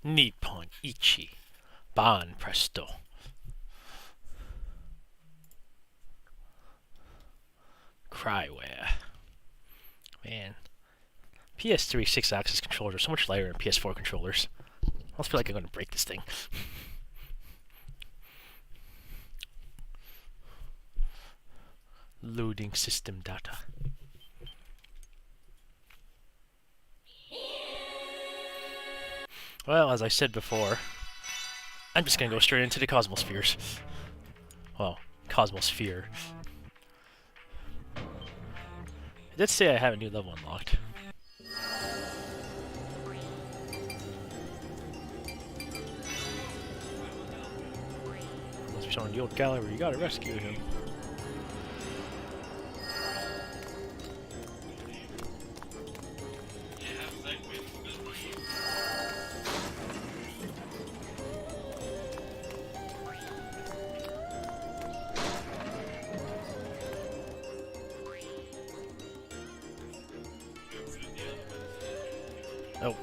Nippon Ichi. Ban presto. Cryware. Man. PS3 6-axis controllers are so much lighter than PS4 controllers. I almost feel like I'm going to break this thing. Loading system data. Well, as I said before, I'm just going to go straight into the Cosmospheres. Well, Cosmosphere. It did say I have a new level unlocked. Must be showing the old gallery. You gotta rescue him. Oh,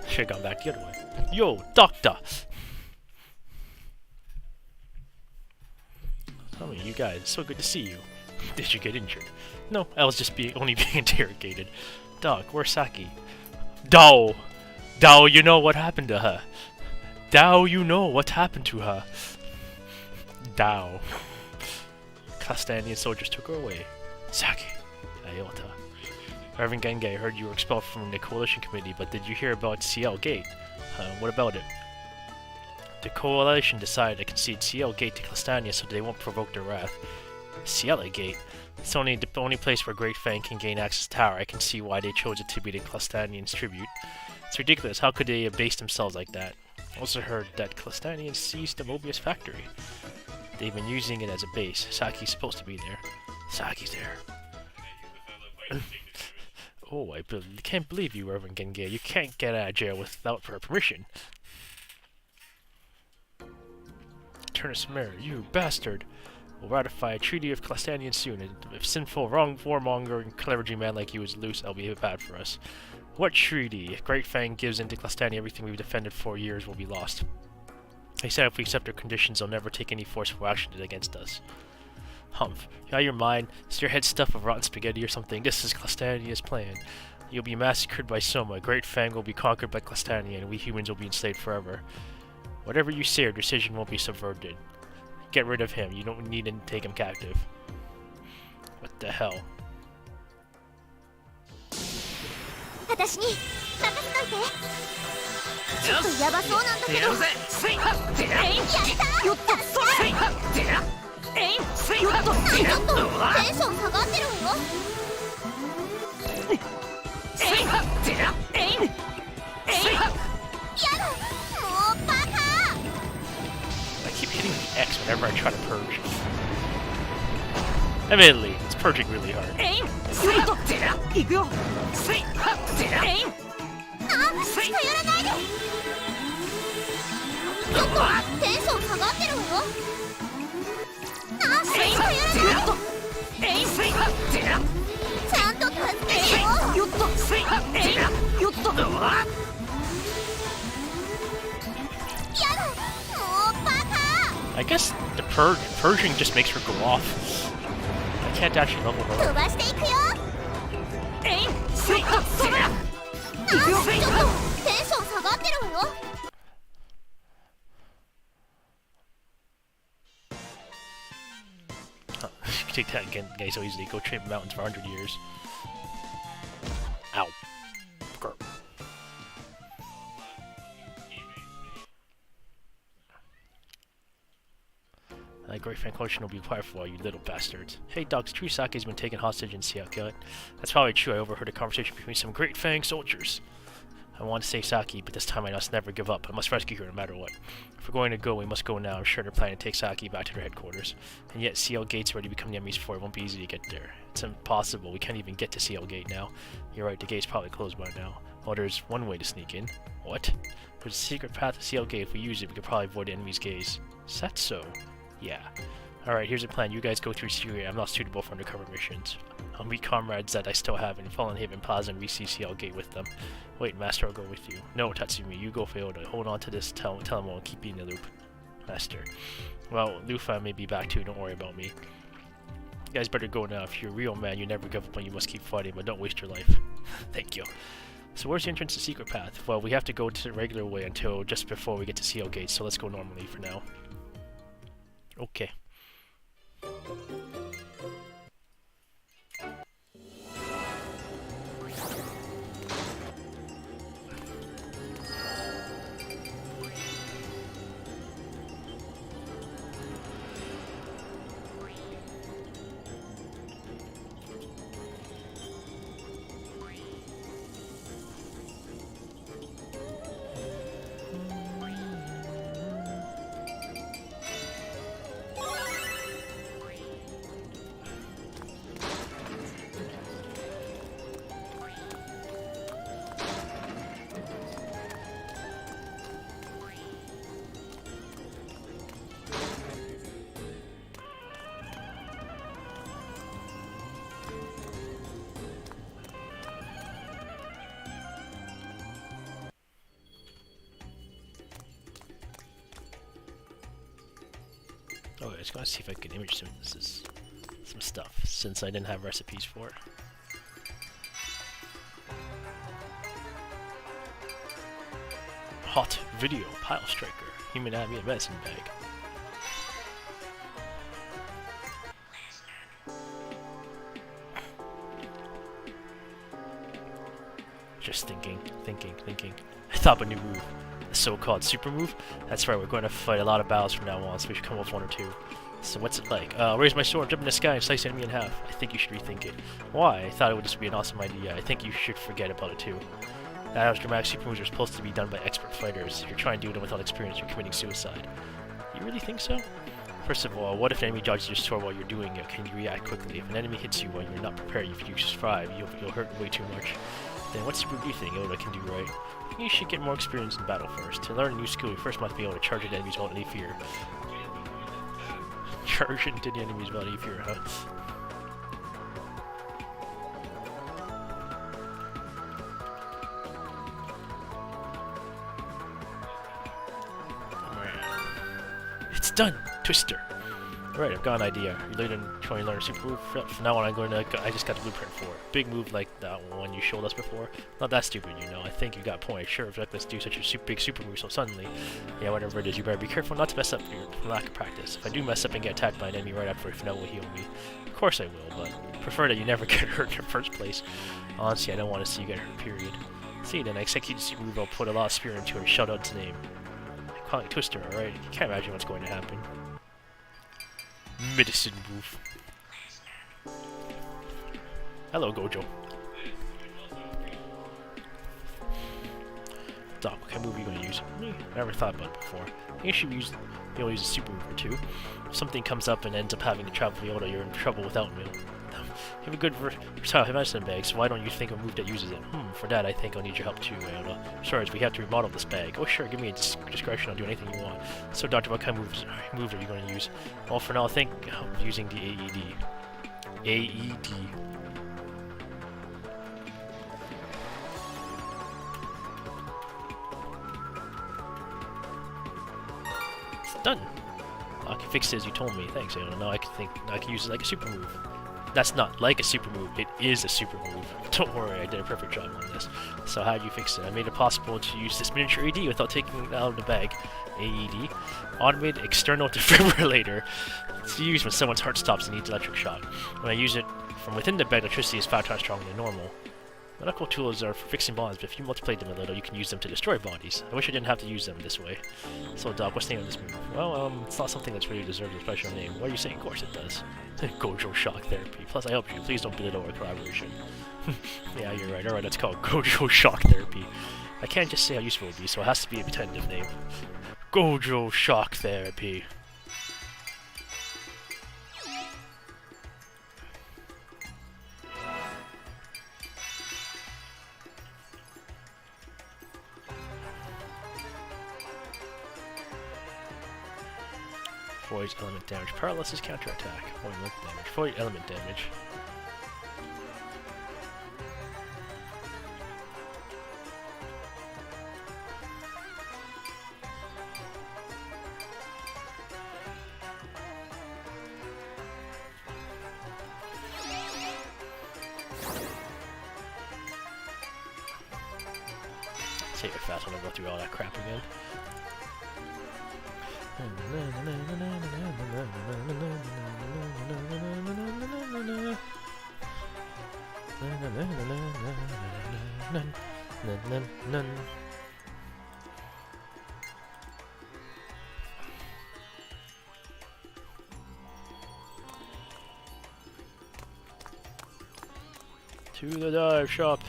should've gone back the other way. Yo, doctor! Tell me, you guys, it's so good to see you. Did you get injured? No, I was just only being interrogated. Doc, where's Saki? Dao! Dao, you know what happened to her. Dao, you know what happened to her. Dao. Castanian soldiers took her away. Saki. Iota. Reverend Genge, I heard you were expelled from the Coalition Committee, but did you hear about Ciel Gate? What about it? The Coalition decided to concede Ciel Gate to Castania so they won't provoke their wrath. Ciel Gate? It's the only place where Great Fang can gain access to the tower. I can see why they chose it to be the Castanians' tribute. It's ridiculous. How could they abase themselves like that? I also heard that Castanians seized the Mobius factory. They've been using it as a base. Saki's supposed to be there. Saki's there. Oh, I can't believe you, Reverend Genge. You can't get out of jail without her permission. Turnus Mare, you bastard! We'll ratify a treaty of Castanian soon, and if sinful, wrong, warmongering, clergy man like you is loose, that'll be bad for us. What treaty? If Great Fang gives in to Castania, everything we've defended for years will be lost. They said if we accept their conditions, they'll never take any forceful action against us. Humph. You out of your mind? Is your head stuffed with rotten spaghetti or something? This is Castania's plan. You'll be massacred by Soma, Great Fang will be conquered by Castania, and we humans will be enslaved forever. Whatever you say, your decision won't be subverted. Get rid of him. You don't need to take him captive. What the hell? I keep hitting the X whenever I try to purge. Admittedly, it's purging really hard. I guess the purging just makes her go off. I can't actually level her up. Huh. You can take that again, guys, so easily. Go trade mountains for 100 years. Ow. Grr. That Great Fang Coalition will be quiet for a while, you little bastards. Hey dogs, true Saki's been taken hostage in Ciel. That's probably true. I overheard a conversation between some Great Fang soldiers. I want to save Saki, but this time I must never give up. I must rescue her no matter what. If we're going to go, we must go now. I'm sure they're planning to take Saki back to their headquarters. And yet Ciel Gate's already become the enemy's fort. It won't be easy to get there. It's impossible. We can't even get to Ciel Gate now. You're right, the gate's probably closed by now. Well, there's one way to sneak in. What? There's a secret path to Ciel Gate. If we use it, we could probably avoid the enemy's gaze. Is that so? Yeah. Alright, here's a plan. You guys go through Syria. I'm not suitable for undercover missions. I'll meet comrades that I still have in Fallen Haven Plaza and reach Ciel Gate with them. Wait, Master, I'll go with you. No, Tatsumi, you go for Oda. Hold on to this, tell him I'll keep you in the loop. Master. Well, Lufa may be back too, don't worry about me. You guys better go now. If you're a real man, you never give up and you must keep fighting, but don't waste your life. Thank you. So where's the entrance to Secret Path? Well, we have to go to the regular way until just before we get to Ciel Gate, so let's go normally for now. Okay. Okay, let's go see if I can image some stuff, since I didn't have recipes for it. Hot video, pile striker, human anatomy and medicine bag. Just thinking. I thought of a new move. The so-called super move? That's right, we're going to fight a lot of battles from now on, so we should come up with one or two. So what's it like? Raise my sword, jump in the sky, and slice the enemy in half. I think you should rethink it. Why? I thought it would just be an awesome idea. I think you should forget about it too. Those dramatic super moves are supposed to be done by expert fighters. If you're trying to do them without experience, you're committing suicide. You really think so? First of all, what if an enemy dodges your sword while you're doing it? Can you react quickly? If an enemy hits you while you're not prepared, if you just survive, you'll hurt way too much. Then what super do you think Oda can do right? You should get more experience in battle first. To learn a new skill, you first must be able to charge at enemies without any fear. Charge into the enemies without any fear, huh? It's done! Twister! Alright, I've got an idea. You're later trying to learn a super move. From now on, I just got the blueprint for it. Big move like that one you showed us before. Not that stupid, you know. I think you got a point. Sure, if let's do such a big super move so suddenly. Yeah, whatever it is, you better be careful not to mess up your lack of practice. If I do mess up and get attacked by an enemy right after, Knell will heal me. Of course I will, but I prefer that you never get hurt in the first place. Honestly, I don't want to see you get hurt, period. See, then I execute the super move, I'll put a lot of spirit into it and shout out its name. I call it Twister, alright? You can't imagine what's going to happen. Medicine move. Hello, Gojo. Doc, what kind of move are you going to use? I never thought about it before. I think you should be able to use a super move or two. If something comes up and ends up having to travel for Yoda, you're in trouble without me. You have a good versatile medicine bag, so why don't you think of a move that uses it? For that, I think I'll need your help too, Yoda. Besides, we have to remodel this bag. Oh sure, give me a discretion, I'll do anything you want. So, Doctor, what kind of moves are you going to use? Well, for now, I think I'm using the AED. AED. It's done. I can fix it as you told me. Thanks, Yoda. Now I can use it like a super move. That's not like a super move, it is a super move. Don't worry, I did a perfect job on this. So how did you fix it? I made it possible to use this miniature AED without taking it out of the bag. AED, automated external defibrillator. It's used when someone's heart stops and needs electric shock. When I use it from within the bag, electricity is 5 times stronger than normal. Medical tools are for fixing bonds, but if you multiply them a little, you can use them to destroy bodies. I wish I didn't have to use them this way. So, Doc, what's the name of this move? Well, it's not something that's really deserves a special name. What are you saying? Of course it does. Gojo Shock Therapy. Plus, I help you. Please don't belittle our collaboration. Yeah, you're right. Alright, let's call it Gojo Shock Therapy. I can't just say how useful it would be, so it has to be a tentative name. Gojo Shock Therapy. Void element damage. Paralysis counterattack. Void element damage. Void element damage. take it fast when I go through all that crap again. To the dive shop.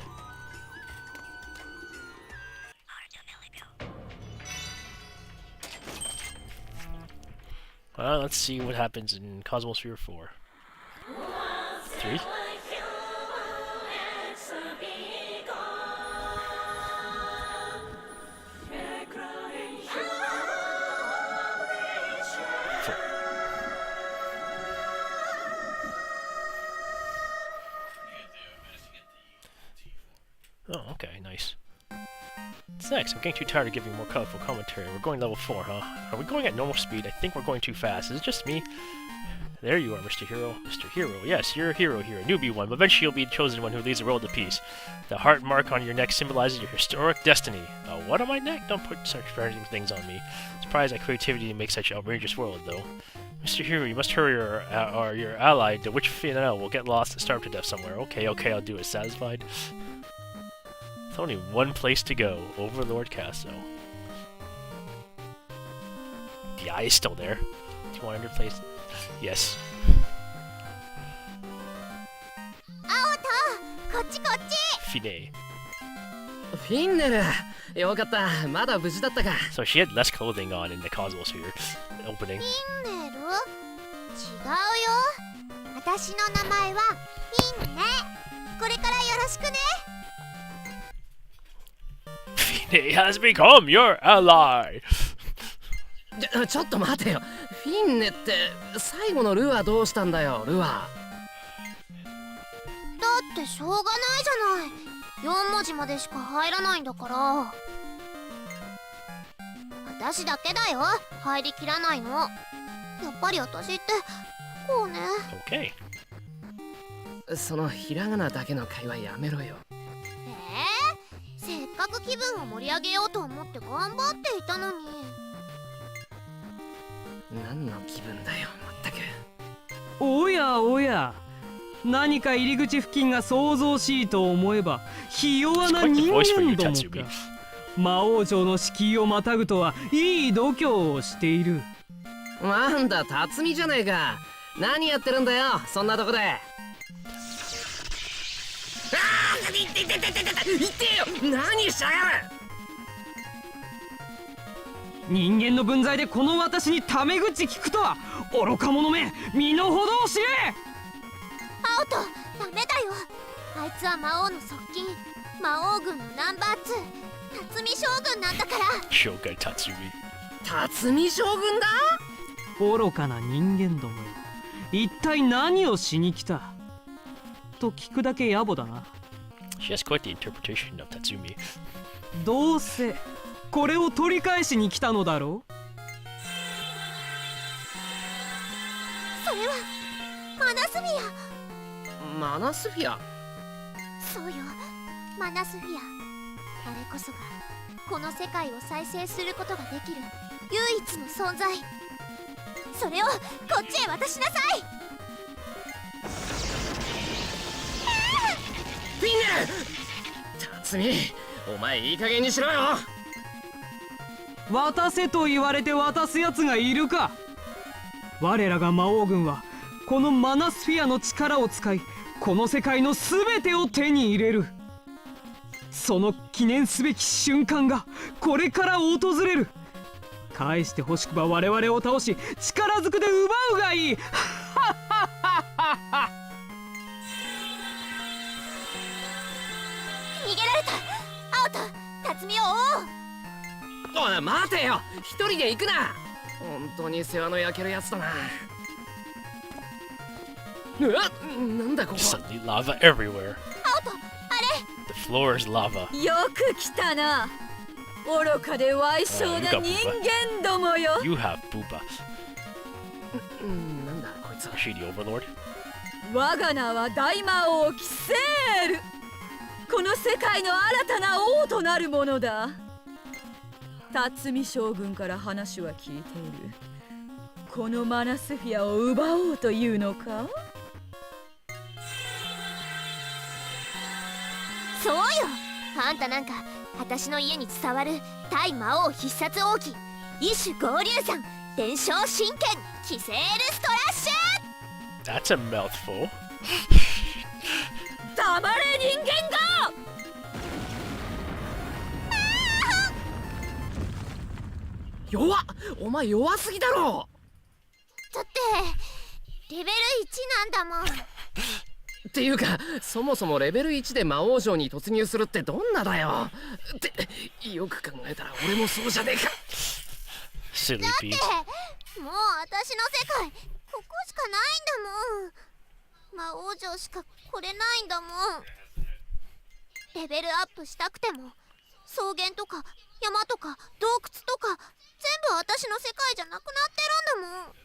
Well, let's see what happens in Cosmosphere 4. 3? Oh, okay, nice. What's next? I'm getting too tired of giving more colorful commentary. We're going level 4, huh? Are we going at normal speed? I think we're going too fast. Is it just me? There you are, Mr. Hero. Mr. Hero. Yes, you're a hero here, a newbie one, but eventually you'll be the chosen one who leads the world to peace. The heart mark on your neck symbolizes your historic destiny. What on my neck? Don't put such random things on me. Surprised at creativity to make such an outrageous world, though. Mr. Hero, you must hurry or your ally, the Witch Knell, will get lost and starve to death somewhere. Okay, I'll do it. Satisfied? There's only one place to go. Overlord Castle. The eye is still there. Do you want to replace? Yes. Fine. So she had less clothing on in the Cosmosphere opening. Fine has become your ally. ちょっと待てよ。フィンネって最後のルアどうしたんだよ、ルア。だってしょうがないじゃない。4文字までしか入らないんだから。私だけだよ、入りきらないの。やっぱり私ってこうね。OK。そのひらがなだけの会話やめろよ。せっかく気分を盛り上げようと思って頑張っていたのに。何の気分だよ、まったく。おやおや、何か入り口付近が想像しいと思えばひ弱な人間どもか。魔王城の敷居をまたぐとはいい度胸をしている。なんだ、辰巳じゃねえか。何やってるんだよ、そんなとこで。言ってよ、何しやがる。人間の分際でこの私にタメ口聞くとは愚か者め、身の程を知れ。アオト、ダメだよ。あいつは魔王の側近、魔王軍のナンバー2、辰巳将軍なんだから。将軍辰巳。辰巳将軍だ。愚かな人間どもよ、一体何をしに来たと聞くだけ野暮だな。She has quite the interpretation of Tatsumi. どうせこれを取り返しに来たのだろう。それはマナスフィア。マナスフィア。そうよ、マナスフィア。あれこそがこの世界を再生することができる唯一の存在。それをこっちへ渡しなさい。フィンネル、辰巳、お前いい加減にしろよ。渡せと言われて渡すやつがいるか。我らが魔王軍はこのマナスフィアの力を使い、この世界の全てを手に入れる。その記念すべき瞬間がこれから訪れる。返してほしくば我々を倒し、力ずくで奪うがいい。逃げられた。アオト、辰巳を追おう。おい待てよ、一人で行くな。本当に世話の焼けるやつだな。なんだここ。 Suddenly lava everywhere. アオト、あれ。 The floor is lava. よく来たな。愚かで矮小な人間どもよ。 You have Booba. なんだこいつ。Is she the overlord? 我が名は大魔王キセール。この世界の新たな王となるものだ。辰巳将軍から話は聞いている。このマナスフィアを奪おうというのか？そうよ。あんたなんか私の家に伝わる対魔王必殺奥義異種合流山伝承神剣キセールストラッシュ。 That's a mouthful. 黙れ人間が！弱っ。お前弱すぎだろ。だってレベル1なんだもん。っていうかそもそもレベル1で魔王城に突入するってどんなだよ。ってよく考えたら俺もそうじゃねえか。Silly だって Pete. もう私の世界ここしかないんだもん。魔王城しか来れないんだもん。レベルアップしたくても草原とか山とか洞窟とか全部私の世界じゃなくなってるんだもん。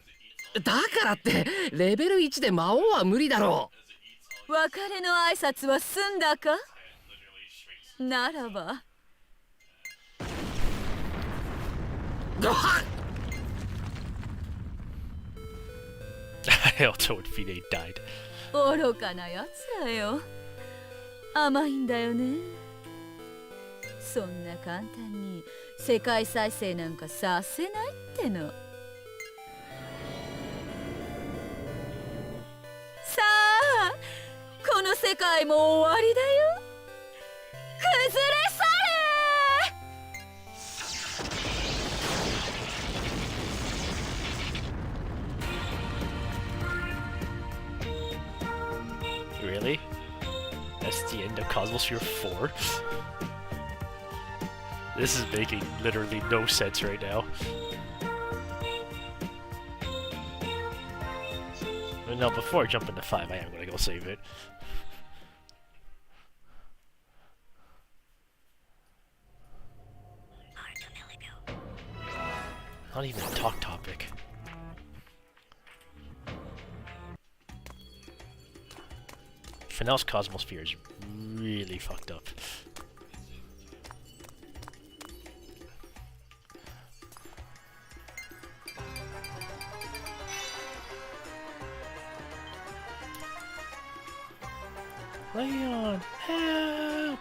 だからってレベル1で魔王は無理だろ別れの挨拶は済んだか？ならばう。Hell told Fide died. 愚かなやつだよ。甘いんだよね。そんな簡単に世界再生なんかさせないっての。さあこの世界も終わりだよ。崩れ去れ。 Really? That's the end of Cosmosphere 4? This is making literally no sense right now. But no, before I jump into 5, I am gonna go save it. Not even a talk topic. Fennel's Cosmosphere is really fucked up. Leon, help!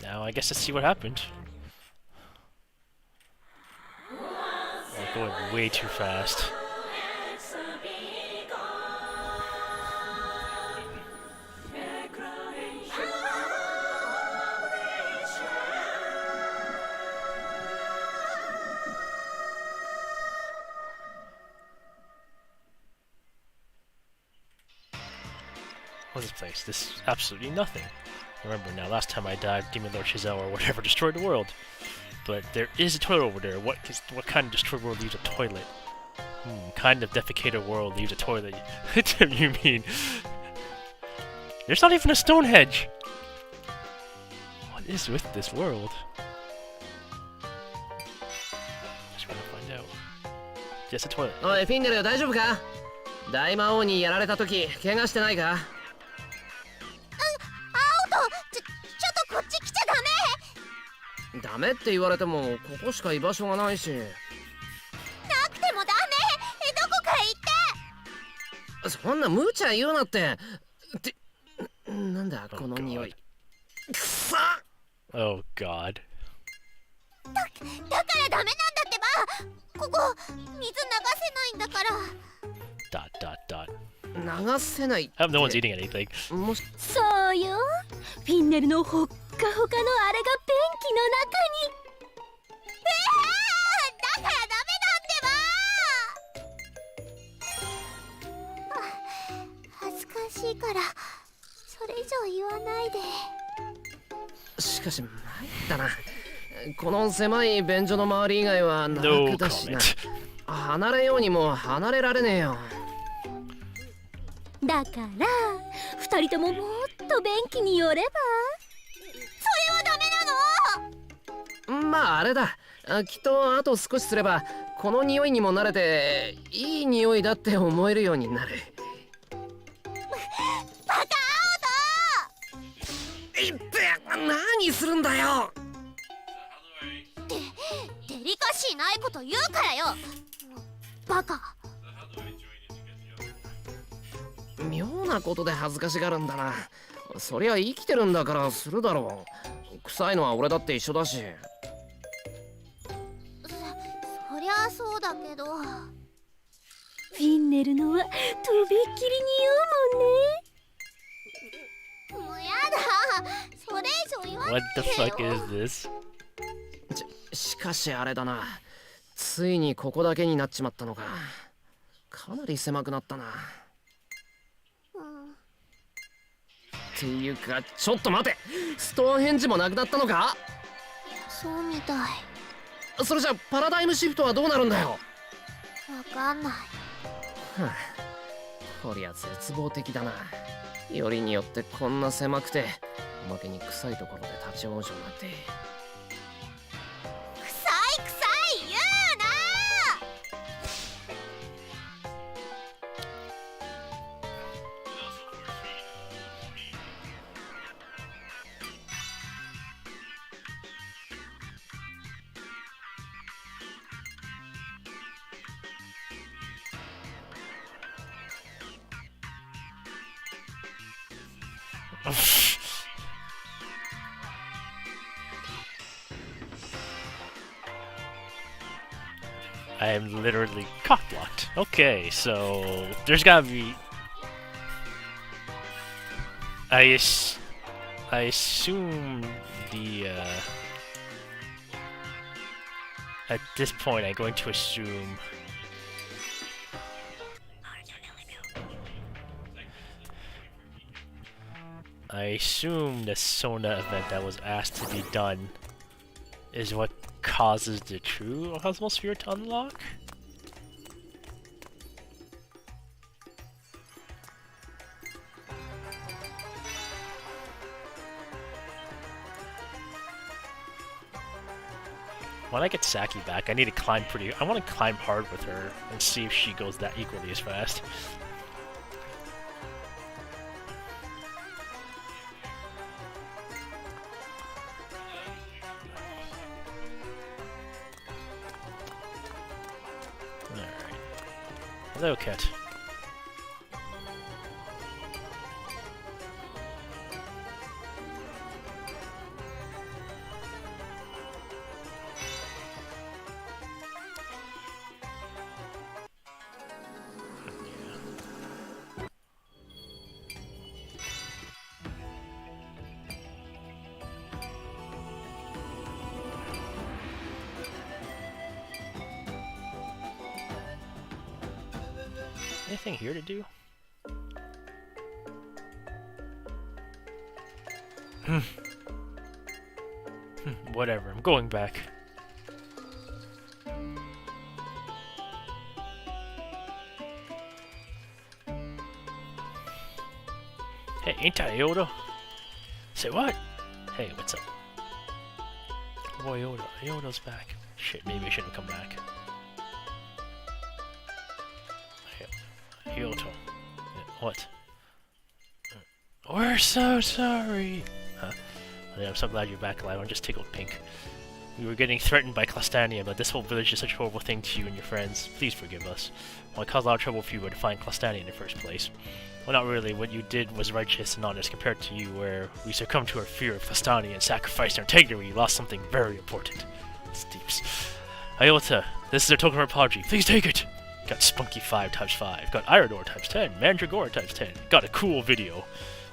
Now I guess let's see what happened. Oh, going way too fast. What's this place? This is absolutely nothing. Remember now, last time I died, Demon Lord Ciel or whatever destroyed the world. But there is a toilet over there. What kind of destroyed world leaves a toilet? Kind of defecated world leaves a toilet. What do you mean? There's not even a Stonehenge! What is with this world? Just wanna find out. Just a toilet. おいフィンネル大丈夫か？大魔王にやられた時怪我してないか？ちょっとこっち来ちゃダメ。ダメって言われてもここしか居場所がないし。なくてもダメ。どこか行って。そんな無茶言うなって。ってなんだこの匂い。くそ。Oh god. だからダメなんだってば。ここ水流せないんだから。流せないって。 No one's eating anything. もしそうよ。フィンネルのほっかほかのあれが便器の中に。だからダメだってば。恥ずかしいからそれ以上言わないで。しかし参ったな。この狭い便所の周り以外は No 楽だしな。 comment. 離れようにも離れられねえよ。だから二人とももっと便器に寄れば。それはダメなの。まああれだ。きっとあと少しすればこの匂いにも慣れていい匂いだって思えるようになる。バカいって何するんだよ。デリカシーないこと言うからよ。バカ。妙なことで恥ずかしがるんだな。そりゃ生きてるんだからするだろう。臭いのは俺だって一緒だし。そりゃそうだけど。フィンネルのはとびっきり匂うもんね。もうやだ。それ以上言わない What the でよ。 fuck is this? しかしあれだな。ついにここだけになっちまったのか。かなり狭くなったな。っていうかちょっと待て。ストーンヘンジもなくなったのか。そうみたい。それじゃパラダイムシフトはどうなるんだよ。わかんない。はあ、こりゃ絶望的だな。よりによってこんな狭くておまけに臭いところで立ち往生なんて。臭い臭い言うな。I am literally cock-blocked. Okay, so there's gotta be. I assume the at this point I'm going to assume the Sona event that was asked to be done is what causes the true Cosmos Sphere to unlock? When I get Saki back, I need to climb I want to climb hard with her and see if she goes that equally as fast. Hello, cat. Anything here to do? Whatever, I'm going back. Hey, ain't I Yoda? Say what? Hey, what's up? Boy, Yoda. Yoda's back. Shit, maybe I shouldn't come back. Kyoto. What? We're so sorry! Huh? I'm so glad you're back alive. I'm just tickled pink. We were getting threatened by Clastania, but this whole village is such a horrible thing to you and your friends. Please forgive us. Well, it caused a lot of trouble for you to find Clastania in the first place. Well, not really. What you did was righteous and honest compared to you, where we succumbed to our fear of Clastania and sacrificed our integrity. We lost something very important. Steeps. Iota, this is our token of apology. Please take it! Got Spunky 5 times 5. Got Irodor times 10. Mandragora times 10. Got a cool video.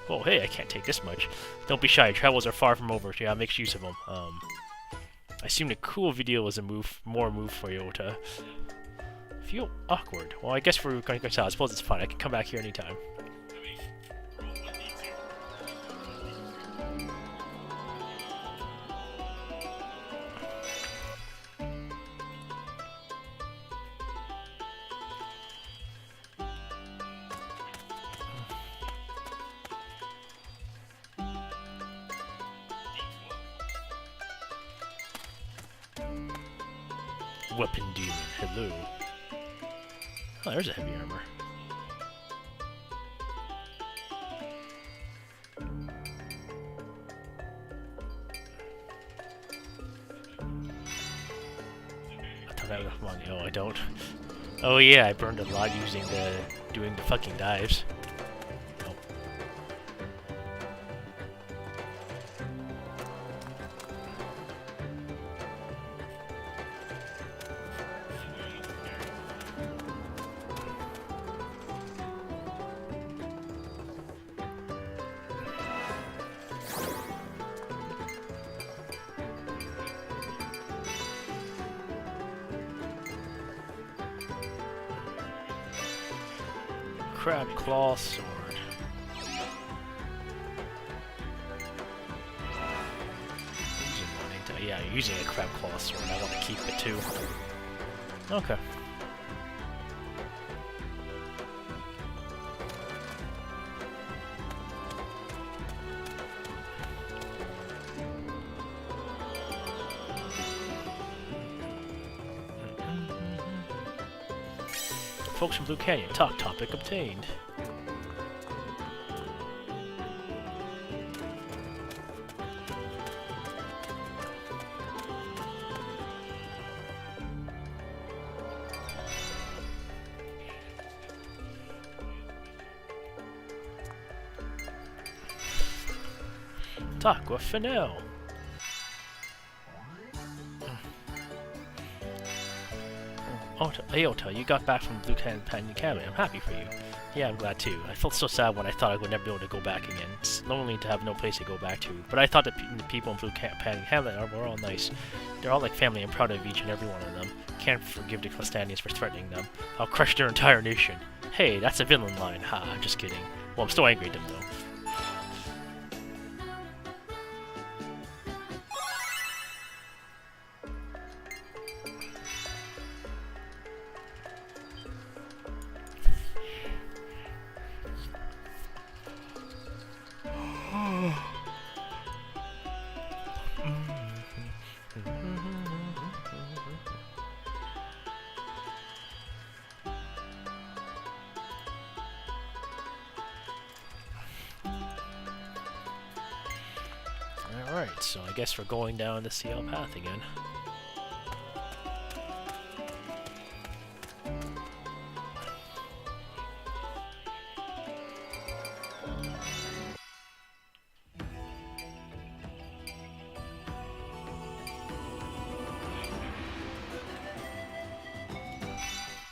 Oh, hey, I can't take this much. Don't be shy. Travels are far from over. Yeah, make use of them. I assume the cool video was a more move for Iota. Feel awkward. Well, I guess we're going to go. I suppose it's fine. I can come back here anytime. Weapon demon, hello. Oh, there's a heavy armor. I thought I had enough money. Oh, I don't. Oh yeah, I burned a lot doing the fucking dives. Oh. Crab claw sword. Yeah, using a crab claw sword. I want to keep it too. Okay. Folks from Blue Canyon, talk topic obtained. Talk with Knell. Aota, you got back from Blue Canyon Academy. I'm happy for you. Yeah, I'm glad too. I felt so sad when I thought I would never be able to go back again. It's lonely to have no place to go back to. But I thought that the people in Blue Canyon Academy were all nice. They're all like family. I'm proud of each and every one of them. Can't forgive the Clastandians for threatening them. I'll crush their entire nation. Hey, that's a villain line. Ha, I'm just kidding. Well, I'm still angry at them though. Alright, so I guess we're going down the Ciel path again.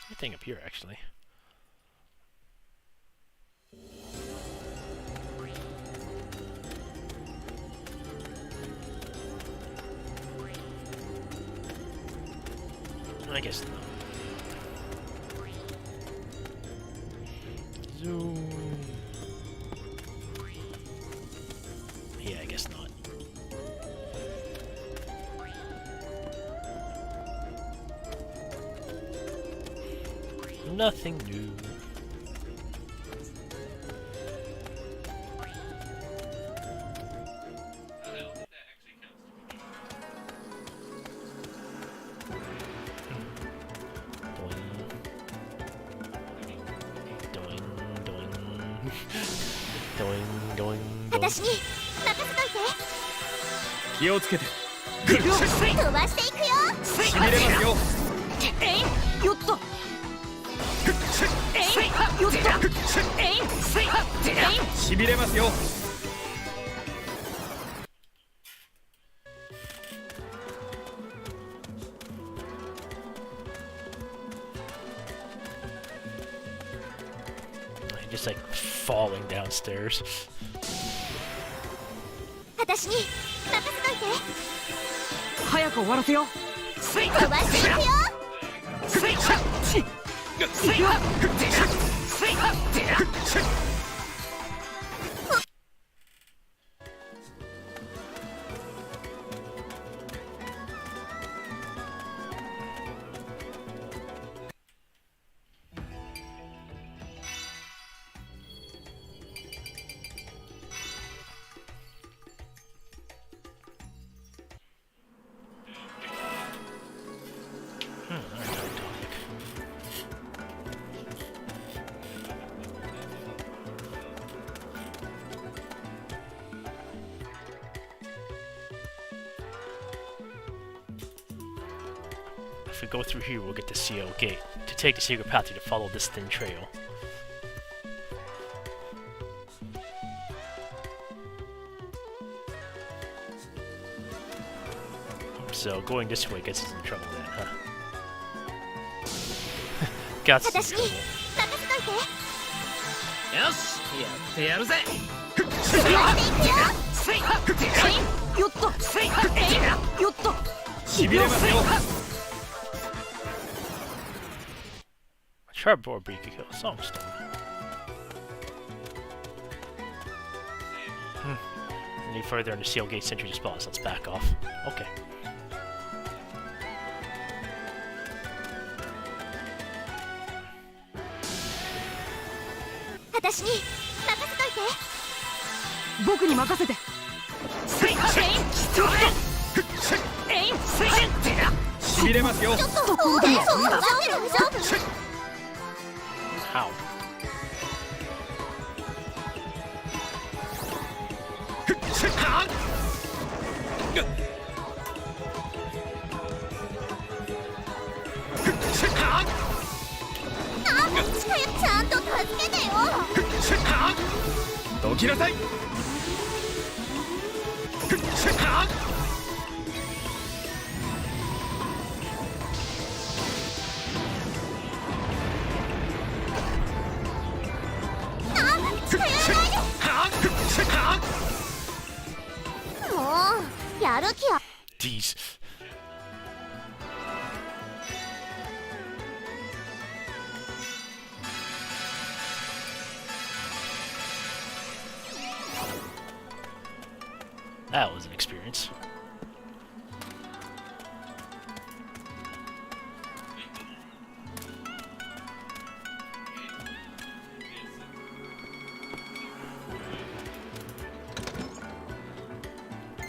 Anything up here, actually. I guess not. Zoom. Yeah, I guess not. Nothing new.私に任せといて。気をつけて。飛ばしていくよ。しびれますよ。よっとよっとしびれますよ。Just like falling downstairs. 私に任せといて。早く終わらせよう。飛ばしていくよ。we go through here, we'll get to Ciel Gate. To take the secret path, you have to follow this thin trail. So going this way gets us in trouble then, huh? Got some 私に trouble. 任せといて。よしやってやるぜよっとよっとしびれますよ Sharpboard but you can kill a songstone. Any further into Ciel Gate Sentry just boss, let's back off. Okay. 私に任せといて。僕に任せてしびれますよちょっとそんな大丈夫。 How? ちゃんと助けてよ。どきなさい近寄らないで。もうやる気や。 These. That was an experience.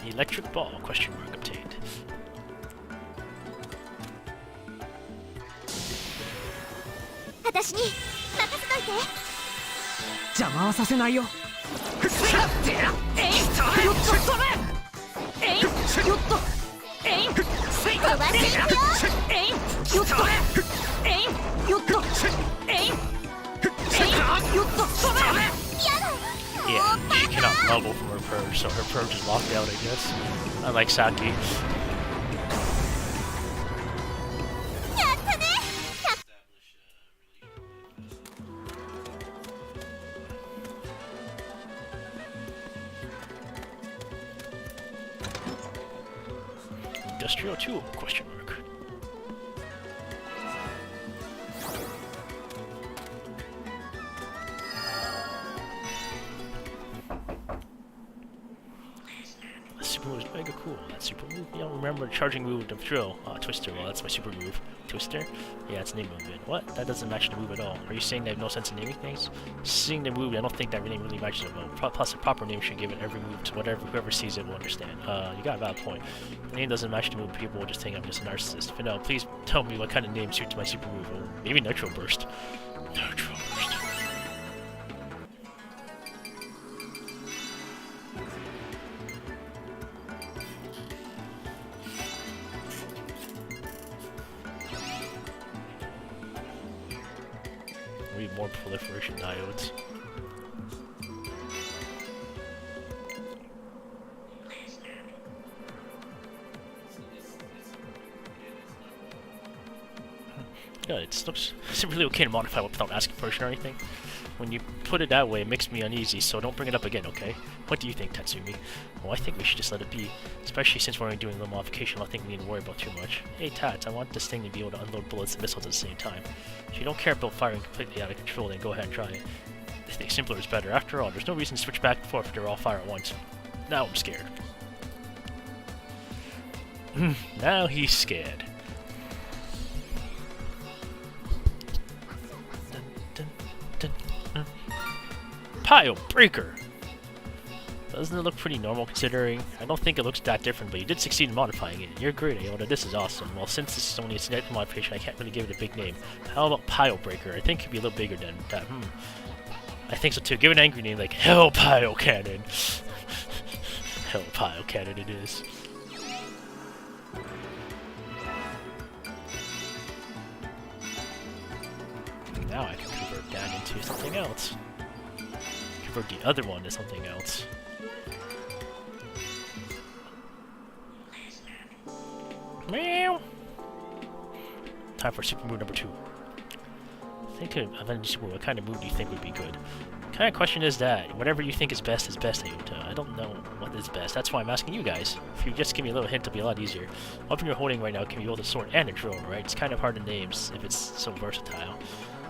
The electric ball, question mark, obtained. "私に任せといて。邪魔はさせないよ飛ばしていくよ。Yeah, she cannot level from her purge, so her purge is locked out, I guess. I like Saki. やったね。Industrial tool, question mark. Super move is mega cool. That super move. You don't remember the charging move of drill. Twister. Well, that's my super move. Twister? Yeah, it's name of it. What? That doesn't match the move at all. Are you saying they have no sense in naming things? Seeing the move, I don't think that name really matches it well. Plus, a proper name should give it every move to whoever sees it will understand. You got a valid point. The name doesn't match the move, people will just think I'm just a narcissist. But no, please tell me what kind of name suits my super move. Or maybe Nitro Burst. Nitro Burst. We need more proliferation diodes. Yeah, is it really okay to modify it without asking permission or anything? When you put it that way, it makes me uneasy, so don't bring it up again, okay? What do you think, Tatsumi? Well, I think we should just let it be. Especially since we're only doing a little modification, I don't think we need to worry about too much. Hey, Tats, I want this thing to be able to unload bullets and missiles at the same time. If you don't care about firing completely out of control, then go ahead and try it. I think simpler is better. After all, there's no reason to switch back and forth if they're all fire at once. Now I'm scared. Now he's scared. Pile Breaker! Doesn't it look pretty normal considering? I don't think it looks that different, but you did succeed in modifying it. You're great, Ayoda. This is awesome. Well, since this is only a genetic modification, I can't really give it a big name. How about Pile Breaker? I think it could be a little bigger than that. I think so too. Give it an angry name like Hell Pile Cannon. Hell Pile Cannon it is. now I can convert that into something else. Convert the other one to something else. Meow. Time for super move number 2. Think of Avengers Super. What kind of move do you think would be good? What kind of question is that? Whatever you think is best, Ayota. I don't know what is best. That's why I'm asking you guys. If you just give me a little hint, it'll be a lot easier. The weapon you're holding right now can be both a sword and a drill, right? It's kind of hard to name if it's so versatile.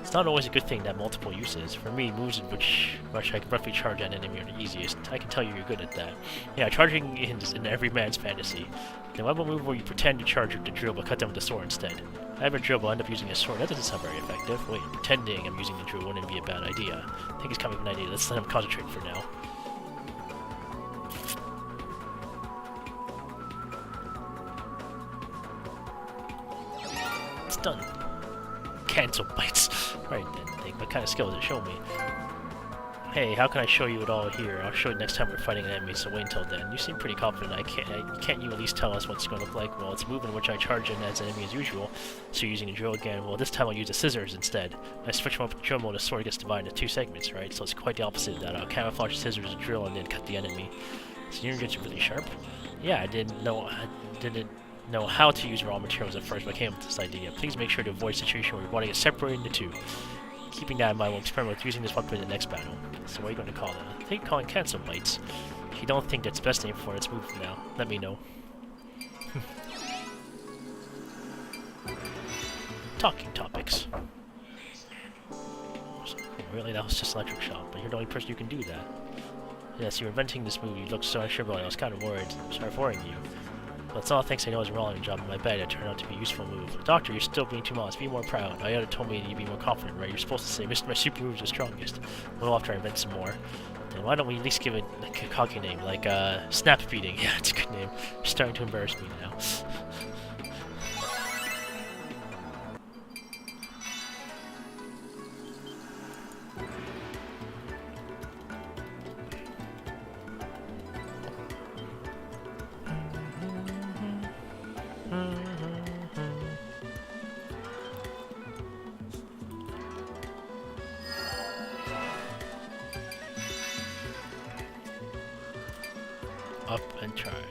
It's not always a good thing to have multiple uses. For me, moves in which I can roughly charge at an enemy are the easiest. I can tell you're good at that. Yeah, charging is in every man's fantasy. The weapon move where you pretend to charge with the drill but cut them with the sword instead. I have a drill but end up using a sword. That doesn't sound very effective. Wait, pretending I'm using the drill wouldn't be a bad idea. I think it's kind of an idea. Let's let him concentrate for now. It's done. Cancel bites. Right then, think. What kind of skill does it show me? Hey, how can I show you it all here? I'll show you next time we're fighting an enemy, so wait until then. You seem pretty confident. Can't you at least tell us what it's going to look like? Well, it's a move in which I charge in as an enemy as usual, so you're using a drill again. Well, this time I'll use the scissors instead. I switch them up with the drill mode, the sword gets divided into 2 segments, right? So it's quite the opposite of that. I'll camouflage the scissors as a drill and then cut the enemy. So your gets really sharp? Yeah, I didn't know how to use raw materials at first, but I came up with this idea. Please make sure to avoid a situation where your body gets separated into 2. Keeping that in mind, we'll experiment with using this weapon in the next battle. So what are you going to call it? I think calling cancel bites. If you don't think that's best name for it, let's move now. Let me know. Talking topics. Really, that was just electric shock, but you're the only person who can do that. Yes, you're inventing this move. You looked so unsure about it. I was kind of worried. Sorry for worrying you. But it's all thanks I know I was wrong in job in my bed. It turned out to be a useful move. Doctor, you're still being too modest. Be more proud. Ayota told me you'd be more confident, right? You're supposed to say, my super move is the strongest. Well, after I invent some more. Then why don't we at least give it like a cocky name, like Snap Beating? Yeah, it's a good name. You're starting to embarrass me now.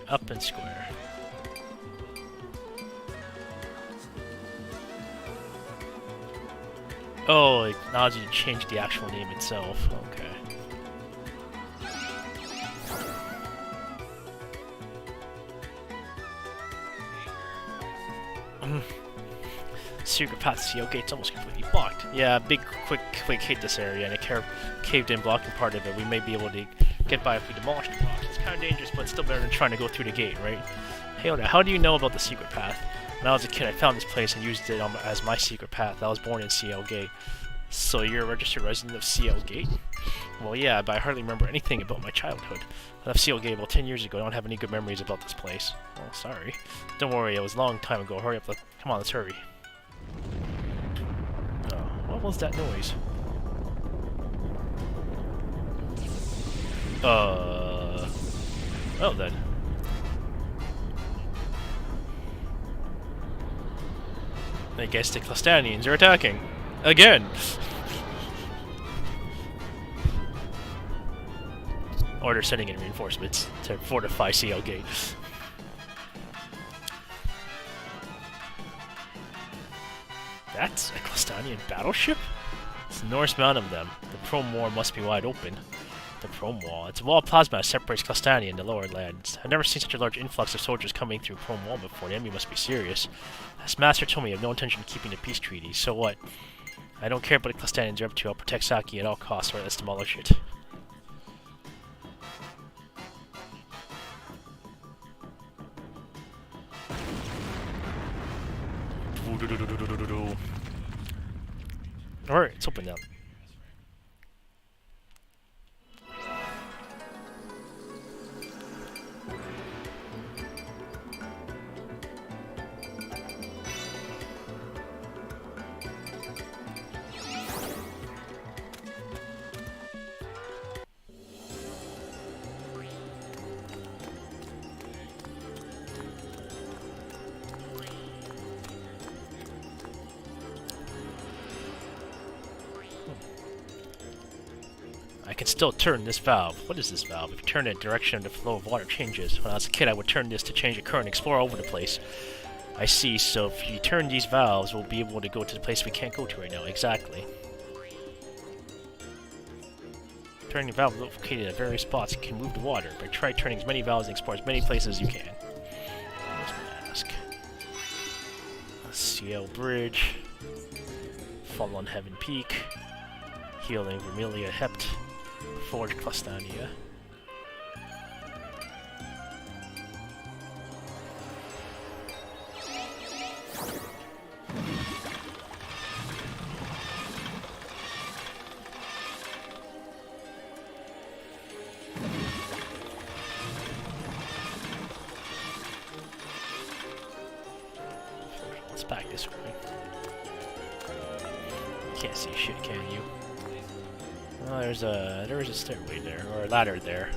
Up and square. Oh, it allows you to change the actual name itself. Okay. Secret path to Ciel gate's almost completely blocked. Yeah, big quick hit this area, and it caved in, blocking part of it. We may be able to get by if we demolish the blocks. It's kind of dangerous, but still better than trying to go through the gate, right? Hey, Oda, how do you know about the secret path? When I was a kid, I found this place and used it as my secret path. I was born in Ciel Gate. So you're a registered resident of Ciel Gate? Well, yeah, but I hardly remember anything about my childhood. I left Ciel Gate about 10 years ago. I don't have any good memories about this place. Oh, sorry. Don't worry, it was a long time ago. Hurry up. Come on, let's hurry. Oh, what was that noise? Oh then. I guess the Klastanians are attacking. Again! Or they're sending in reinforcements to fortify Ciel Gate. That's a Klastanian battleship? It's the Norse amount of them. The Prome War must be wide open. The Prome Wall. It's a wall of plasma that separates Klastania and the lower lands. I've never seen such a large influx of soldiers coming through Prome Wall before. The enemy must be serious. As Master told me, I have no intention of keeping the peace treaty. So what? I don't care what the Klastanians are up to. I'll protect Saki at all costs, or let's demolish it. Alright, it's open now. I can still turn this valve. What is this valve? If you turn it, direction of the flow of water changes. When I was a kid, I would turn this to change the current, explore all over the place. I see, so if you turn these valves, we'll be able to go to the place we can't go to right now. Exactly. Turning the valve located at various spots can move the water, but try turning as many valves and explore as many places as you can. I was gonna ask. Ciel Bridge. Fall on Heaven Peak. Healing Vermilia Hept. Forge Clustania. Let's back this way. Can't see shit, can you? Oh, there is a stairway there, or a ladder there.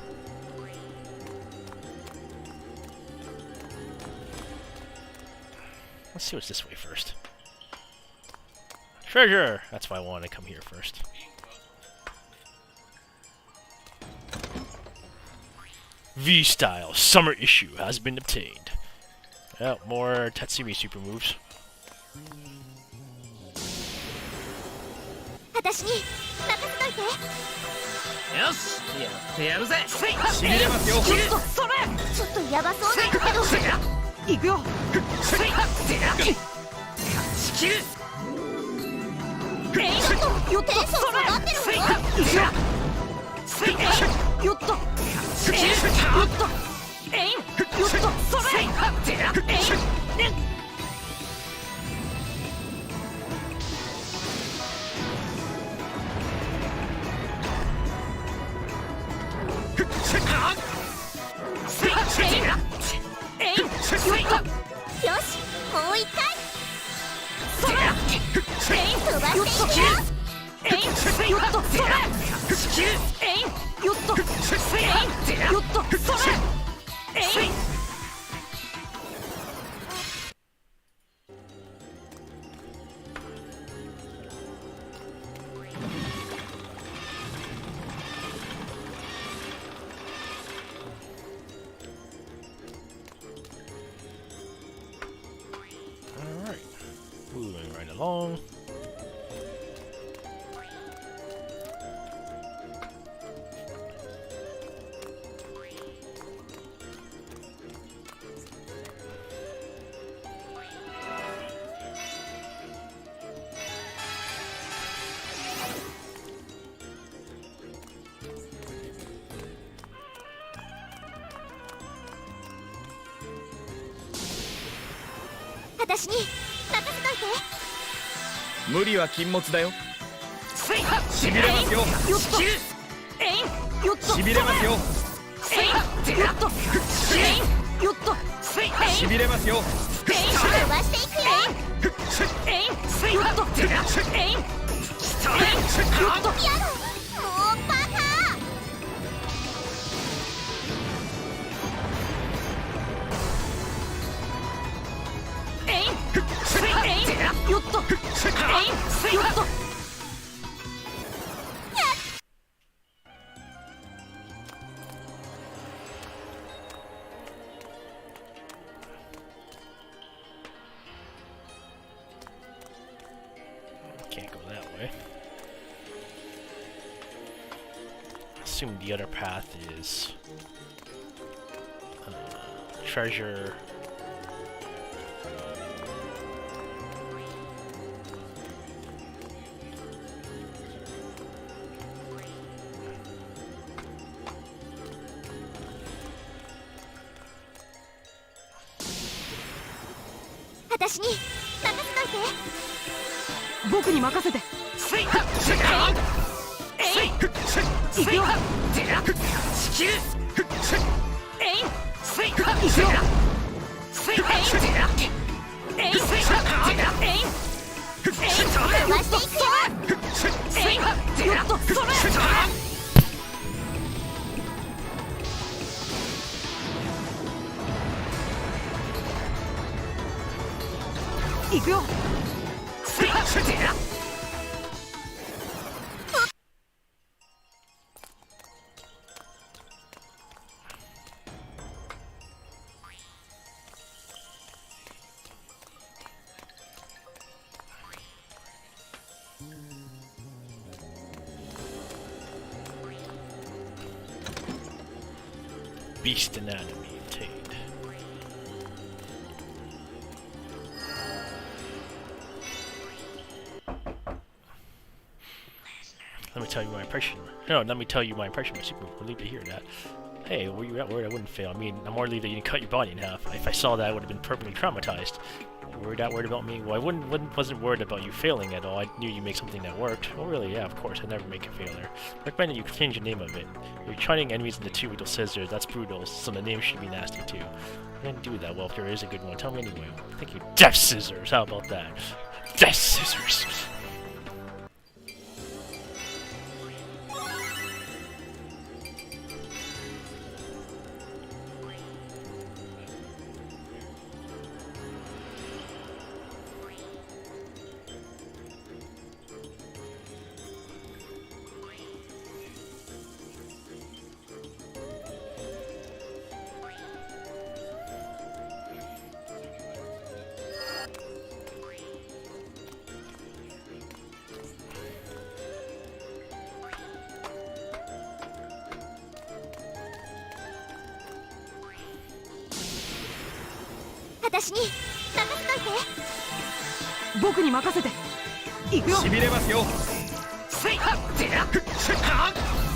Let's see what's this way first. Treasure! That's why I wanted to come here first. V-Style Summer Issue has been obtained. Oh, more Tatsumi super moves. 私に任せといて。よしやってやるぜ。しびれますよ。それちょっとヤバそうなんだけど。行くよ。仕切る。よっとテンション下がってるわ。行くよ。よっと。仕切る。よっと。よっと。それ。よし、もう一回。飛ばしていくよ。よっとそれ。仕切る。よっと。よっとそれ。Alright. Moving right along. I 私に任せといて。無理は禁物だよ。しびれますよ。しびれますよ。しびれますよ。飛ばしていくよ。やだ、もうバカ。よっとよっと Can't go that way. Assume the other path is treasure. Bokuに任せて。いくよ。地球。いくよ。よっとそれ。いくよ。Beast anatomy obtained. Let me tell you my impression. No, let me tell you my impression. I'm super relieved to hear that. Hey, were you that worried I wouldn't fail? I mean, I'm more relieved that you didn't cut your body in half. If I saw that, I would have been permanently traumatized. You were that worried about me? Well, I wasn't worried about you failing at all. I knew you'd make something that worked. Well, really, yeah, of course. I'd never make a failure. I recommend that you change the name of it. You're turning enemies into two little scissors. That's brutal, so the name should be nasty, too. I didn't do that. Well, if there is a good one, tell me anyway. Thank you. Death Scissors! How about that? Death Scissors!私に任せといて。僕に任せて。行くよ。しびれますよ。せいはってら。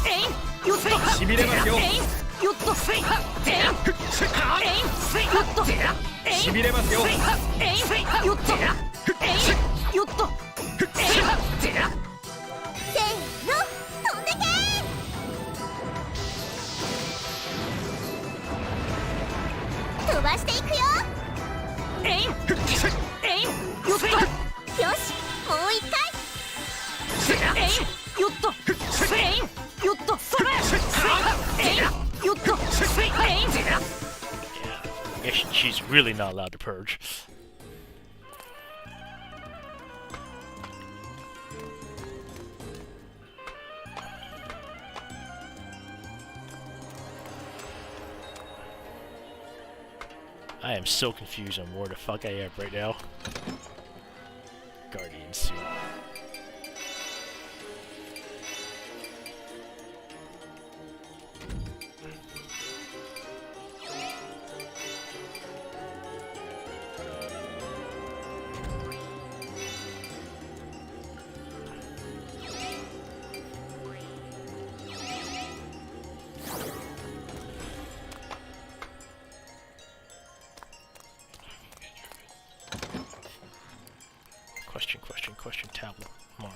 えいよっと。しびれますよ。よっと。せいはってら。えいせいよっと。しびれますよ。えいよっと。えいよっと。せいはってら。せーの、飛んでけー。飛ばしていくよ。えいよっと。よし、もう一回。えいよっと。えいよっと。それ。えいよっと。えい Yeah, I guess she's really not allowed to purge. I am so confused on where the fuck I am right now. Guardian suit. Question, tablet, more.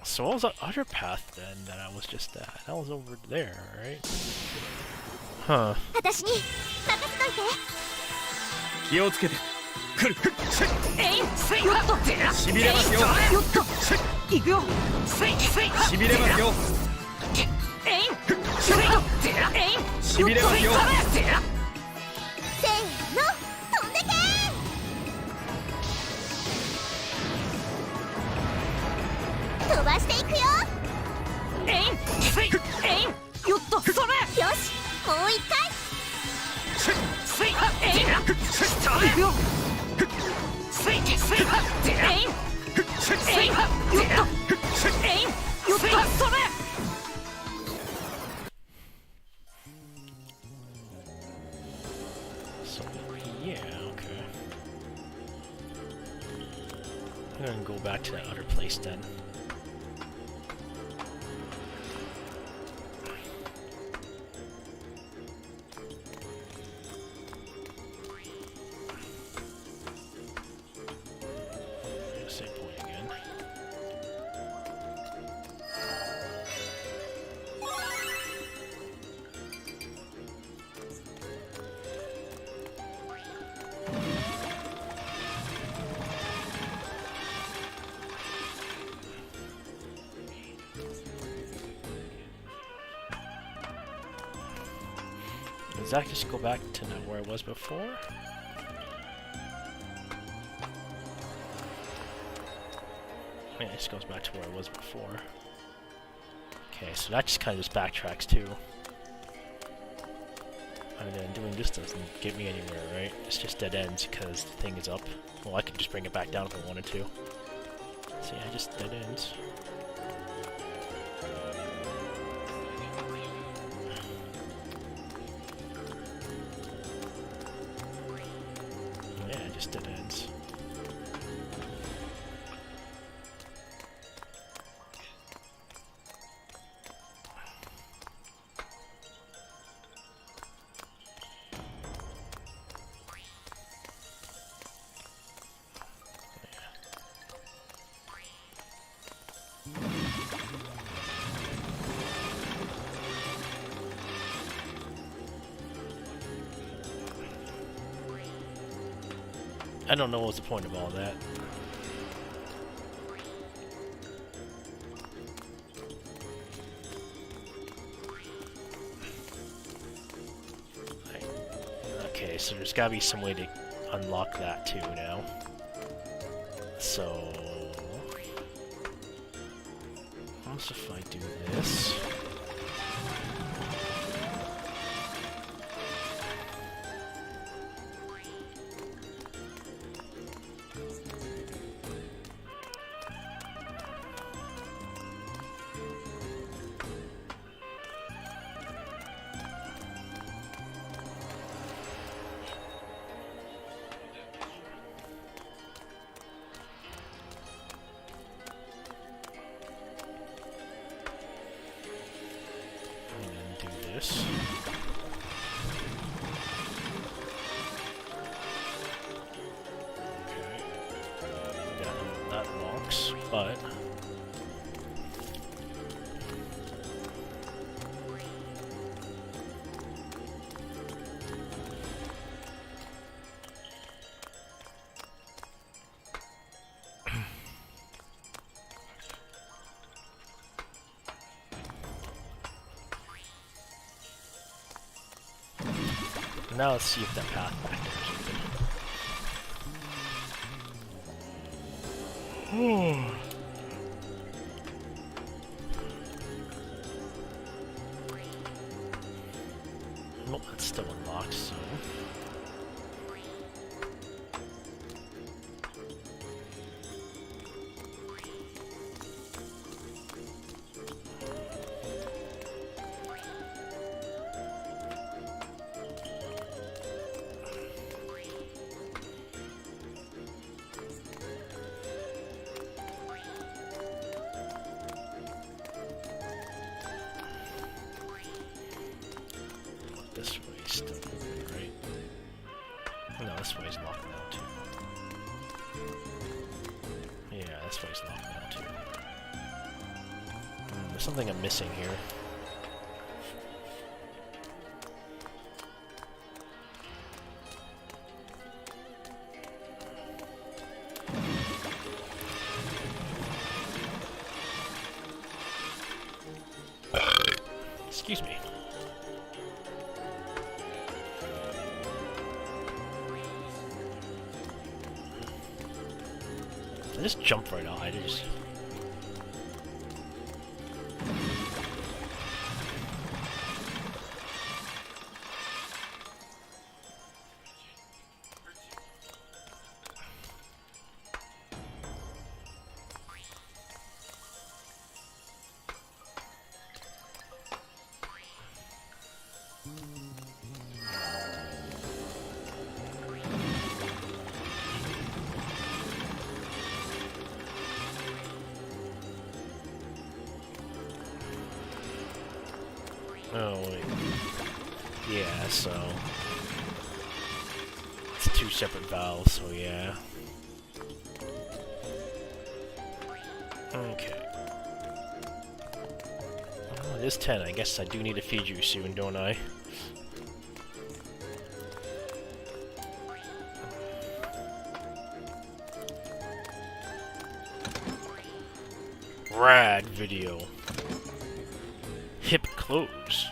So what was the other path then that I was just at? That was over there, right? Huh. 私に任せといて。気をつけて。来る。えいせいよっと。しびれますよ。よっと。行くよ。しびれますよ。えいせいよっと。えいしびれますよ。せーの、飛んでけー。飛ばしていくよ。えいせいえいよっと。それ。よし、もう一回。せいえい行くよ。せいえいえいよっと。えいよっと。それ。So, yeah, okay. I'm gonna go back to that other place then. Same point again. Does that just go back to where I was before? Yeah, it just goes back to where I was before. Okay, so that just kind of just backtracks too. And then doing this doesn't get me anywhere, right? It's just dead ends because the thing is up. Well, I could just bring it back down if I wanted to. So yeah, just dead ends. I don't know what was the point of all that. Okay, so there's gotta be some way to unlock that too now. So... what if I do this? This. Okay. Yeah, that locks, but... now let's see if that path back there is open. Nope, that's still unlocked, so... this way still, right? No, this way's locked now too. Yeah, this way's locked now too. There's something I'm missing here. Excuse me. I just jumped right out. I just... oh, wait. Yeah, so... it's two separate valves, so yeah. Okay. Oh, it is 10. I guess I do need to feed you soon, don't I? Rad video. Hip clothes.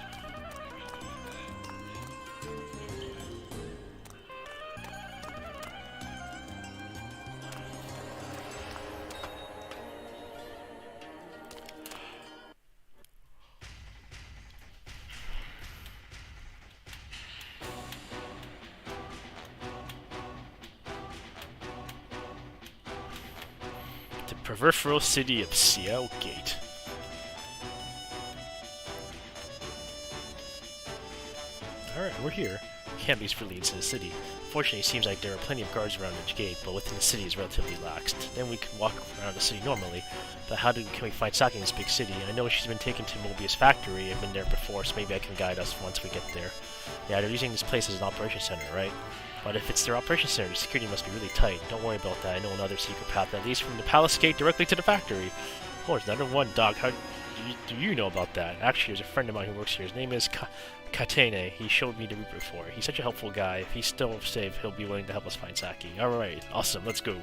The peripheral city of Ciel Gate. Alright, we're here. Can't be really into the city. Fortunately, it seems like there are plenty of guards around each gate, but within the city is relatively laxed. Then we can walk around the city normally. But how can we find Saki in this big city? I know she's been taken to Mobius' factory. I've been there before, so maybe I can guide us once we get there. Yeah, they're using this place as an operation center, right? But if it's their operation center, the security must be really tight. Don't worry about that. I know another secret path that leads from the palace gate directly to the factory. Of course, another one, Doc. How do you know about that? Actually, there's a friend of mine who works here. His name is Katene. He showed me the route before. He's such a helpful guy. If he's still safe, he'll be willing to help us find Saki. Alright, awesome, let's go.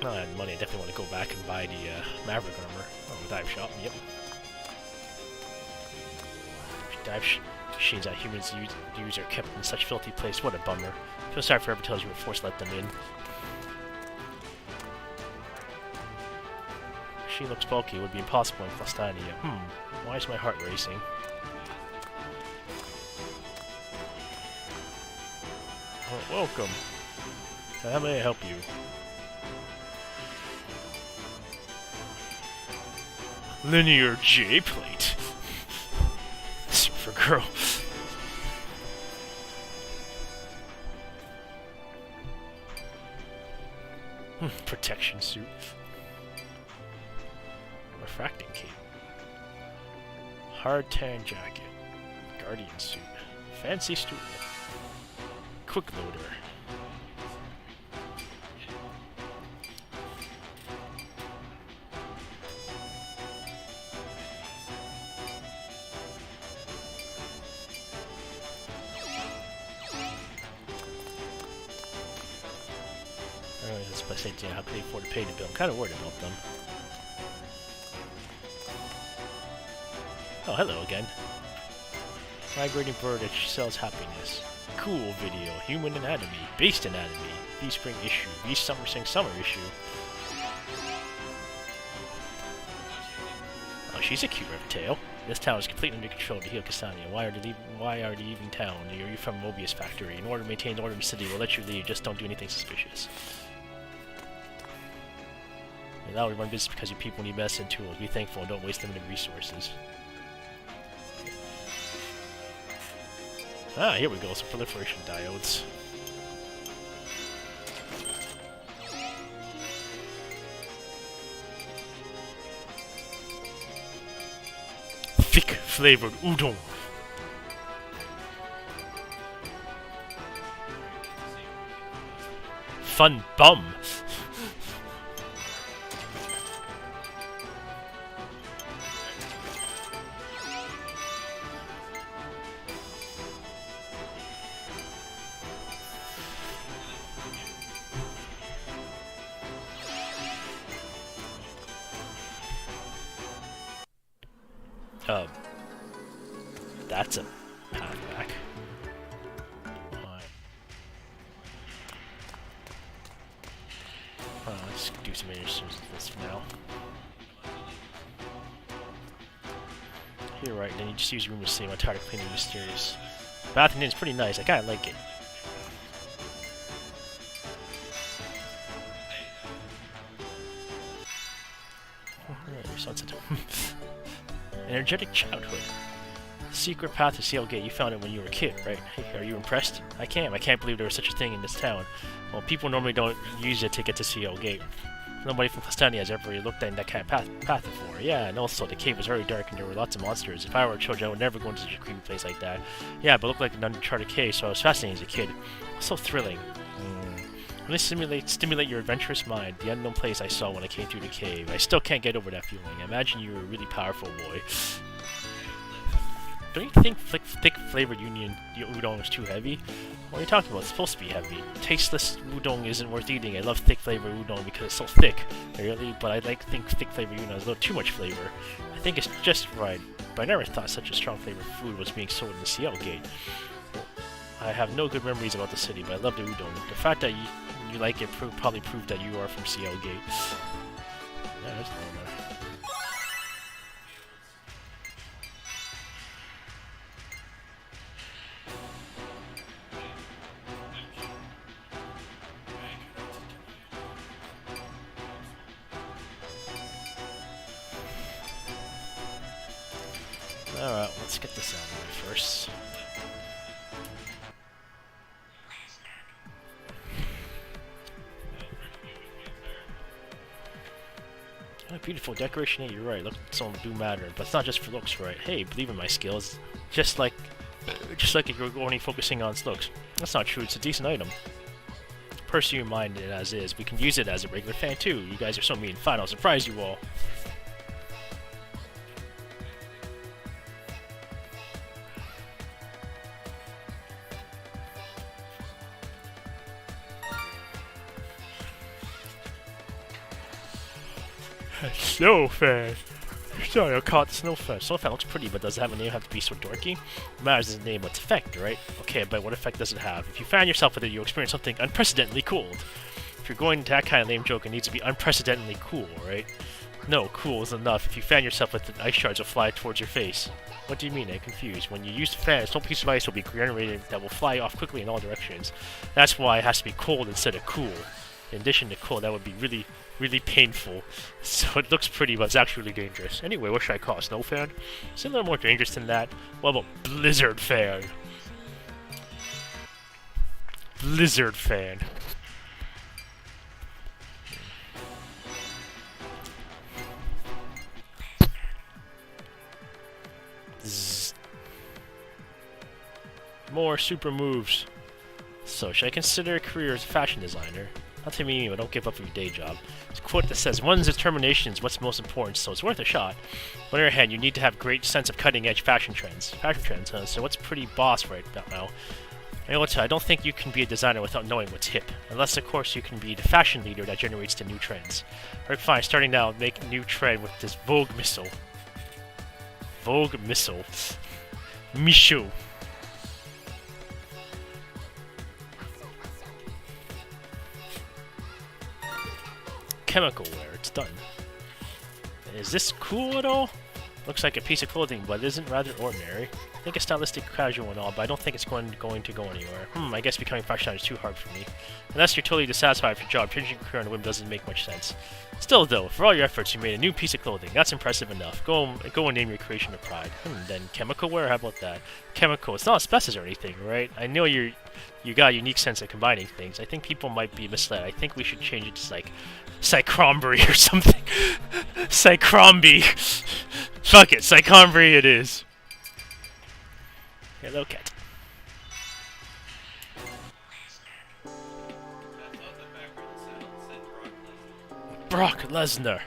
Oh, I had money. I definitely want to go back and buy the Maverick armor. Oh, dive shop, yep. Dive machines that humans use are kept in such filthy place. What a bummer. I feel sorry for whoever tells you we're forced to let them in. She looks bulky. It would be impossible in Flastania. Why is my heart racing? Oh, welcome. How may I help you? Linear J-plate. Supergirl. Protection suit. Refracting cape. Hard tan jacket. Guardian suit. Fancy stool. Quick loader. That's by saying, how can they afford to pay the bill? I'm kind of worried about them. Oh, hello again. Migrating bird that sells happiness. Cool video. Human anatomy. Beast anatomy. Beast spring issue. Beast summer issue. Oh, she's a cute Riverdale. This town is completely under control to heal Castania. Why are they leaving town? Are you from Mobius Factory? In order to maintain order in the city, we'll let you leave. Just don't do anything suspicious. And now we run business because you people need medicine tools. Be thankful and don't waste limited resources. Ah, here we go. Some proliferation diodes. Thick flavored udon. Fun bum. That's a path back. Alright. Let's do some initiatives with this for now. You're right, then you just use your room to save. I'm tired of cleaning the stairs. Bathing in is pretty nice, I kinda like it. Your sunset. Energetic childhood. Secret path to Ciel Gate. You found it when you were a kid, right? Hey, are you impressed? I can't believe there was such a thing in this town. Well, people normally don't use it to get to Ciel Gate. Nobody from Flastania has ever looked at that kind of path before. Yeah, and also the cave was very dark and there were lots of monsters. If I were a child, I would never go into such a creepy place like that. Yeah, but it looked like an uncharted cave, so I was fascinated as a kid. It was so thrilling. Really stimulate your adventurous mind. The unknown place I saw when I came through the cave. I still can't get over that feeling. I imagine you were a really powerful boy. Don't you think thick flavored udon is too heavy? What are you talking about? It's supposed to be heavy. Tasteless udon isn't worth eating. I love thick flavored udon because it's so thick. Really, but I think thick flavored udon is a little too much flavor. I think it's just right, but I never thought such a strong flavored food was being sold in the Ciel Gate. I have no good memories about the city, but I love the udon. The fact that you like it probably proved that you are from Ciel Gate. Yeah, there's no more. Alright, let's get this out of the way first. Oh, beautiful decoration, yeah, you're right. Look, some do matter, but it's not just for looks, right? Hey, believe in my skills. Just like Just like you're only focusing on looks. That's not true, it's a decent item. Pursue your mind it as is. We can use it as a regular fan too. You guys are so mean. Fine, I'll surprise you all. Snow fan. Sorry, I caught the snow fan. Snow fan looks pretty, but does it have a name have to be so dorky? It matters its name, what's effect, right? Okay, but what effect does it have? If you find yourself with it, you'll experience something unprecedentedly cold. If you're going to that kind of lame joke, it needs to be unprecedentedly cool, right? No, cool is enough. If you fan yourself with it, ice shards will fly towards your face. What do you mean? I'm confused. When you use the fan, a small piece of ice will be generated that will fly off quickly in all directions. That's why it has to be cold instead of cool. In addition to cold, that would be really, really painful. So it looks pretty, but it's actually really dangerous. Anyway, what should I call a snow fan? Similar, more dangerous than that. What about blizzard fan? Blizzard fan. Zzz. More super moves. So, should I consider a career as a fashion designer? Not to me, but don't give up on your day job. There's a quote that says, one's determination is what's most important, so it's worth a shot. On the other hand, you need to have a great sense of cutting-edge fashion trends. Fashion trends, huh? So what's pretty boss right about now? I don't think you can be a designer without knowing what's hip. Unless, of course, you can be the fashion leader that generates the new trends. Alright, fine, starting now, make a new trend with this Vogue missile. Vogue missile. Michou. Chemical wear, it's done. Is this cool at all? Looks like a piece of clothing, but it isn't rather ordinary. I think it's stylistic casual and all, but I don't think it's going to go anywhere. I guess becoming fashion is too hard for me. Unless you're totally dissatisfied with your job, changing your career on a whim doesn't make much sense. Still though, for all your efforts, you made a new piece of clothing. That's impressive enough. Go and name your creation with pride. Then chemical wear, how about that? Chemical, it's not asbestos or anything, right? I know you got a unique sense of combining things. I think people might be misled. I think we should change it to like Psychrombry or something. Psychromby. Fuck it, Psychrombry it is. Hello, cat. Brock Lesnar.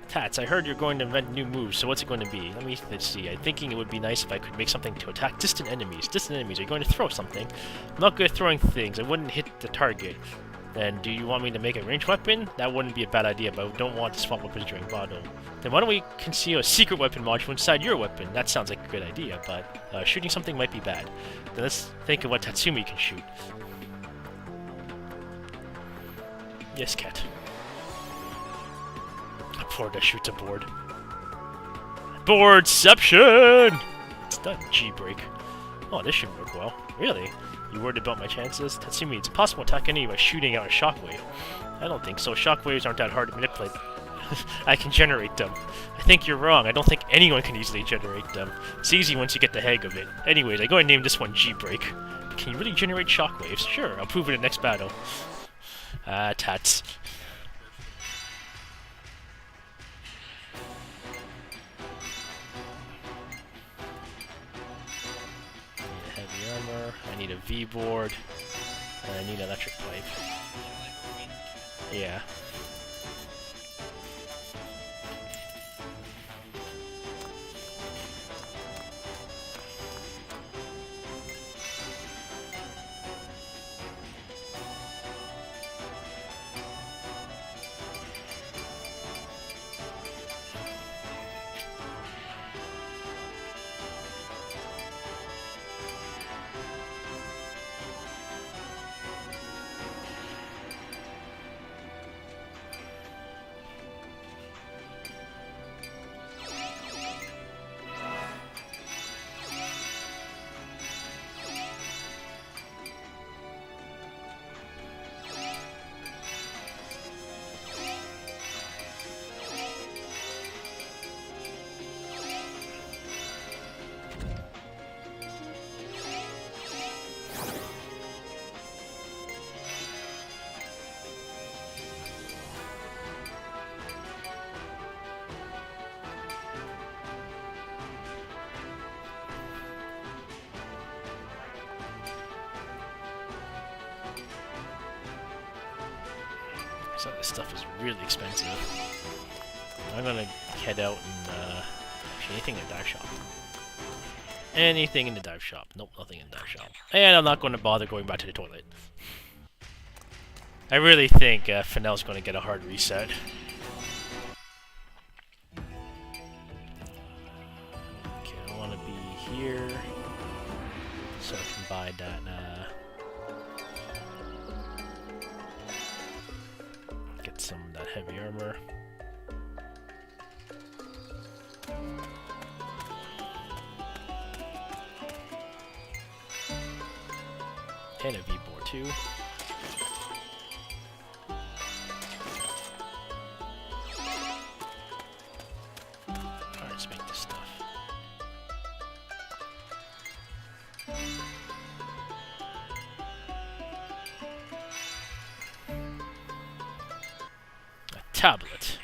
Tats, I heard you're going to invent new moves, so what's it going to be? Let's see. I'm thinking it would be nice if I could make something to attack distant enemies. Distant enemies, are you going to throw something? I'm not good at throwing things. I wouldn't hit the target. Then, do you want me to make a ranged weapon? That wouldn't be a bad idea, but I don't want to swap weapons during battle. Then why don't we conceal a secret weapon module inside your weapon? That sounds like a good idea, but shooting something might be bad. Then let's think of what Tatsumi can shoot. Yes, cat. A board that shoots a board. Boardception! It's done, G-break. Oh, this should work well. Really? You worried about my chances? Tatsumi, it's impossible to attack enemy by shooting out a shockwave. I don't think so. Shockwaves aren't that hard to manipulate. I can generate them. I think you're wrong. I don't think anyone can easily generate them. It's easy once you get the hang of it. Anyways, I'm going to name this one G-break. Can you really generate shockwaves? Sure, I'll prove it in the next battle. Tats. I need a V-board, and I need an electric pipe. Yeah. Some of this stuff is really expensive. I'm gonna head out and actually anything in the dive shop. Anything in the dive shop. Nope, nothing in the dive shop. And I'm not going to bother going back to the toilet. I really think Fennell's going to get a hard reset. Okay, I want to be here so I can buy that. Get some of that heavy armor. And a V-board too. Alright, let's make this stuff. A tablet.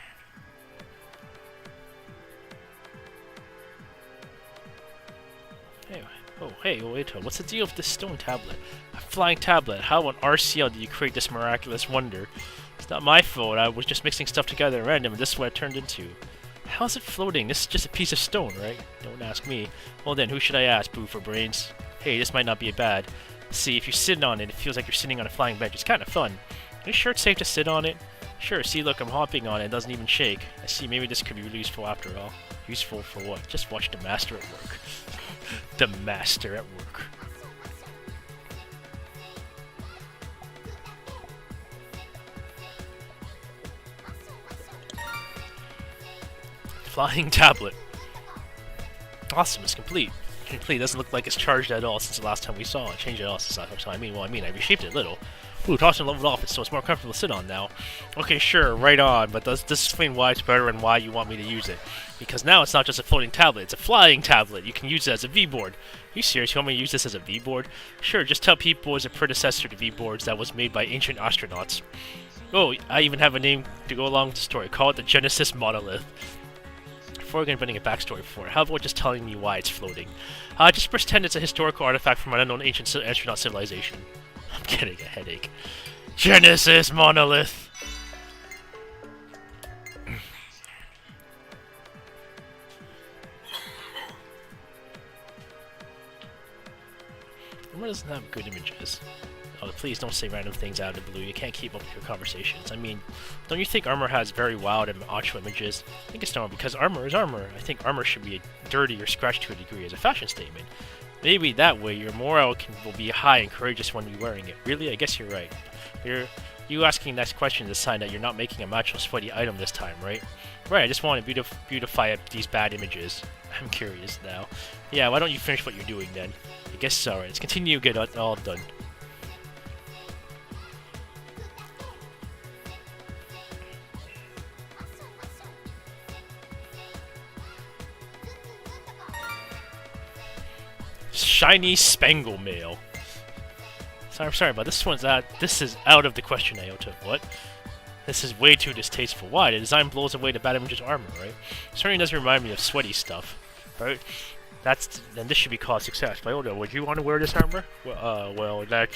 Anyway. Oh, hey, wait, what's the deal with this stone tablet? A flying tablet. How on Ciel did you create this miraculous wonder? It's not my fault. I was just mixing stuff together at random, and this is what it turned into. How's it floating? This is just a piece of stone, right? Don't ask me. Well then, who should I ask? Boo for brains. Hey, this might not be bad. See, if you sit on it, it feels like you're sitting on a flying bench. It's kind of fun. Are you sure it's safe to sit on it? Sure, see, look, I'm hopping on it. It doesn't even shake. I see, maybe this could be really useful after all. Useful for what? Just watch the master at work. The master at work. Flying tablet. Awesome, it's complete. Complete. Doesn't look like it's charged at all since the last time we saw it. Changed at all since the last time. I reshaped it a little. Ooh, tossed and leveled off, so it's more comfortable to sit on now. Okay, sure, right on, but does this explain why it's better and why you want me to use it? Because now it's not just a floating tablet, it's a flying tablet. You can use it as a V-board. Are you serious? You want me to use this as a V-board? Sure, just tell people it's a predecessor to V-boards that was made by ancient astronauts. Oh, I even have a name to go along with the story. Call it the Genesis Monolith. Before getting a backstory for it, how about just telling me why it's floating? Just pretend it's a historical artifact from an unknown ancient astronaut civilization. I'm getting a headache. Genesis Monolith! Armor doesn't have good images. Oh, please don't say random things out of the blue. You can't keep up with your conversations. I mean, don't you think armor has very wild and macho images? I think it's normal because armor is armor. I think armor should be dirty or scratched to a degree as a fashion statement. Maybe that way your morale will be high and courageous when you're wearing it. Really? I guess you're right. You asking next question is a sign that you're not making a macho sweaty item this time, right? Right, I just want to beautify up these bad images. I'm curious now. Yeah, why don't you finish what you're doing then? I guess it's alright. Let's continue to get it all done. Shiny Spangle Mail. I'm sorry, but this is out of the question, Aota. What? This is way too distasteful. Why? The design blows away the bad image's armor, right? It certainly doesn't remind me of sweaty stuff, right? Then this should be called success. But Aota, would you want to wear this armor? Well, that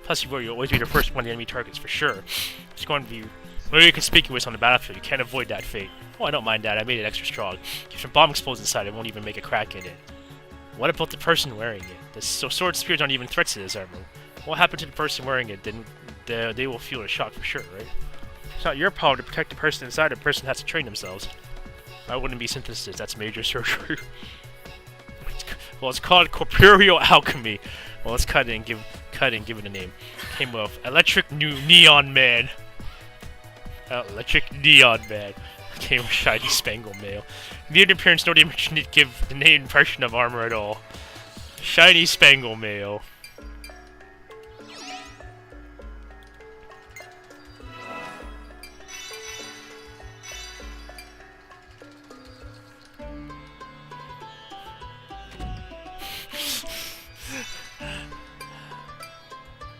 plus you'll always be the first one of the enemy targets for sure. It's going to be very conspicuous on the battlefield. You can't avoid that fate. Oh, I don't mind that. I made it extra strong. If a bomb explodes inside, it won't even make a crack in it. What about the person wearing it? So sword spears aren't even threats to this armor. What happened to the person wearing it? Then they will feel a shock for sure, right? It's not your power to protect the person inside. The person has to train themselves. That wouldn't be synthesis. That's major surgery. Well, it's called corporeal alchemy. Well, let's cut it and give it a name. Came with Electric Neon Man. Electric Neon Man. Came with Shiny Spangle Mail. Weird appearance, no image didn't give the name impression of armor at all. Shiny Spangle Mail.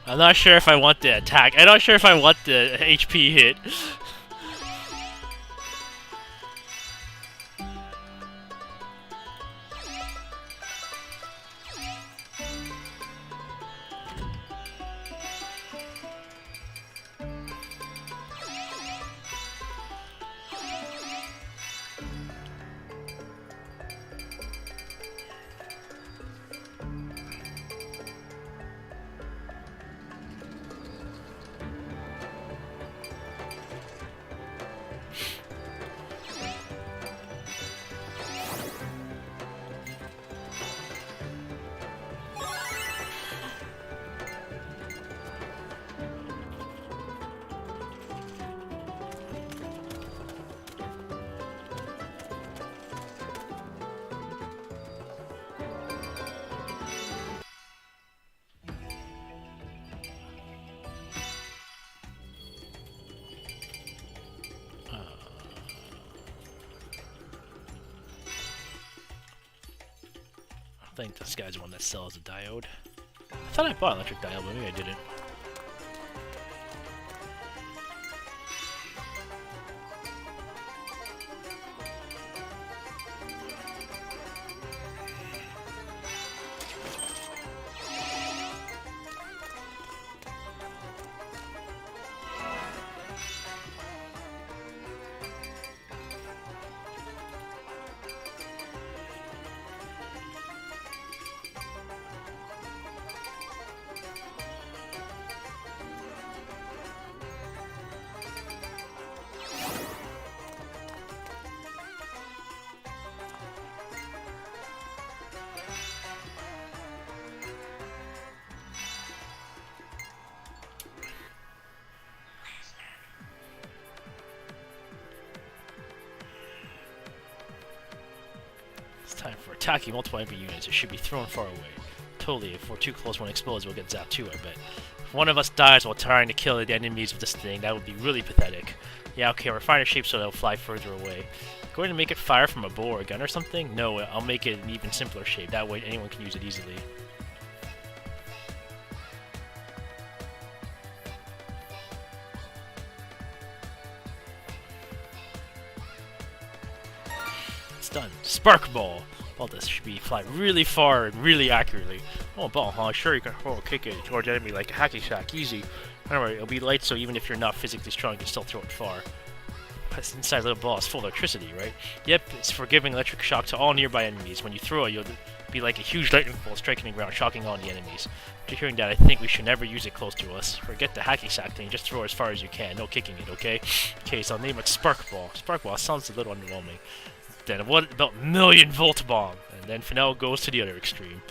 I'm not sure if I want the attack. I'm not sure if I want the HP hit. think this guy's the one that sells a diode. I thought I bought electric diode, but maybe I didn't. Time for attacking multiple enemy units. It should be thrown far away. Totally, if we're too close when it explodes, we'll get zapped too, I bet. If one of us dies while trying to kill the enemies with this thing, that would be really pathetic. Yeah, okay, refine a shape so they'll fly further away. Going to make it fire from a bow or a gun or something? No, I'll make it an even simpler shape. That way anyone can use it easily. Done. Spark ball. Well, this should be fly really far and really accurately. Oh, ball, huh? Sure, you can kick it towards the enemy like a hacky sack. Easy. Anyway, it'll be light, so even if you're not physically strong, you can still throw it far. This inside little ball is full of electricity, right? Yep, it's for giving electric shock to all nearby enemies. When you throw it, you'll be like a huge lightning bolt striking the ground, shocking all the enemies. After hearing that, I think we should never use it close to us. Forget the hacky sack thing, just throw it as far as you can. No kicking it, okay? Okay, so I'll name it Spark Ball. Spark Ball sounds a little underwhelming. Then what about Million Volt Bomb? And then Knell goes to the other extreme.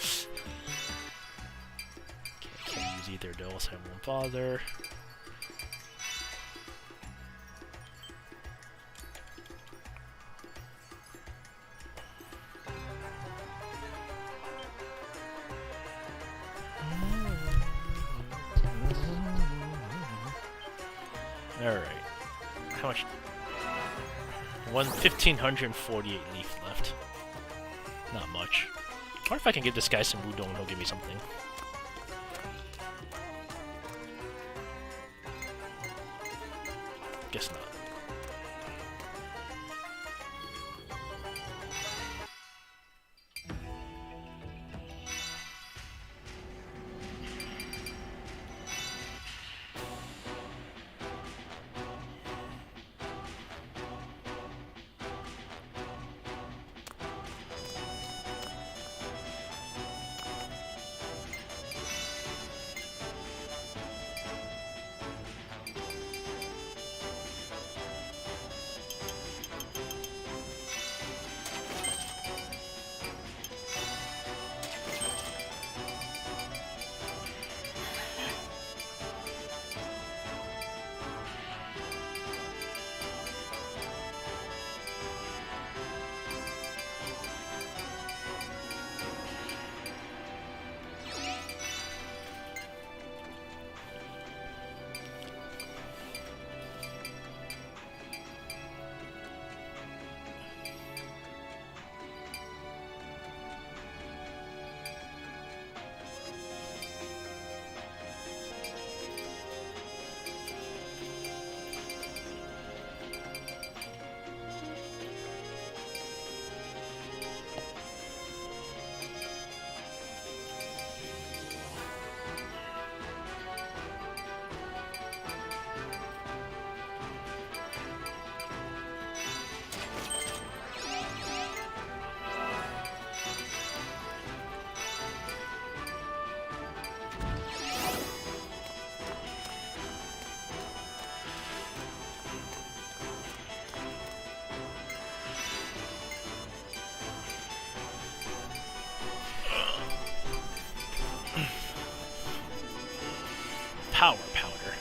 Okay, can't use either though, so I won't bother. Alright. How much? 1,548 leaf left. Not much. I wonder if I can give this guy some Wudong and he'll give me something. Guess not. Power Powder.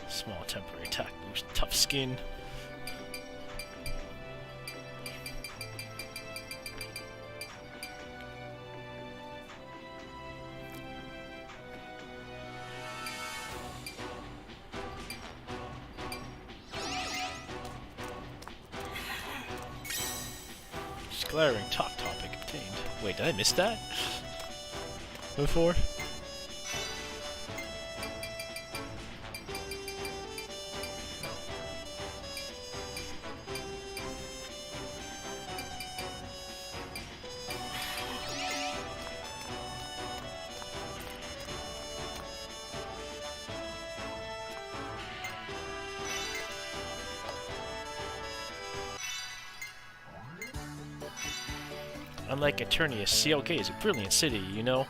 Small temporary attack boost, tough skin. Glaring top topic obtained. Wait, did I miss that? Before? Unlike Eternius, Ciel is a brilliant city, you know?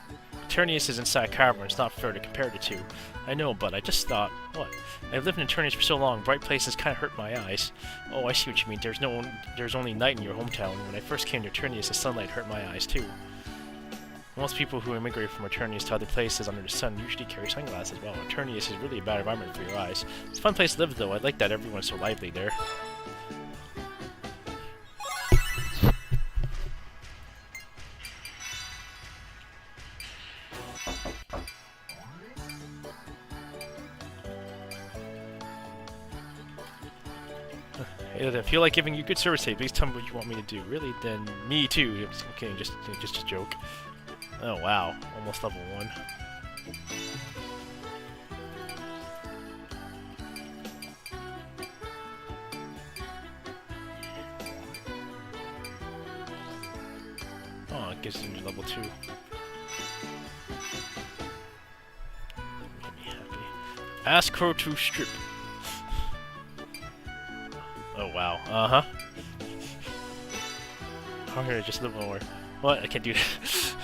Eternius is inside Cavern, it's not fair to compare the two. I know, but I just thought, what? I've lived in Eternius for so long, bright places kinda hurt my eyes. Oh, I see what you mean, there's only night in your hometown. When I first came to Eternius, the sunlight hurt my eyes too. Most people who immigrate from Eternius to other places under the sun usually carry sunglasses. Well, Eternius is really a bad environment for your eyes. It's a fun place to live though, I like that everyone's so lively there. If I feel like giving you good service today, please tell me what you want me to do. Really? Then me too. Okay, just a joke. Oh wow, almost level 1. Oh, it gives me level 2. Make me happy. Ask her to strip. Oh wow, uh-huh. I'm gonna just live more. What? I can't do that.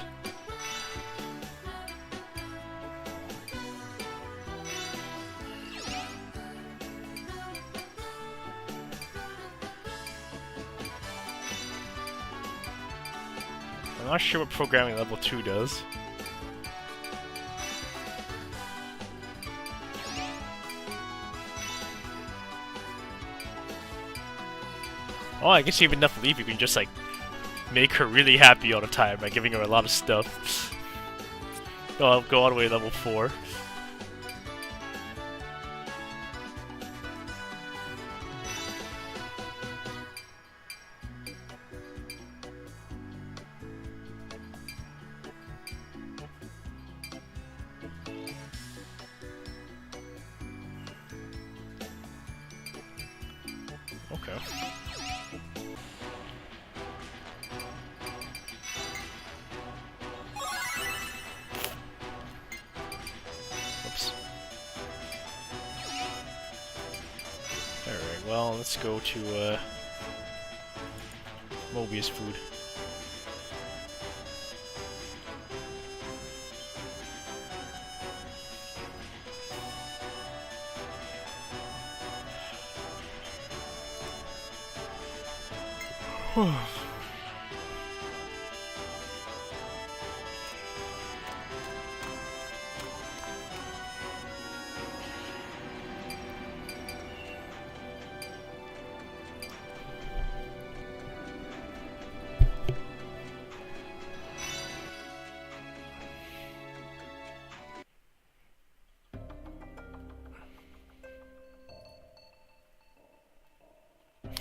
I'm not sure what programming level 2 does. Oh, I guess you have enough leave, you can just like make her really happy all the time by giving her a lot of stuff. I'll go all the way to level 4. Okay. Oops. Alright, well, let's go to, Mobius food.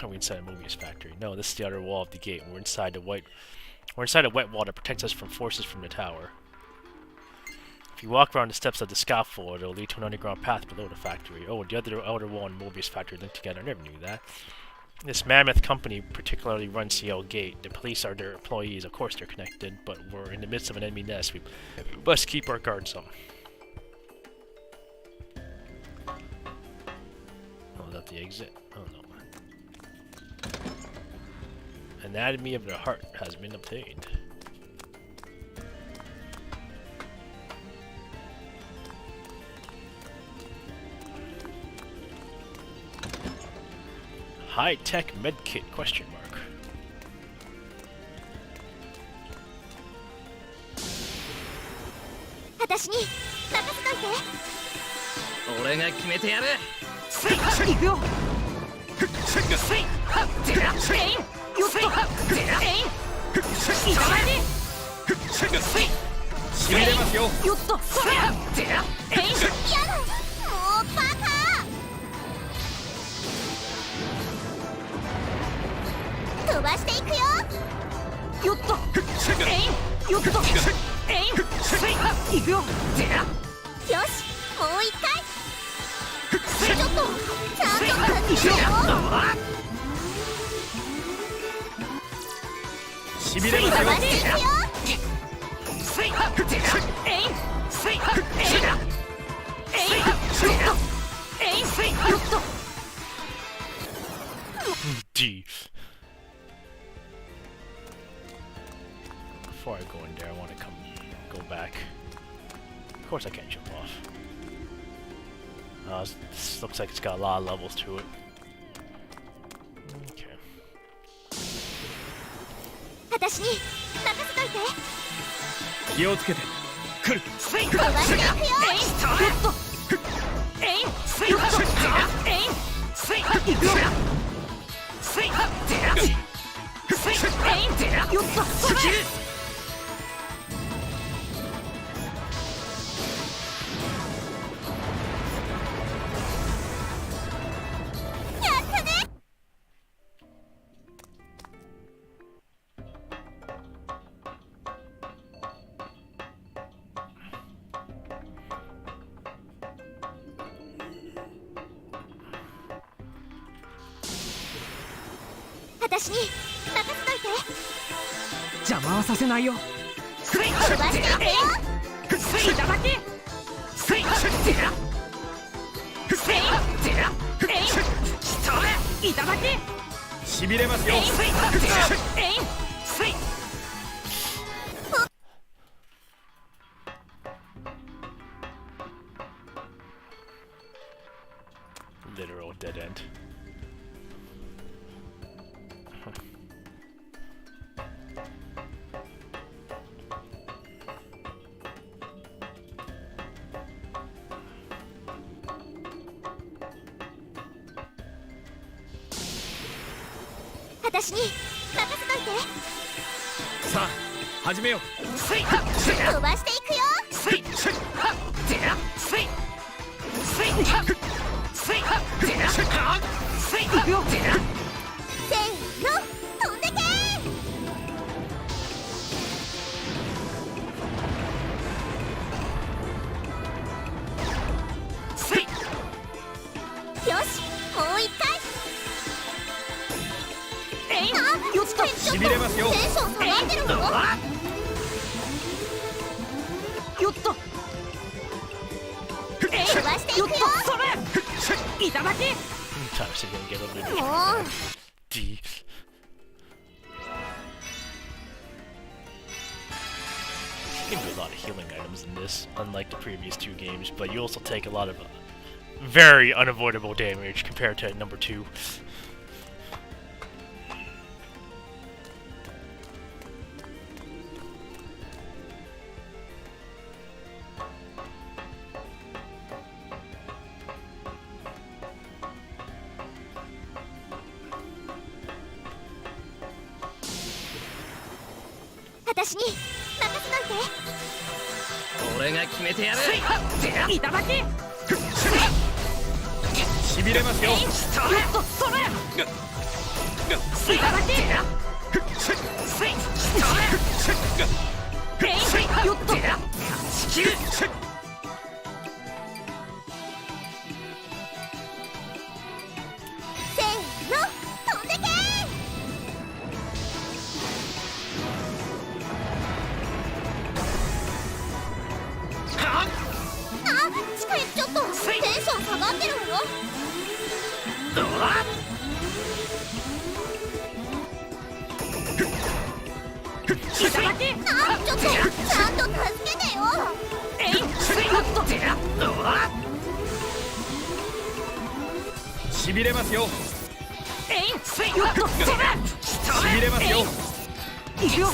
Are we inside a Mobius factory? No, this is the outer wall of the gate. We're inside a wet wall that protects us from forces from the tower. If you walk around the steps of the scaffold, it'll lead to an underground path below the factory. Oh, the other outer wall and Mobius factory linked together. I never knew that. This mammoth company particularly runs Ciel Gate. The police are their employees. Of course they're connected, but we're in the midst of an enemy nest. We must keep our guards up. Oh, is that the exit? Oh no. Anatomy of the heart has been obtained. High-tech medkit ? 私に任せといて。俺が決めてやる。行くよ。しびれますよ。やだ、もうバカ。飛ばしていくよ。よっとえい行くよ。よし、もう一回。ちょっとちゃんと助けてよ。しびれますよ。飛ばしていくよ。D. Before I go in there, I want to go back. Of course, I can't jump off. This looks like it's got a lot of levels to it. Okay. 私に任せといて。気をつけて。来る。飛ばしていくよ。やったね。私に任せといて。邪魔はさせないよ。飛ばしていくよ。いただきいただきしびれますよ。Literal dead end.「私に任せといて。さあ始めよう。飛ばしていくよ。行くよ。せーの、飛んでけー。よし、もう一回。ちょっとしびれますよ。テンション下がってるの。よっと飛ばしていくよ。それいただき。 Time to get a little bit もう D. You can do a lot of healing items in this, unlike the previous two games, but you also take a lot of very unavoidable damage compared to number 2.「私に任せといて。俺が決めてやる。いただきしびれますよ。それいただきよっとせーの、飛んでけー。近い、ちょっとテンション下がってるわよ。いただきちょっとちゃんと助けてよ。しびれますよ。よっとしびれますよ。行くよ。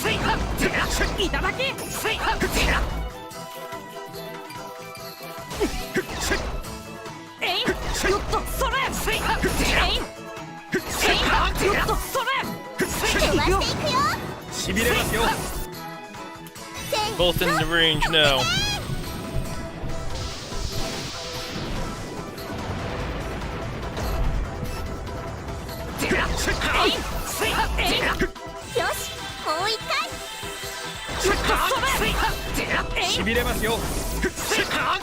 いただきよっとそれよっとそれ飛ばしていくよ。しびれますよ。せーの、 Both in the range now. よし、もう一回。そしびれますよ。ちょっとちゃん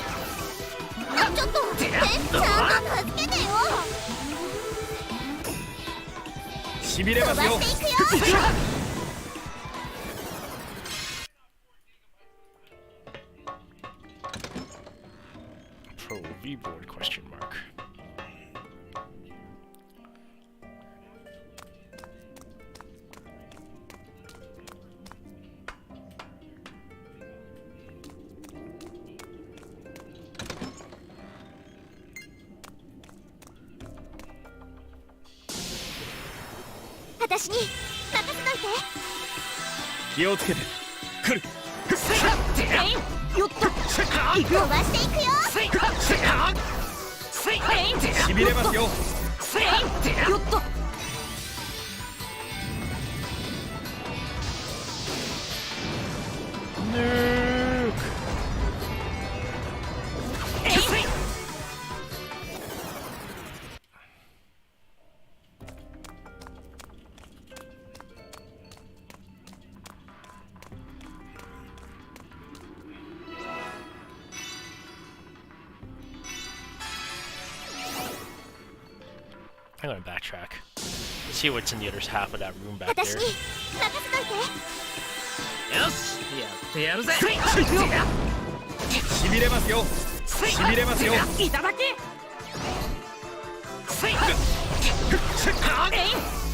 と助けてよ。しびれますよ。飛ばしていくよ。Pro V board question mark. "私に任せといて。気をつけて。来る。よっと行くよ。飛ばしていくよ。しびれますよ。よっとI'm gonna backtrack. See what's in the other half of that room back 私 there. に任せといて。よし、やってやるぜ。行くよ。しびれますよ。しびれますよ。いただき。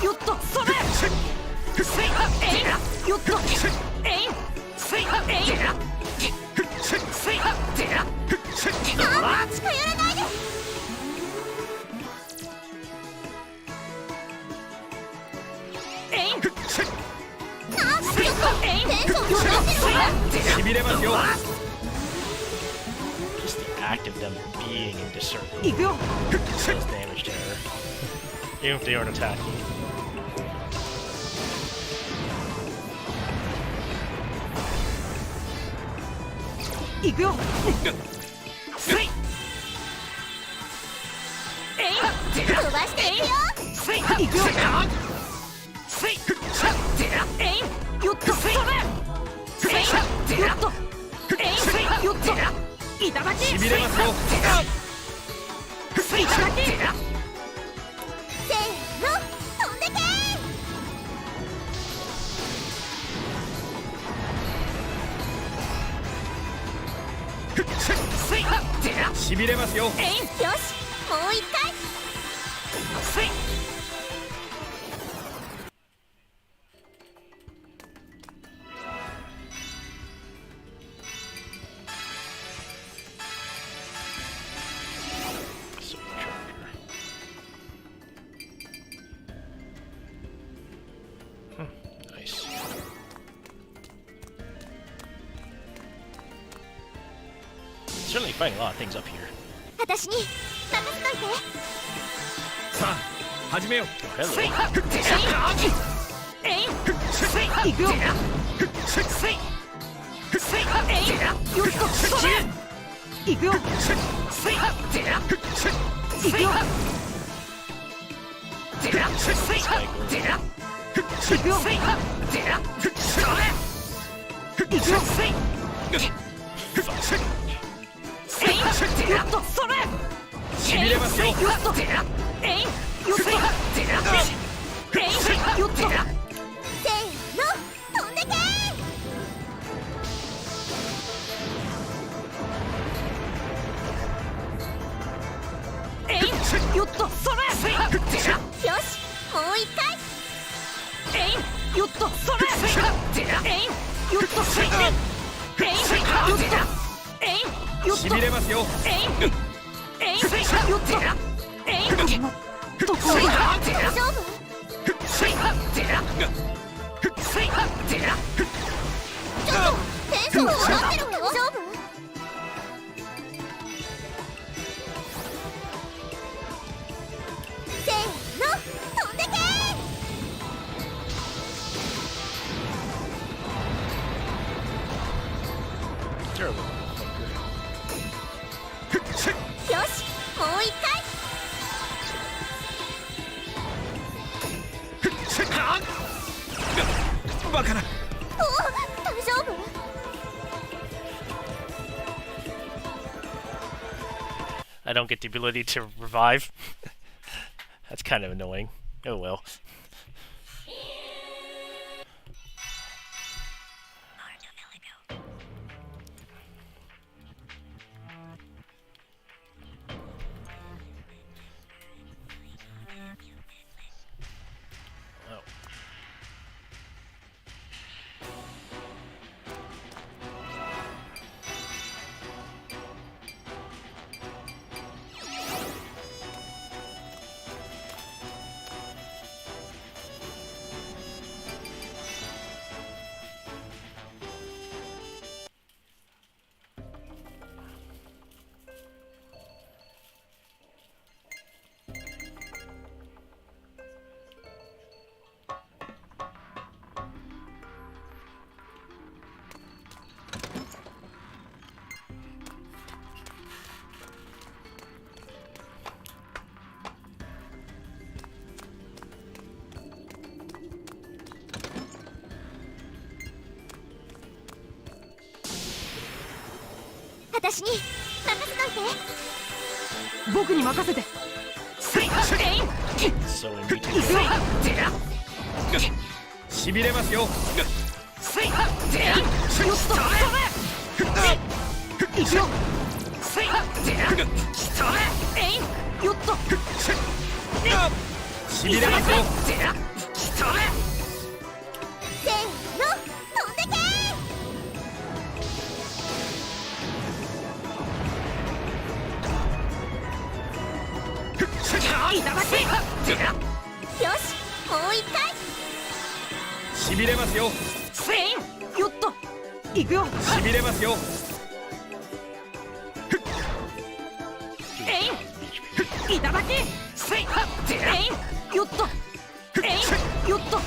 よっとそれ。よっと。あ、近寄らないで。あ、ちょっとテンション下がってるわ。しびれますよ。 Just the act of them being in this circle 行くよ。 does damage to her. Even if they aren't attacking. 行くよ。飛ばしていくよ。行くよ。よっとそれ。よっと。よっと。いただき。しびれますよ。いただき。せーの、飛んでけ。しびれますよ。よし、もう一回。So charger. Nice. Certainly fighting a lot of things up here. 私に任せといて。さあ始めよう。 Oh, hello. 行くよ。よっとそれ。行くよ。行くよ。行くよ。行くよ。よっとそれ。しびれますよ。よっと。よっと。よっと。よっと。せーの、飛んでけ。よっとそれ。よし、もう一回。よっとそれ。よっとそれ。よっと。よっと。しびれますよ。よっと。どこへ。大丈夫？ちょっとテンション下がってるわよ。大丈夫？せーの、飛んでけ。Terrible. よし、もう一回。バカな。お、大丈夫？ I don't get the ability to revive. That's kind of annoying. Oh well.私に任せといて。僕に任せて。 So in between. しびれますよ。よっと。しびれますよ。せーの、飛んでけー。よし、もう一回。しびれますよ。よっと。行くよ。しびれますよ。いただき。よっと。よっと。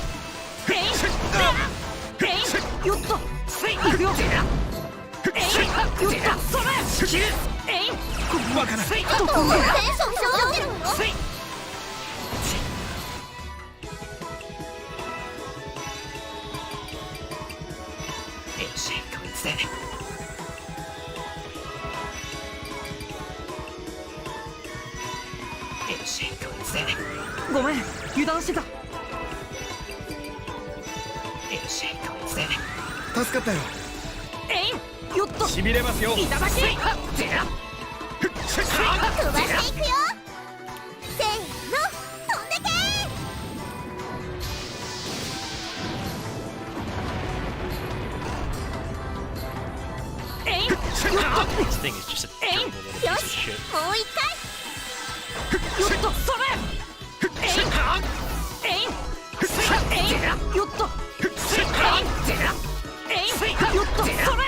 よっと。行くよ。よっと。それ。バカな。テンション下がってるわよ。ごめん、油断してた。助かったよ。よっと。しびれますよ。いただき。飛ばしていくよ。せーの、飛んでけー。 This thing is just a terrible little piece よ of し、 shit. もう一回。よっと。それ。よっと。よっと。それ。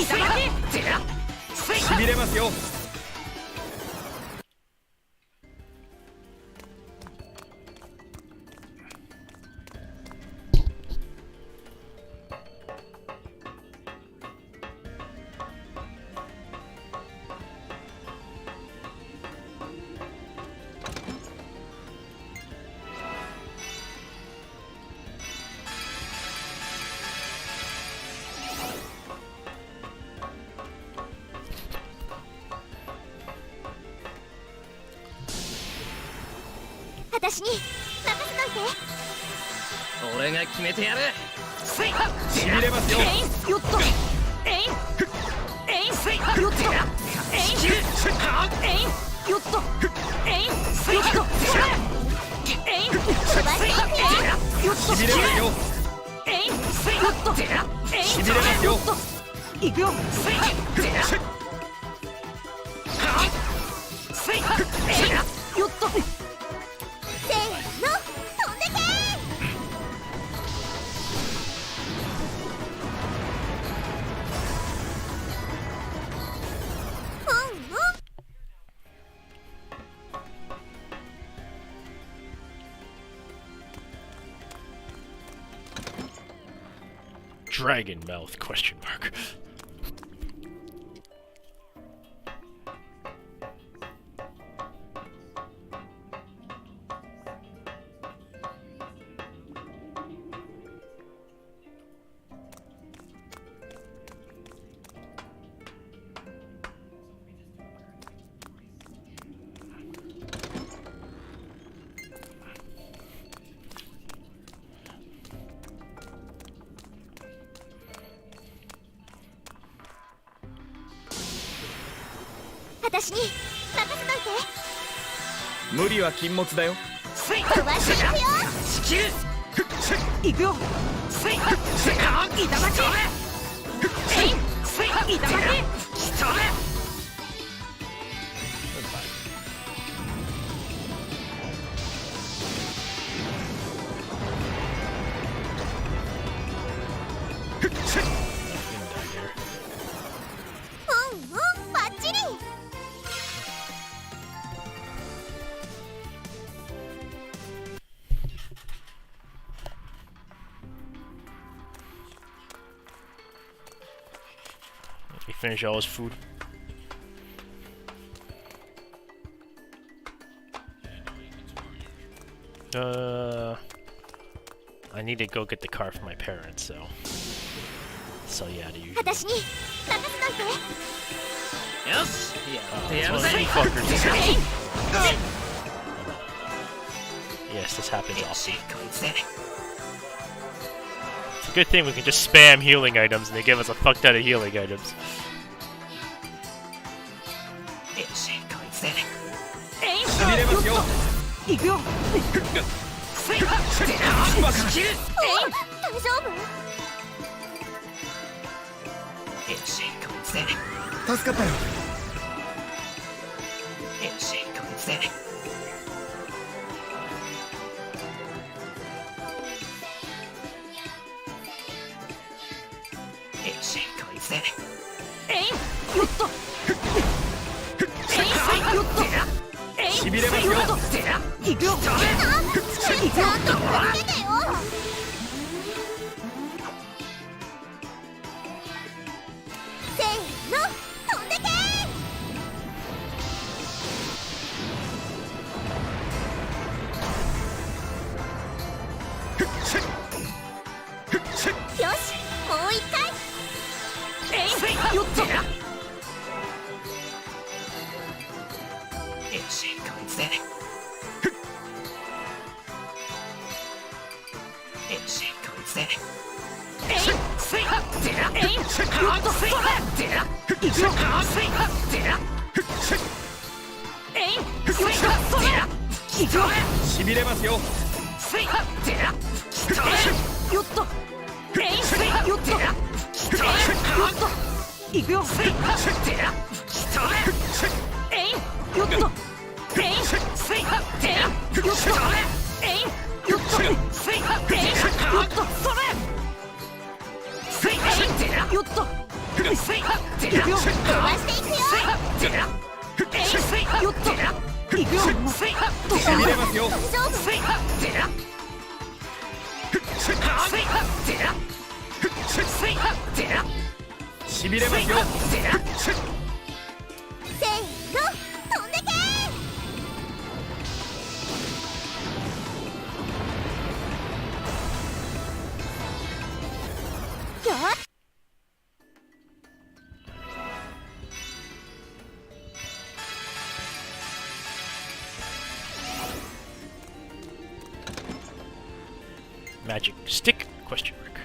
いただき。しびれますよ。私に任せといて。俺が決めてやる。しびれますよ。よっと。よっと。よっと。よっと。それ。飛ばしていくよ。よっと。しびれますよ。よっと。しびれますよ。行くよ。よっと。せーの、飛んでけー。Dragon mouth question mark. 私に任せといて。無理は禁物だよ。飛ばしていくよ。行くよ。バッチリ。He finished all his food. I need to go get the car for my parents, so yeah, the usual. 私に任せといて。よし、やってやる Well, ぜ。 you fuckers. Yes, this happens often. It's a good thing we can just spam healing items and they give us a fuck ton of healing items. しびれますよ。行くよ。大丈夫？助かったよ。しびれますよ。行くよ。ちゃんとつけてよ。せーの、飛んでけー。よし、もう一回。よっと。しびれますよ。よっと。よっと。行くよ。よっと。よっと。よっと。行くよ。飛ばしていくよ。よっと。行くよ。しびれますよ。大丈夫？しびれますよ。せーの、飛んでけー。よっ。Magic stick? Question mark.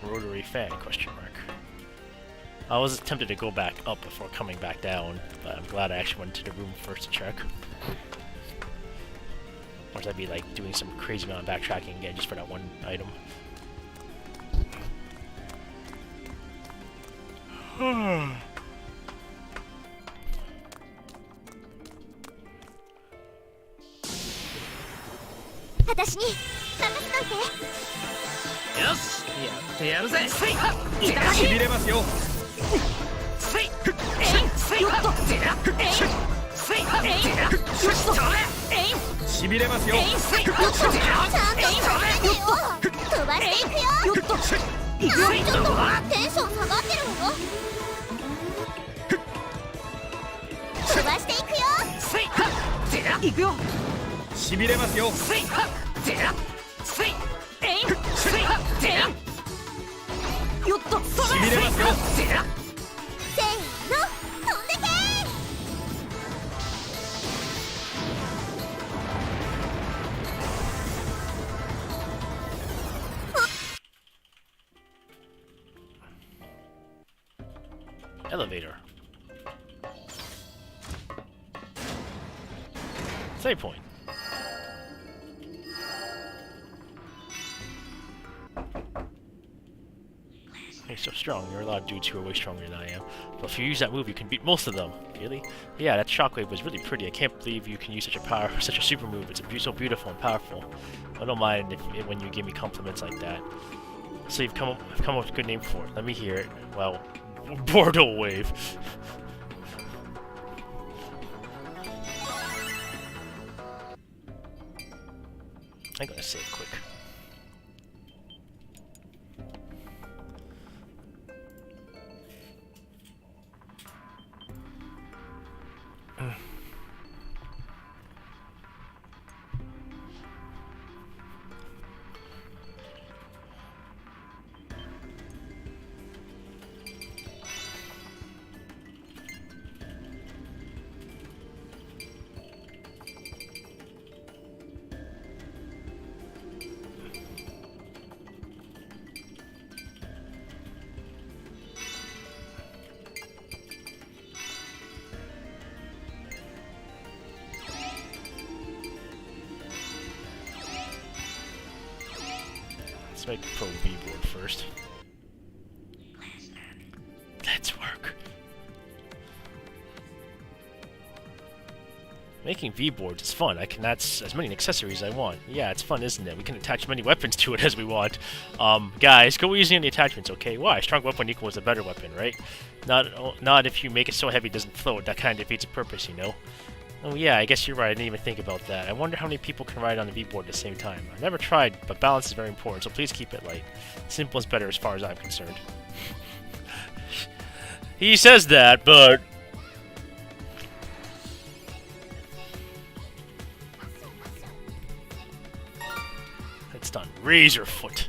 Rotary fan? Question mark. I was tempted to go back up before coming back down, but I'm glad I actually went to the room first to check. Or I'd be like doing some crazy amount of backtracking again just for that one item. Hmm. 私に任せといて。よし、やってやるぜ。しびれますよ。しびれますよ。ちゃんと飛んでけよ。飛ばしていくよ。ちょっとテンション下がってるわよ。飛ばしていくよ。行くよ。しびれますよ。よっと。しびれますよ。せーの、飛んでけー。Elevator. Save point. You're so strong. There are a lot of dudes who are way stronger than I am. But if you use that move, you can beat most of them. Really? Yeah, that shockwave was really pretty. I can't believe you can use such a super move. It's so beautiful and powerful. I don't mind when you give me compliments like that. So you've come up with a good name for it. Let me hear it. Well, Bordeaux Wave. I'm gonna save quick. Let's make the Pro V board first. Let's work. Making V boards is fun. I can add as many accessories as I want. Yeah, it's fun, isn't it? We can attach many weapons to it as we want. Guys, go easy on the attachments, okay? Why? Strong weapon equals a better weapon, right? Not if you make it so heavy it doesn't float. That kind of defeats the purpose, you know? Oh yeah, I guess you're right. I didn't even think about that. I wonder how many people can ride on the V-board at the same time. I've never tried, but balance is very important, so please keep it light. Simple is better as far as I'm concerned. He says that, but... It's done. Razor foot.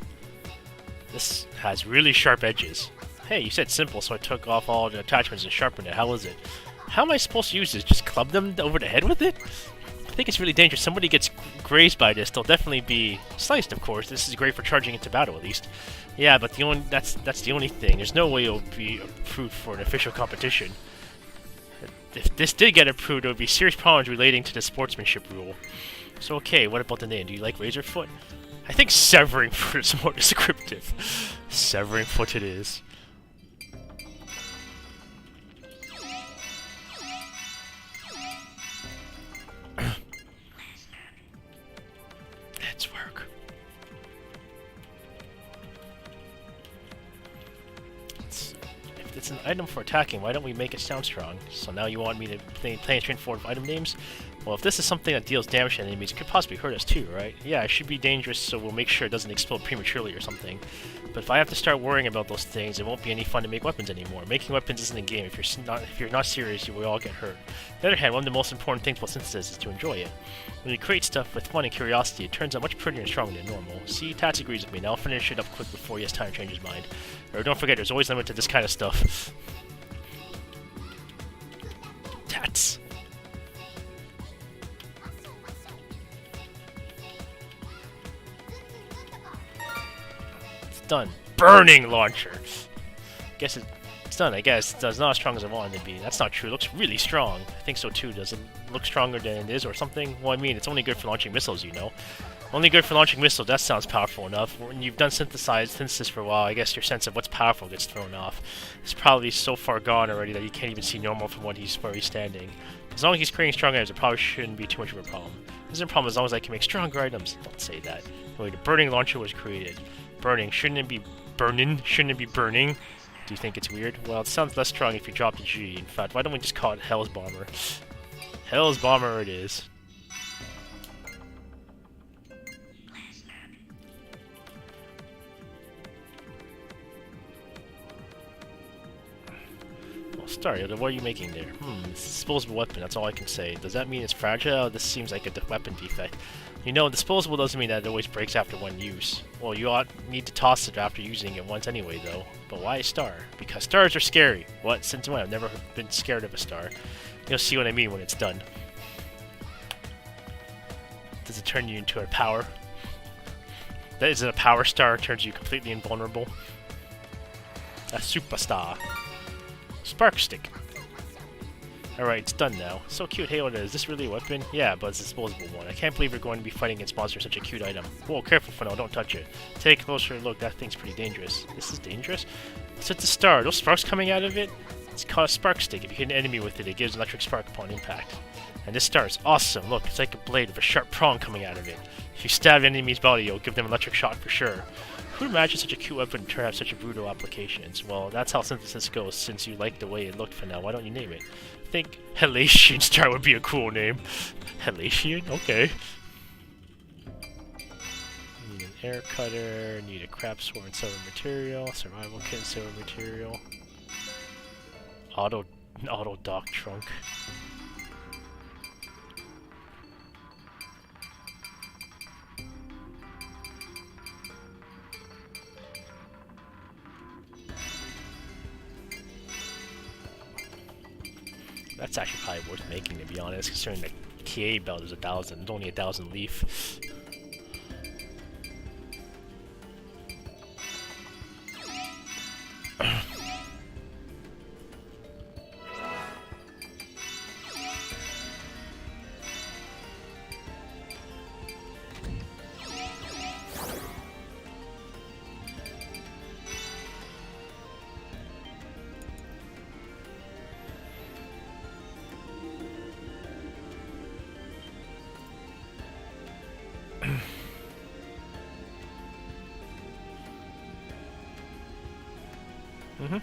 This has really sharp edges. Hey, you said simple, so I took off all the attachments and sharpened it. How was it? How am I supposed to use this? Just club them over the head with it? I think it's really dangerous. Somebody gets grazed by this, they'll definitely be sliced, of course. This is great for charging into battle, at least. Yeah, but that's the only thing. There's no way it'll be approved for an official competition. If this did get approved, there would be serious problems relating to the sportsmanship rule. So okay, what about the name? Do you like Razorfoot? I think Severing Foot is more descriptive. Severing Foot it is. Let's work. If it's an item for attacking, why don't we make it sound strong? So now you want me to play straightforward item names? Well, if this is something that deals damage to enemies, it could possibly hurt us too, right? Yeah, it should be dangerous, so we'll make sure it doesn't explode prematurely or something. But if I have to start worrying about those things, it won't be any fun to make weapons anymore. Making weapons isn't a game. If you're not serious, you will all get hurt. On the other hand, one of the most important things about synthesis is to enjoy it. When you create stuff with fun and curiosity, it turns out much prettier and stronger than normal. See, Tats agrees with me. Now I'll finish it up quick before he has time to change his mind. Or don't forget, there's always a limit to this kind of stuff. Tats. Done. Burning launcher. Guess it's done. I guess it's not as strong as I wanted it to be. That's not true. It looks really strong. I think so too. Does it look stronger than it is or something? Well, I mean, it's only good for launching missiles, you know. Only good for launching missiles. That sounds powerful enough. When you've done synthesis for a while, I guess your sense of what's powerful gets thrown off. It's probably so far gone already that you can't even see normal from where he's standing. As long as he's creating strong items, it probably shouldn't be too much of a problem. This isn't a problem as long as I can make stronger items. Don't say that. Anyway, the burning launcher was created. Burning. Shouldn't it be burning? Shouldn't it be burning? Do you think it's weird? Well, it sounds less strong if you drop the G. In fact, why don't we just call it Hell's Bomber? Hell's Bomber it is. Well, sorry, what are you making there? It's a disposable weapon, that's all I can say. Does that mean it's fragile? This seems like a weapon defect. You know, disposable doesn't mean that it always breaks after one use. Well, you need to toss it after using it once anyway, though. But why a star? Because stars are scary. What? Since when? I've never been scared of a star. You'll see what I mean when it's done. Does it turn you into a power? That isn't a power star, it turns you completely invulnerable. A superstar. Spark stick. Alright, it's done now. So cute, Halo. Is this really a weapon? Yeah, but it's a disposable one. I can't believe we're going to be fighting against monsters with such a cute item. Whoa, careful, Funnel, don't touch it. Take a closer look, that thing's pretty dangerous. This is dangerous? It's at the star. Those sparks coming out of it? It's called a spark stick. If you hit an enemy with it, it gives an electric spark upon impact. And this star is awesome. Look, it's like a blade with a sharp prong coming out of it. If you stab an enemy's body, it'll give them an electric shock for sure. Who'd imagine such a cute weapon to have such brutal applications? Well, that's how synthesis goes, since you like the way it looked for now. Why don't you name it? I think Halatian Star would be a cool name. Halatian? Okay. Need an air cutter, need a crab sword and silver material, survival kit and silver material. Auto dock trunk. That's actually probably worth making, to be honest, considering the TA belt is 1,000. It's only 1,000 leaf. Mm-hmm.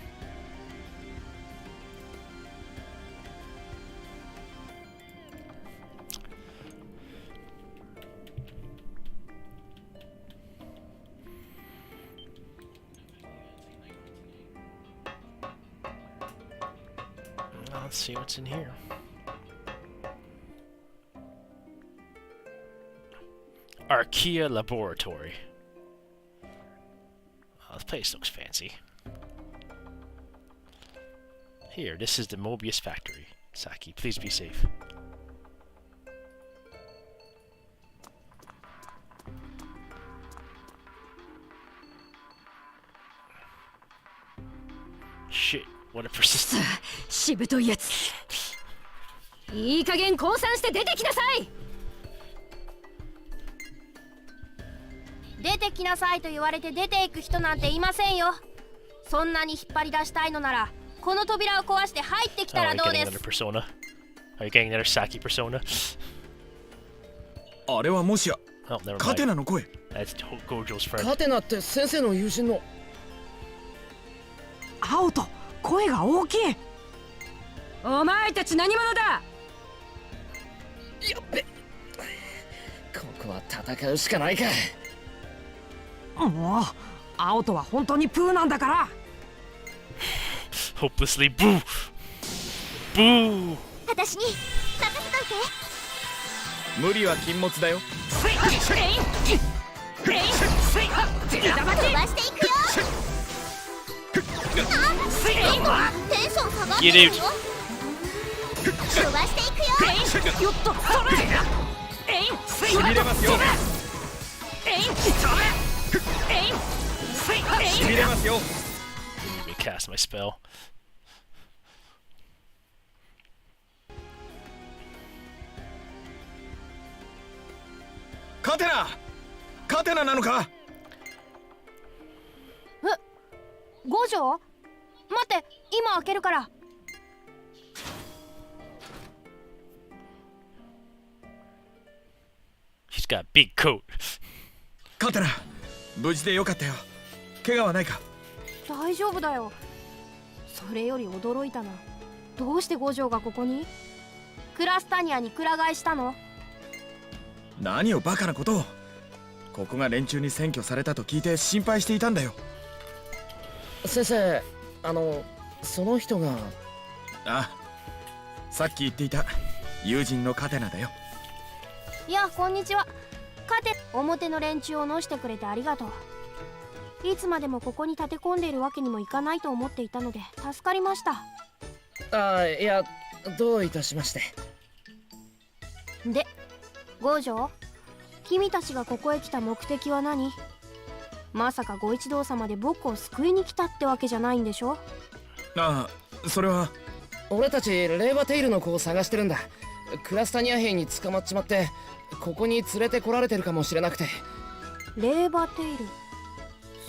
Let's see what's in here. Archaea Laboratory. Oh, this place looks fancy. Here, this is the Mobius factory. Saki, please be safe. Shit, what a persistent... しぶといやつ。いい加減降参して出てきなさい。出てきなさいと言われて出ていく人なんていませんよ。そんなに引っ張り出したいのならこの扉を壊して入ってきたらどうです？ Are you getting another Saki persona? あれはもしや Oh, never カテ mind. ナの声。 That's Gojo's friend. カテナって先生の友人の。青と声が大きい。お前たち何者だ。やっべ。ここは戦うしかないか。もう青とは本当にプーなんだから。Hopelessly boo! Boo! 私に任せといて。無理は禁物だよ。飛ばしていくよ。あ、テンション下がってるよ。飛ばしていくよ。よっとそれ。しびれますよ。しびれますよ。Let me cast my spell. カテナ、カテナなのか。五条？待って、今開けるから。She's got a big coat. カテナ、無事でよかったよ。怪我はないか。大丈夫だよ。それより驚いたな。どうして五条がここに？クラスタニアにくら替えしたの？何をバカなことを。ここが連中に占拠されたと聞いて心配していたんだよ。先生、その人が。ああ、さっき言っていた友人のカテナだよ。いや、こんにちは。表の連中を乗してくれてありがとう。いつまでもここに立て込んでいるわけにもいかないと思っていたので助かりました。あ、いや、どういたしまして。で、五条、君たちがここへ来た目的は何？まさかご一同様で僕を救いに来たってわけじゃないんでしょ？ああ、それは俺たちレーバテイルの子を探してるんだ。クラスタニア兵に捕まっちまってここに連れてこられてるかもしれなくて。レーバテイル、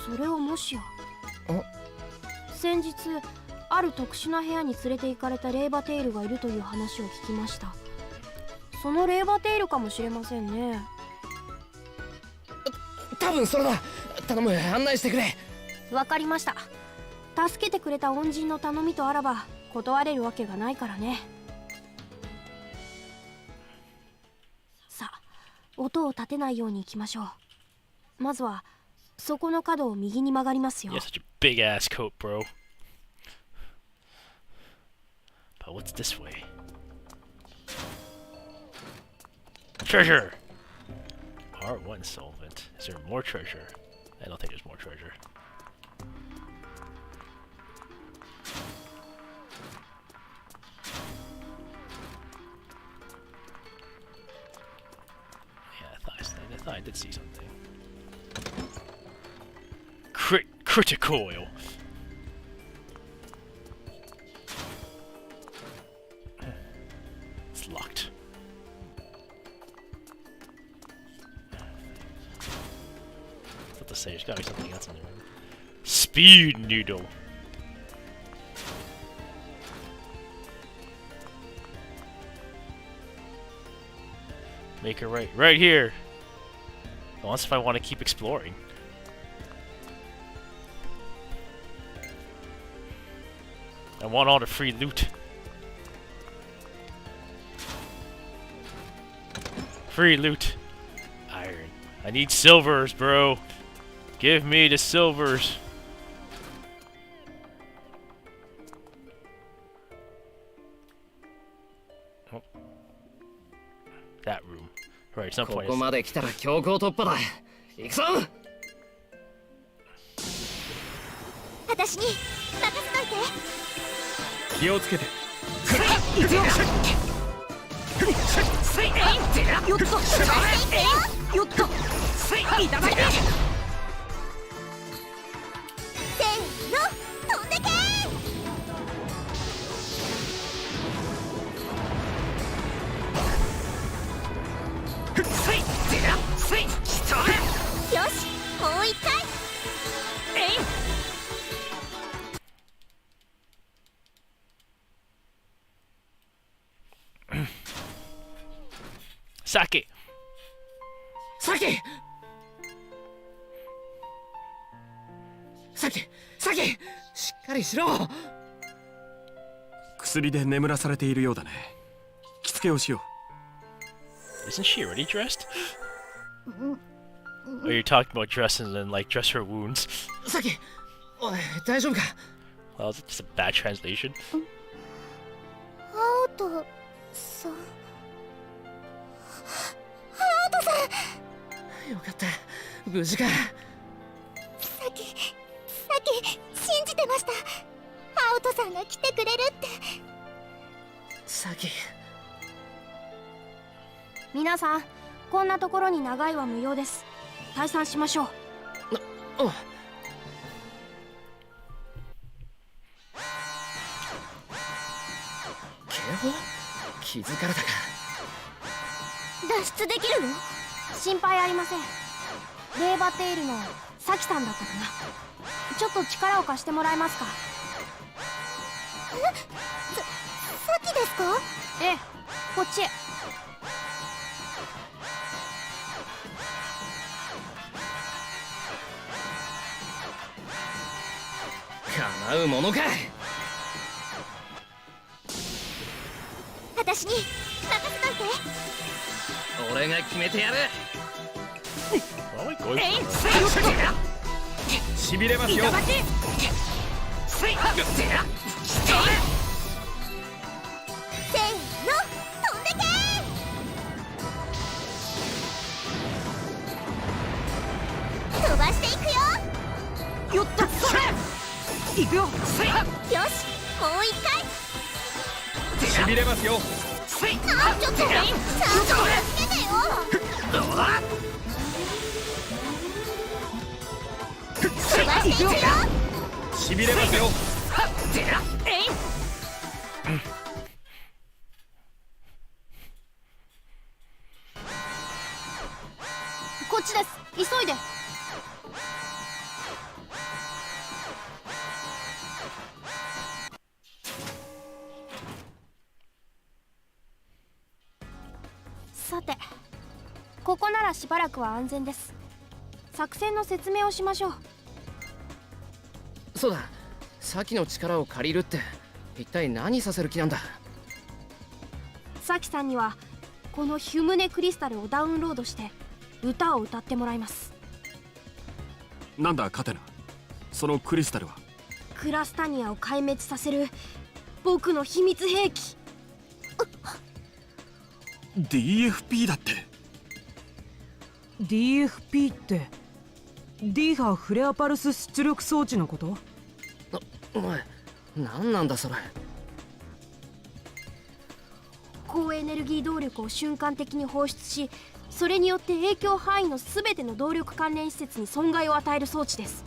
それはもしや先日ある特殊な部屋に連れて行かれたレーバテイルがいるという話を聞きました。そのレーバテイルかもしれませんね。多分それだ。頼む、案内してくれ。わかりました。助けてくれた恩人の頼みとあらば断れるわけがないからね。さあ、音を立てないように行きましょう。まずはそこの角を右に曲がりますよ。 You have such a big ass coat, bro. But what's this way? Treasure! R1 solvent. Is there more treasure? I don't think there's more treasure. Yeah, I thought I did see something. Critical oil. It's locked. What to say? There's gotta be something else in the room. Speed noodle. Make it right here. Unless if I want to keep exploring. I want all the free loot. Free loot. Iron. I need silvers, bro. Give me the silvers. Oh. That room. Right, it's not こ point. こまで来たら強行突破だ。行くぞ。私に任せといて。気をつけて。よっとよっといただいて。せーの、飛んでけー。よし、もう一回。Sake. サキしっかりしろ。薬で眠らされているようだね。着付けをしよう。 Isn't she already dressed? Or you're talking about dressing and then like dress her wounds? サキ、おい、大丈夫か。 Well, it's just a bad translation. 青とさん。青とさん。よかった、無事か。さっき信じてました。青戸さんが来てくれるって。サキ、皆さん、こんなところに長いは無用です。退散しましょう。おう。警報？気づかれたか。脱出できるの？心配ありません。レーバテイルのサキさんだったかな。ちょっと力を貸してもらえますか。さっきですか？ええ、こっちへ。叶うものか。私に任せといて。俺が決めてやる。しびれますよ。せーの、飛んでけー。飛ばしていくよ。よっとそれ。行くよ。よし、もう一回。しびれますよ。あ、ちょっとちゃんとつけてよ。飛ばしていくよ。しびれますよ。ちです。急いで。さて、ここならしばらくは安全です。作戦の説明をしましょう。そうだ、サキの力を借りるって一体何させる気なんだ。サキさんにはこのヒュムネクリスタルをダウンロードして歌を歌ってもらいます。なんだカテナ、そのクリスタルは？クラスタニアを壊滅させる僕の秘密兵器。DFP だって。 DFP ってディーハフレアパルス出力装置のこと？お前、何なんだそれ。高エネルギー動力を瞬間的に放出し、それによって影響範囲の全ての動力関連施設に損害を与える装置です。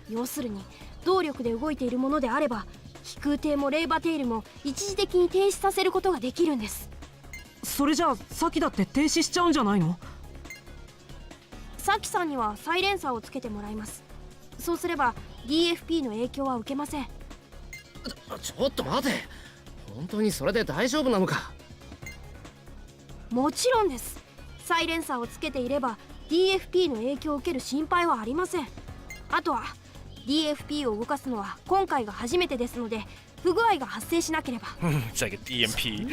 要するに動力で動いているものであれば、飛空艇もレーバテイルも一時的に停止させることができるんです。それじゃあサキだって停止しちゃうんじゃないの？サキさんにはサイレンサーをつけてもらいます。そうすれば DFP の影響は受けません。ちょっと待て、本当にそれで大丈夫なのか？もちろんです。サイレンサーをつけていれば DFP の影響を受ける心配はありません。あとは DFP を動かすのは今回が初めてですので、不具合が発生しなければ。It's like a DMP.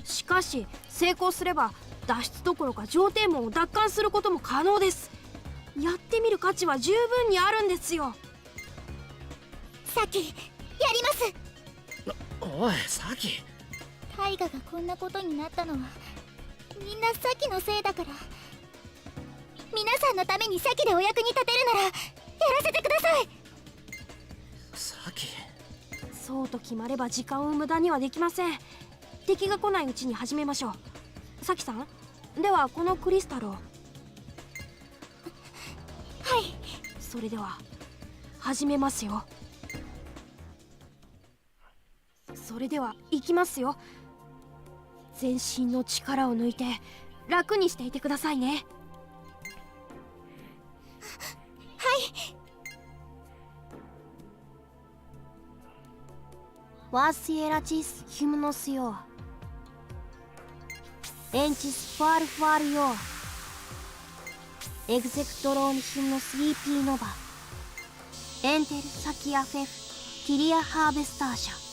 しかし成功すれば脱出どころか上底門を奪還することも可能です。やってみる価値は十分にあるんですよ。サキ、やります。おいサキ、タイガがこんなことになったのはみんなサキのせいだから、皆さんのためにサキでお役に立てるならやらせてください。サキ、そうと決まれば時間を無駄にはできません。敵が来ないうちに始めましょう。サキさん、ではこのクリスタルを。はい。それでは始めますよ。それでは行きますよ。全身の力を抜いて楽にしていてくださいね。はい。ワーシエラチスヒムノスヨエンチスファールファールヨエグゼクトローニヒムノスイーピーノバエンテルサキアフェフティリアハーベスターシャ。す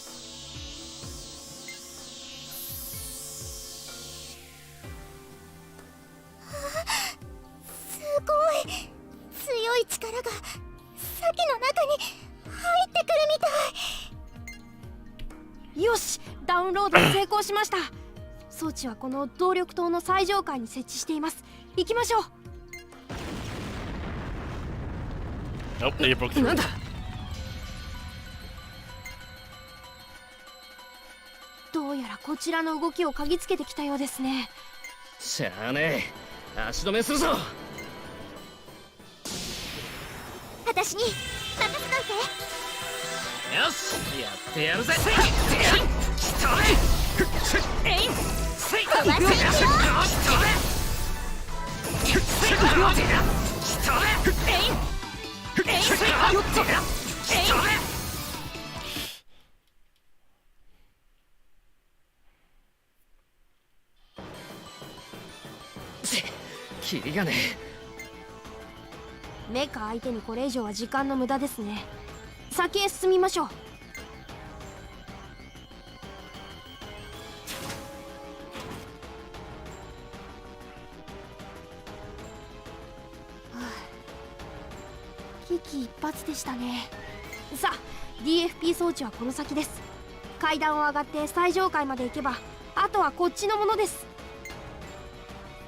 ごい強い力がサキの中に入ってくるみたい。よし、ダウンロード成功しました。装置はこの動力塔の最上階に設置しています。行きましょう。Oh, they broke through. なんだ。どうやらこちらの動きを嗅ぎつけてきたようですね。しゃあねえ、足止めするぞ。私に任せといて。よし、やってやるぜ。キリがねえ。メカ相手にこれ以上は時間の無駄ですね。先へ進みましょう。危機一髪でしたね。さあ DFP 装置はこの先です。階段を上がって最上階まで行けばあとはこっちのものです。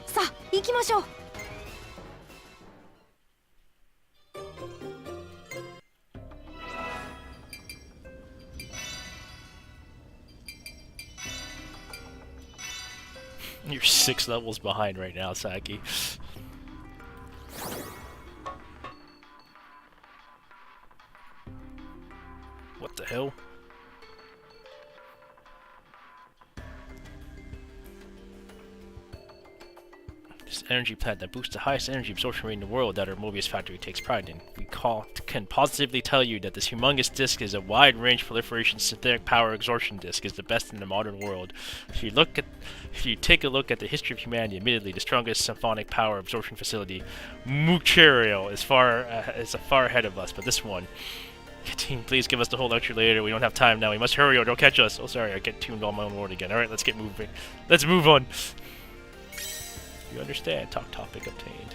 さあ行きましょう。You're 6 levels behind right now, Saki. What the hell? This energy plant that boosts the highest energy absorption rate in the world that our Mobius factory takes pride in. We can positively tell you that this humongous disk is a wide-range proliferation synthetic power absorption disk is the best in the modern world. If you take a look at the history of humanity, admittedly the strongest symphonic power absorption facility, Mucherio, is far ahead of us, but this one. Team, please give us the whole lecture later. We don't have time now. We must hurry or they'll catch us. Oh, sorry, I get tuned on my own word again. Alright, let's get moving. Let's move on. You understand? Talk topic obtained.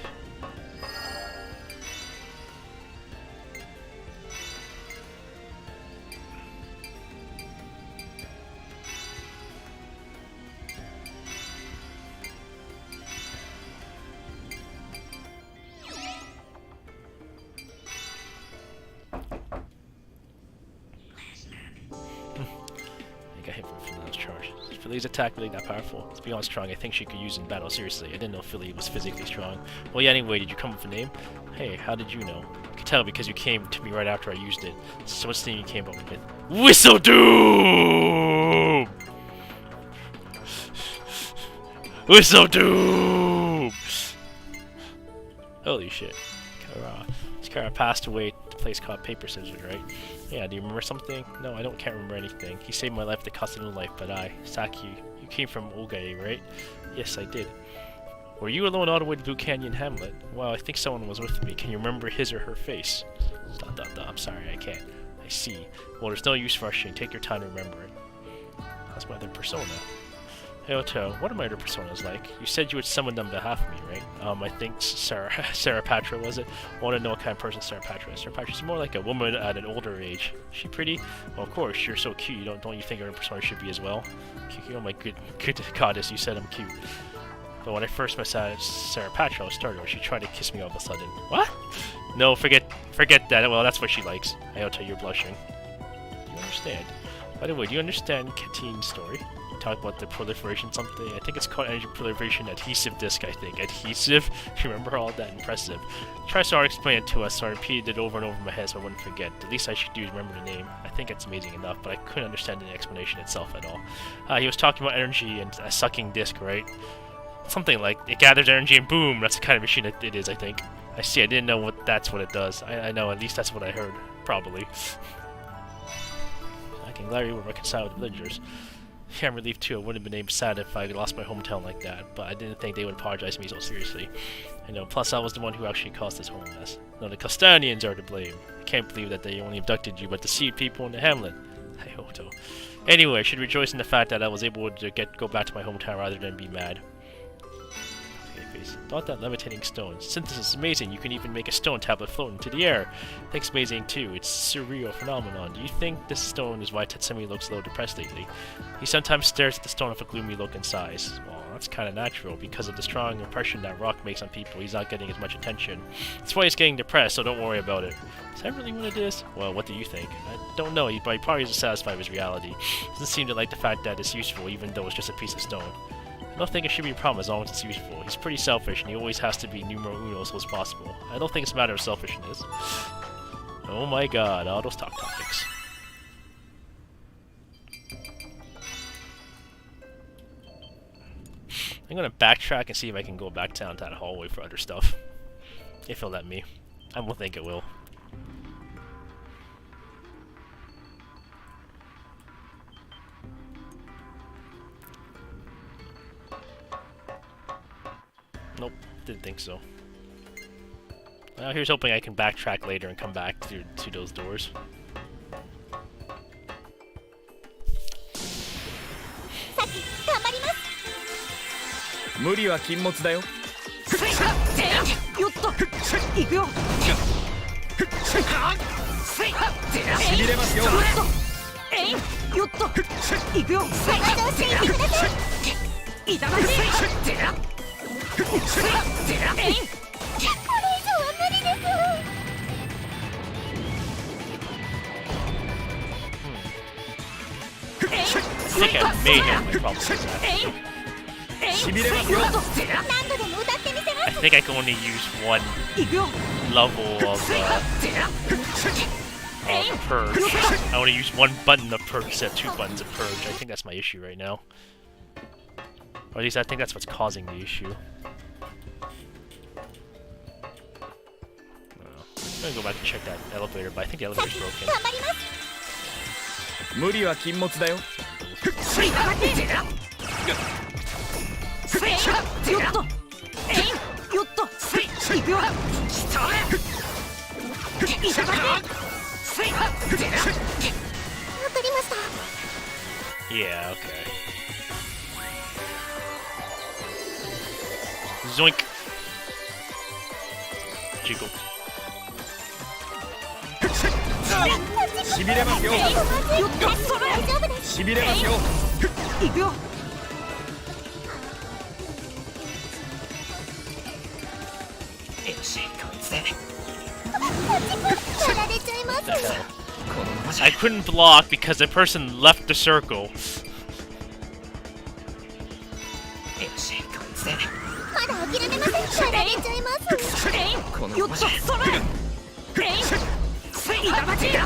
Philly's attack really that powerful. It's beyond strong. I think she could use in battle. Seriously, I didn't know Philly was physically strong. Well, yeah, anyway, did you come up with a name? Hey, how did you know? I could tell because you came to me right after I used it. So what's the name you came up with? Whistle Doom! Whistle Doom! Holy shit. Kara passed away at a place called Paper Scissors, right? Yeah, do you remember something? No, can't remember anything. He saved my life, the cost of a life, but Saki, you came from Qoga, right? Yes, I did. Were you alone all the way to Blue Canyon Hamlet? Well, I think someone was with me. Can you remember his or her face? ... I'm sorry, I can't. I see. Well, there's no use rushing. Take your time to remember it. That's my other persona. Hey, Otto, what are my other personas like? You said you would summon them on behalf of me, right? I think Sarah Patra, was it? I want to know what kind of person Sarah Patra is. Sarah Patra's more like a woman at an older age. Is she pretty? Well, of course, you're so cute. Don't you think your persona should be as well? Oh my good goddess, you said I'm cute. But when I first met Sarah Patra, I was startled. She tried to kiss me all of a sudden. What? No, forget that. Well, that's what she likes. Iota, you're blushing. Do you understand? By the way, do you understand Katine's story? Talk about the proliferation something. I think it's called energy proliferation adhesive disk, I think. Adhesive? Remember all that? Impressive. Try so hard to explain it to us, so I repeated it over and over in my head so I wouldn't forget. The least I should do is remember the name. I think it's amazing enough, but I couldn't understand the explanation itself at all. He was talking about energy and a sucking disk, right? Something like, it gathers energy and boom, that's the kind of machine it is, I think. I see, I didn't know that's what it does. I know, at least that's what I heard. Probably. I can glad you were reconciled with the villagers. Yeah, I'm relieved too. I wouldn't have been sad if I lost my hometown like that, but I didn't think they would apologize to me so seriously. I know, plus I was the one who actually caused this whole mess. No, the Castanians are to blame. I can't believe that they only abducted you, but deceived people in the hamlet. I hope so. Anyway, I should rejoice in the fact that I was able to go back to my hometown rather than be mad. Thought that levitating stone. Synthesis is amazing. You can even make a stone tablet float into the air. That's amazing too. It's a surreal phenomenon. Do you think this stone is why Tatsumi looks a little depressed lately? He sometimes stares at the stone with a gloomy look and sighs. Well, that's kind of natural. Because of the strong impression that rock makes on people, he's not getting as much attention. That's why he's getting depressed, so don't worry about it. Is that really what it is? Well, what do you think? I don't know, but he probably isn't satisfied with his reality. Doesn't seem to like the fact that it's useful, even though it's just a piece of stone. I don't think it should be a problem as long as it's useful. He's pretty selfish, and he always has to be numero uno as close as possible. I don't think it's a matter of selfishness. Oh my god, all those talk topics. I'm gonna backtrack and see if I can go back down to that hallway for other stuff. If it'll let me. I don't think it will. Nope, didn't think so. Here's hoping I can backtrack later and come back to those doors. I think I may have my problems with that. I think I can only use one level of purge. I want to use one button of purge instead of two buttons of purge. I think that's my issue right now. Or at least I think that's what's causing the issue. I'm gonna go back and check that elevator, but I think the elevator's broken. 頑張ります。無理は禁物だよ。わかりました。 Yeah, okay. Zoink. Jiggle. しびれますよ。大丈夫です。しびれますよ。行くよ。やられちゃいます。 I couldn't block because the person left the circle. まだ諦めません。やられちゃいます。よっとそれ。しびれますよ。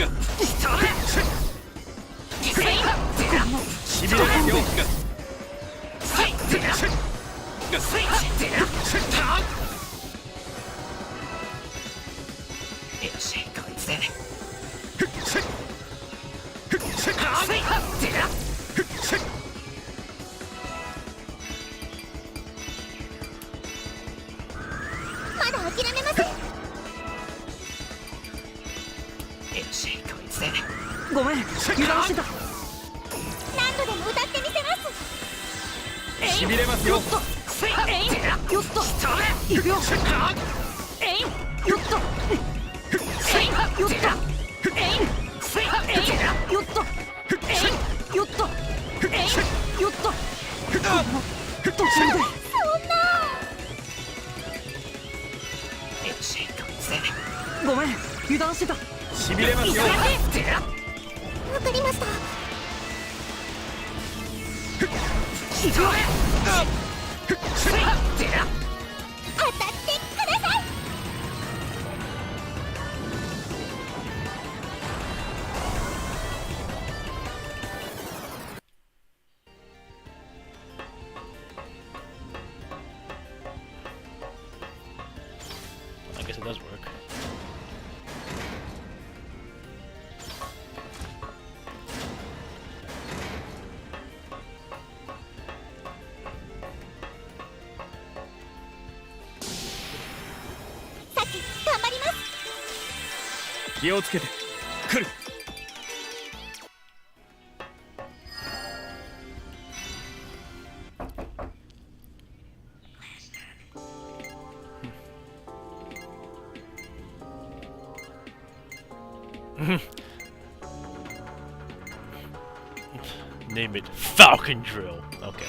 まだ諦めません。ごめん、油断してた。何度でも歌ってみせます。しびれますよ。よっと行くよ。よっとよっとよっとよっと途中でごめん、油断してた。しびれますよ。わかりました。行くよ。当たってください。 I guess it does work. Saki, 気をつけて。来る。Name it Falcon Drill. Okay.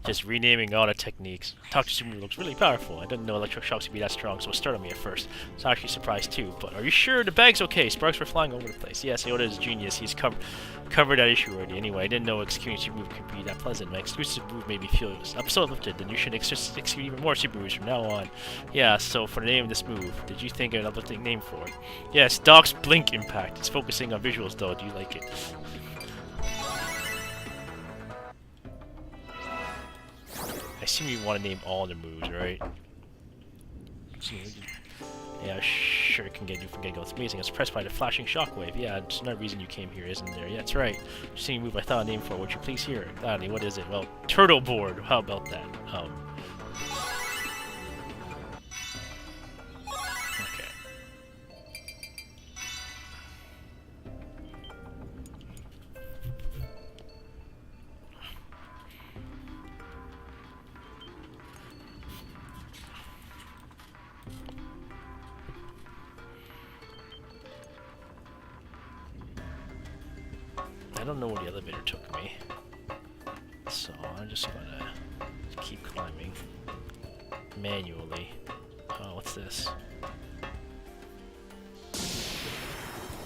Just renaming all the techniques. Toxic Super looks really powerful. I didn't know electric shocks would be that strong, so it startled me at first. I was actually surprised too. But are you sure the bag's okay? Sparks were flying over the place. Yes, Yoda is a genius. He's covered that issue already. Anyway, I didn't know executing Super Move could be that pleasant. My exclusive move made me feel so lifted. Then you should execute even more Super Moves from now on. Yeah. So for the name of this move, did you think of an uplifting name for it? Yes, Doc's Blink Impact. It's focusing on visuals though. Do you like it? I assume you want to name all the moves, right? Yeah, sure can get you from getting. It's amazing. It's pressed by the flashing shockwave. Yeah, it's another reason you came here, isn't there? Yeah, that's right. Just seeing a move I thought a name for. Would you please hear it? Gladly. What is it? Well, Turtle Board. How about that? Okay. I don't know where the elevator took me, so I'm just gonna keep climbing manually. Oh, what's this?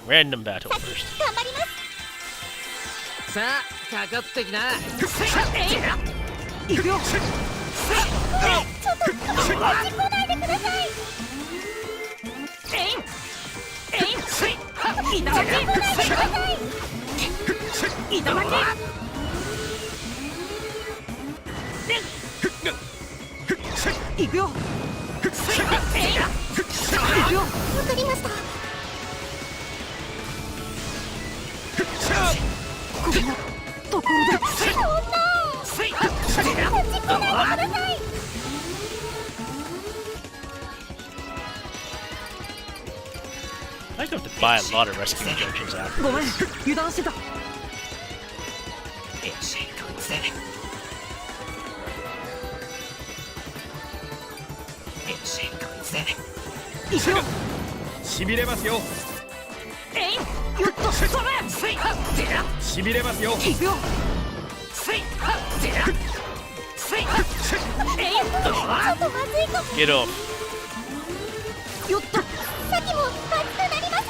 Random battle first. 頑張ります。さあ、かかってきな。行くよ。ちょっとこっち来ないでください。いただき。くよ。わかりました。こんなところで。I have to buy a lot of rescue injections after ごめん、 this. 油断してた。行くよ。しびれますよ。よっとそれ。しびれますよ。行くよ。Get off. よっと。さっきも熱くなります。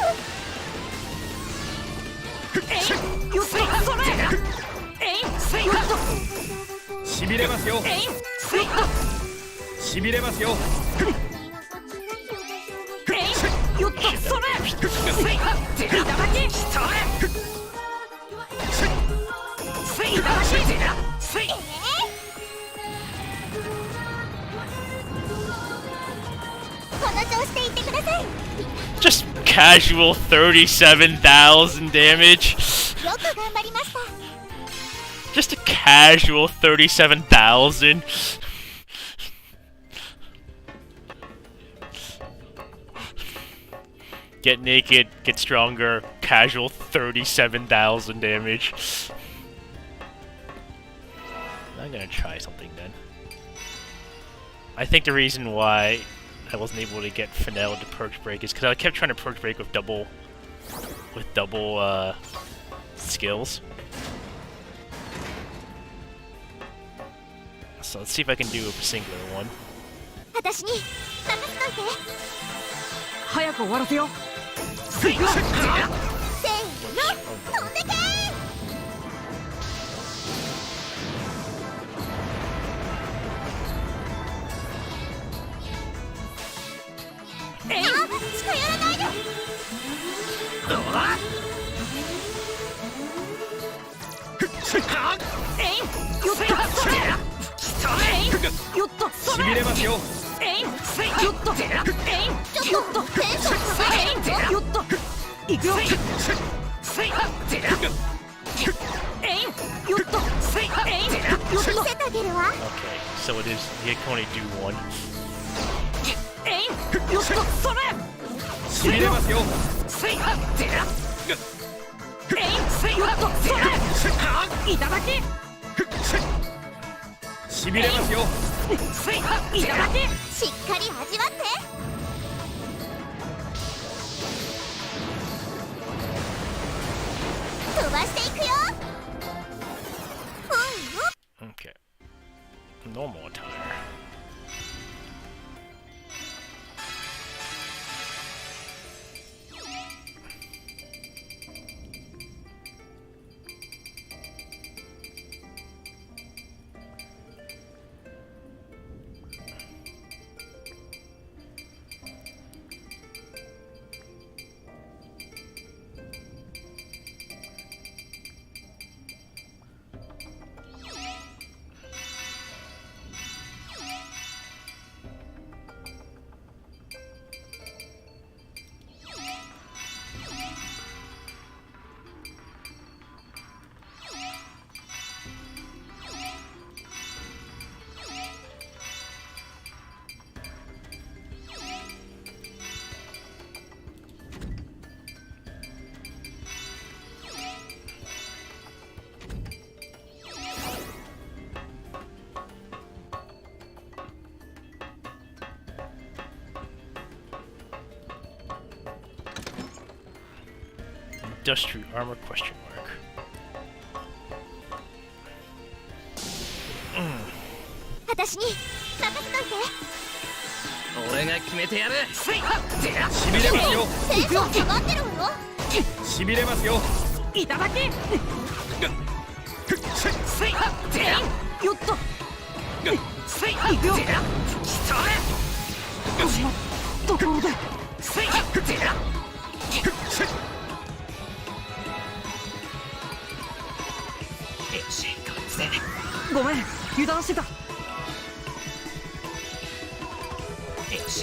よっとそれ。よっと。しびれますよ。しびれますよ。よっとそれ。いただき。この調子でいってください。 Just casual 37,000 damage. よく頑張りました。 Just a casual 37,000. Get naked, get stronger, casual 37,000 damage. I'm gonna try something then. I think the reason why I wasn't able to get Knell to purge break is because I kept trying to purge break with double skills. So let's see if I can do a singular one. 私に任せといて。早く終わらせよう。せーの、飛んでけー。あ、近寄らないで。よっとそれ。よっとそれ。しびれますよ。よっと。ちょっとテンション高いよ。よっと。行くよ。よっと。見せてあげるわ。 Okay, so it is. You can only do one. よっとそれ。しびれますよ。よっとそれ。いただき。しびれますよ。いただき。しっかり味わって。飛ばしていくよ。Okay. Normal attire. 'Industrial armor?' 私に任せといて。俺が決めてやる。しびれますよ。テンション下がってるわよ。しびれますよ。いただき。よっと。行くよ。こんなところで。ごめん、油断してた。見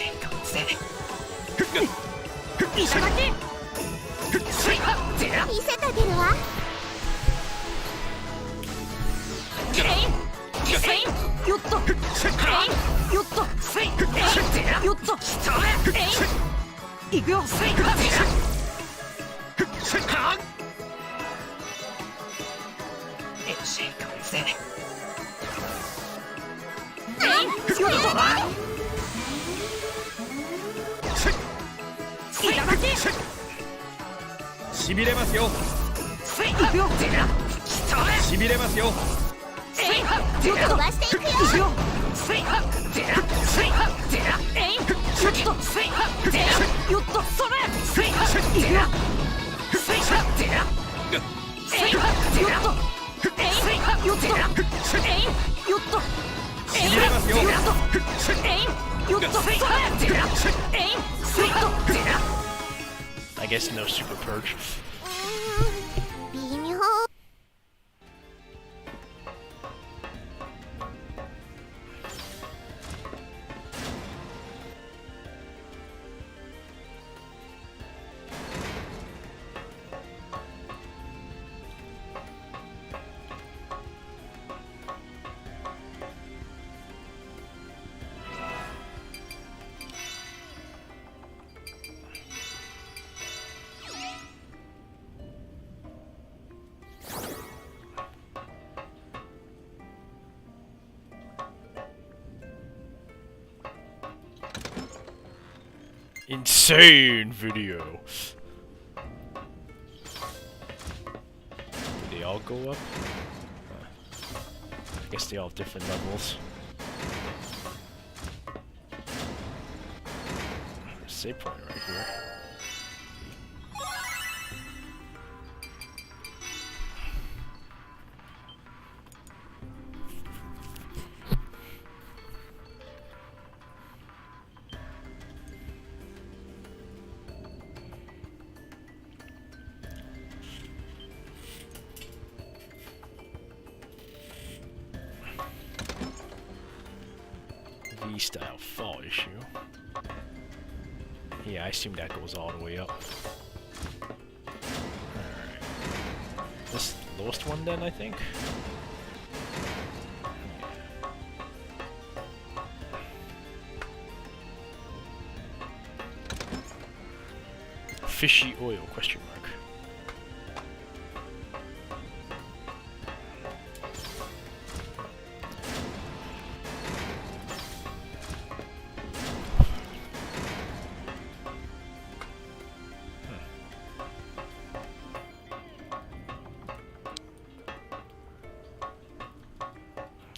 せてあげるわ。よっとよっとよっといくよしびれますよ。いくよしびれますよ。飛ばしていくよ。よっとそれいくよよっとしびれますよ。よっとそれ I guess no super purge. 微妙。Insane video. Do they all go up? I guess they all have different levels. Save point right here. V-style fall issue. Yeah, I assume that goes all the way up. Alright. This lowest one then, I think? Fishy oil, question mark.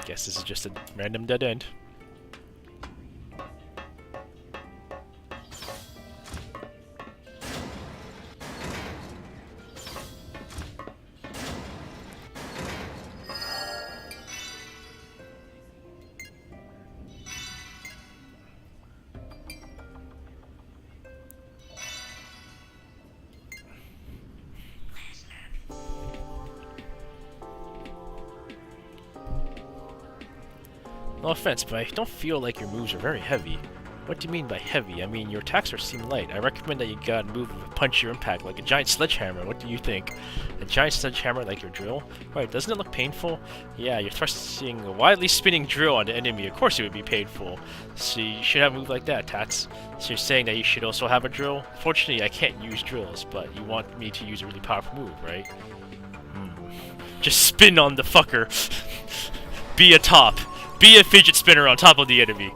Guess this is just a random dead end. No offense, but I don't feel like your moves are very heavy. What do you mean by heavy? I mean, your attacks seem light. I recommend that you gotta move with punch your impact like a giant sledgehammer. What do you think? A giant sledgehammer like your drill? Right, doesn't it look painful? Yeah, you're thrusting a wildly spinning drill on the enemy. Of course it would be painful. So you should have a move like that, Tats. So you're saying that you should also have a drill? Fortunately, I can't use drills, but you want me to use a really powerful move, right? Just spin on the fucker. Be a top. Be a fidget spinner on top of the enemy.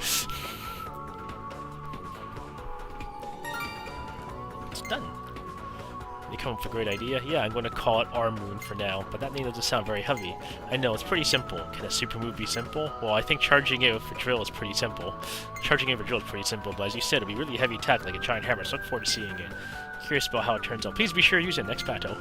It's done. You come up with a great idea? Yeah, I'm going to call it R Moon for now, but that name doesn't sound very heavy. I know, it's pretty simple. Can a super move be simple? Well, I think charging it for drill is pretty simple. Charging it for drill is pretty simple, but as you said, it'll be really heavy attack like a giant hammer, so look forward to seeing it. Curious about how it turns out. Please be sure to use it next battle.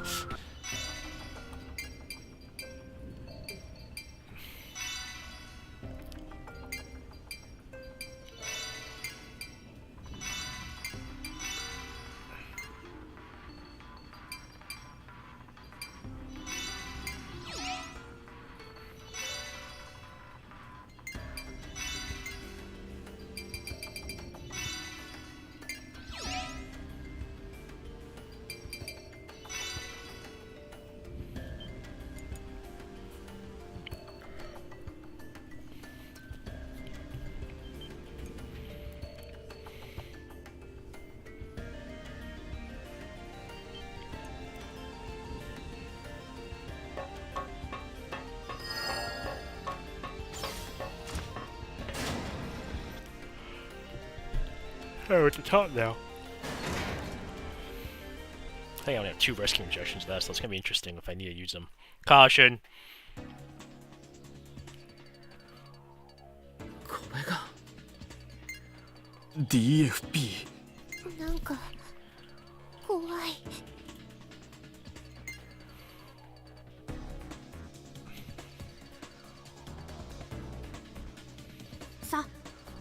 Oh, at the top now. I think I only have 2 rescue injections left, so it's gonna be interesting if I need to use them. Caution! これが DFP。 なんか怖い。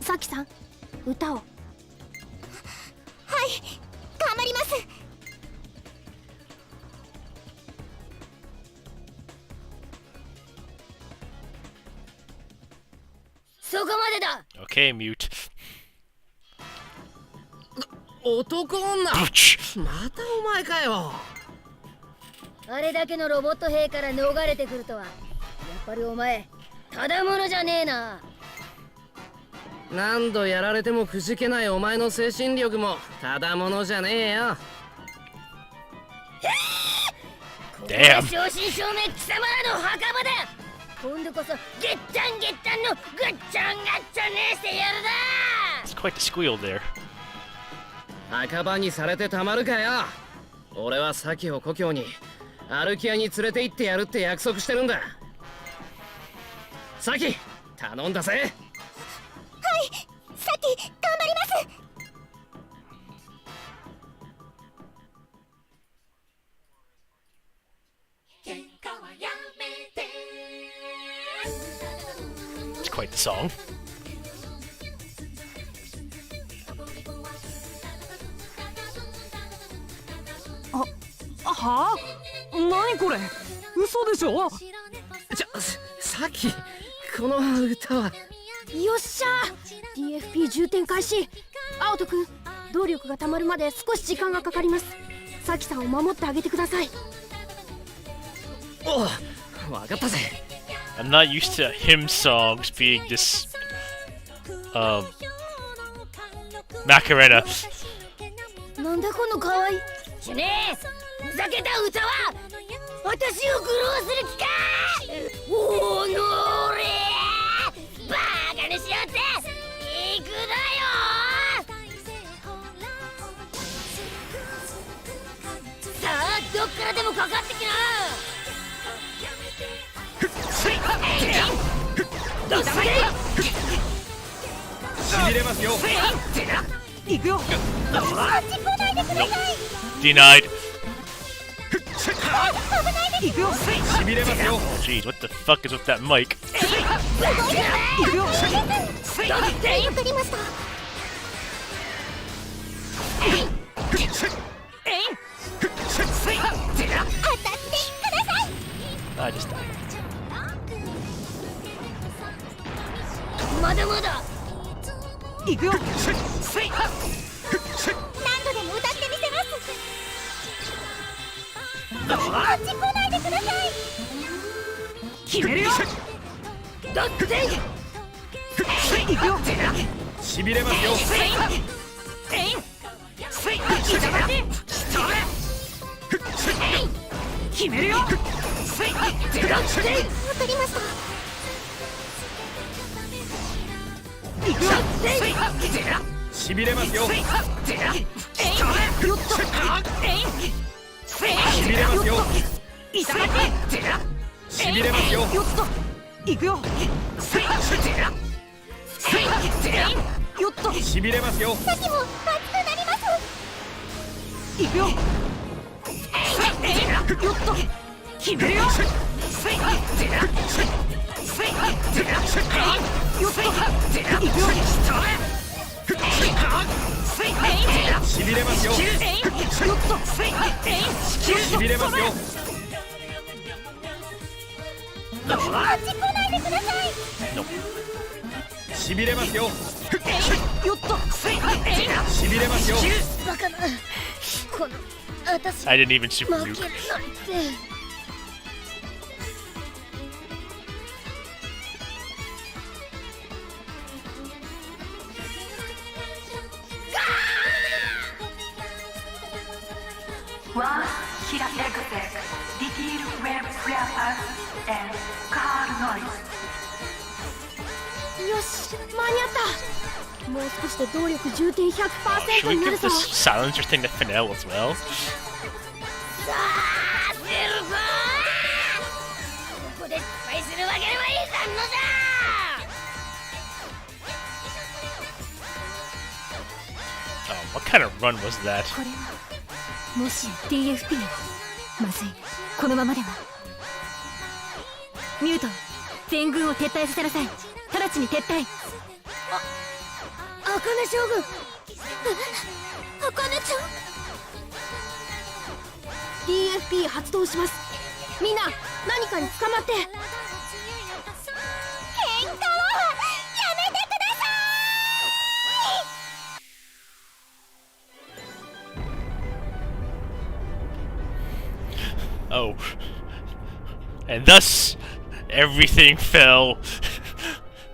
さきさん、歌を。はい、頑張ります。そこまでだ。 Okay, mute. 男女。 Ouch! またお前かよ。あれだけのロボット兵から逃れてくるとは、やっぱりお前ただものじゃねえな。何度やられてもくじけないお前の精神力もただものじゃねえよ。これが正真正銘貴様らの墓場だ。今度こそゲッタンゲッタンのガッチャンガッチャンねしてやるだ。 It's quite the squeal there. 墓場にされてたまるかよ。俺はサキを故郷にアルキアに連れて行ってやるって約束してるんだ。サキ、頼んだぜ。さっき頑張ります。It's quite the song. はあ？何これ？嘘でしょ？さき、この歌は。よっしゃー DFP 充填開始。青戸くん、動力がたまるまで少し時間がかかります。さきさんを守ってあげてください。おう、分かったぜ。 I'm not used to hymn songs being this Macarena. なんだこの可愛いしねえ、ふざけた歌は私を愚弄する気か。おのれバカにしようって行くだよ。さあどっからでもかかってきな。しびれますよ。行くよ。Denied. 行くよ。しびれますよ。Oh, jeez, what the fuck is with that mic? 行くよ。わかりました。 I just died. まだまだ行くよ。何度でも歌ってみせます。こっち来ないでください。決めるよ。だって行くよ。しびれますよ。決めるよ。わかりました。行くよ。しびれますよ。よっと。しびれますよ。痛がって。しびれますよ。よっと。行くよ。よっと。しびれますよ。さっきも熱くなります。行くよ。よっと。決めるよ。よっと。行くよ。しびれますよ。よっと。しびれますよ。こっち来ないでください。しびれますよ。よっと。しびれますよ。バカな。この私 I didn't even super 負け nuke. るなんて。One Kira Exec, Detail Web Wrapper, and Car Noise. よし、間に合った。もう少しで動力充填 100% Should we になる give ぞ。 this silencer thing to Knell as well? さあセルフここで失敗するわけにはいかんのじゃ。Oh, what kind of run was that? これはもし DFP まずい、このままでは。ミュート、全軍を撤退させなさい。直ちに撤退。あかね将軍。あかねちゃん DFP 発動します。みんな何かに捕まって。喧嘩をやめてください。 Oh. And thus, everything fell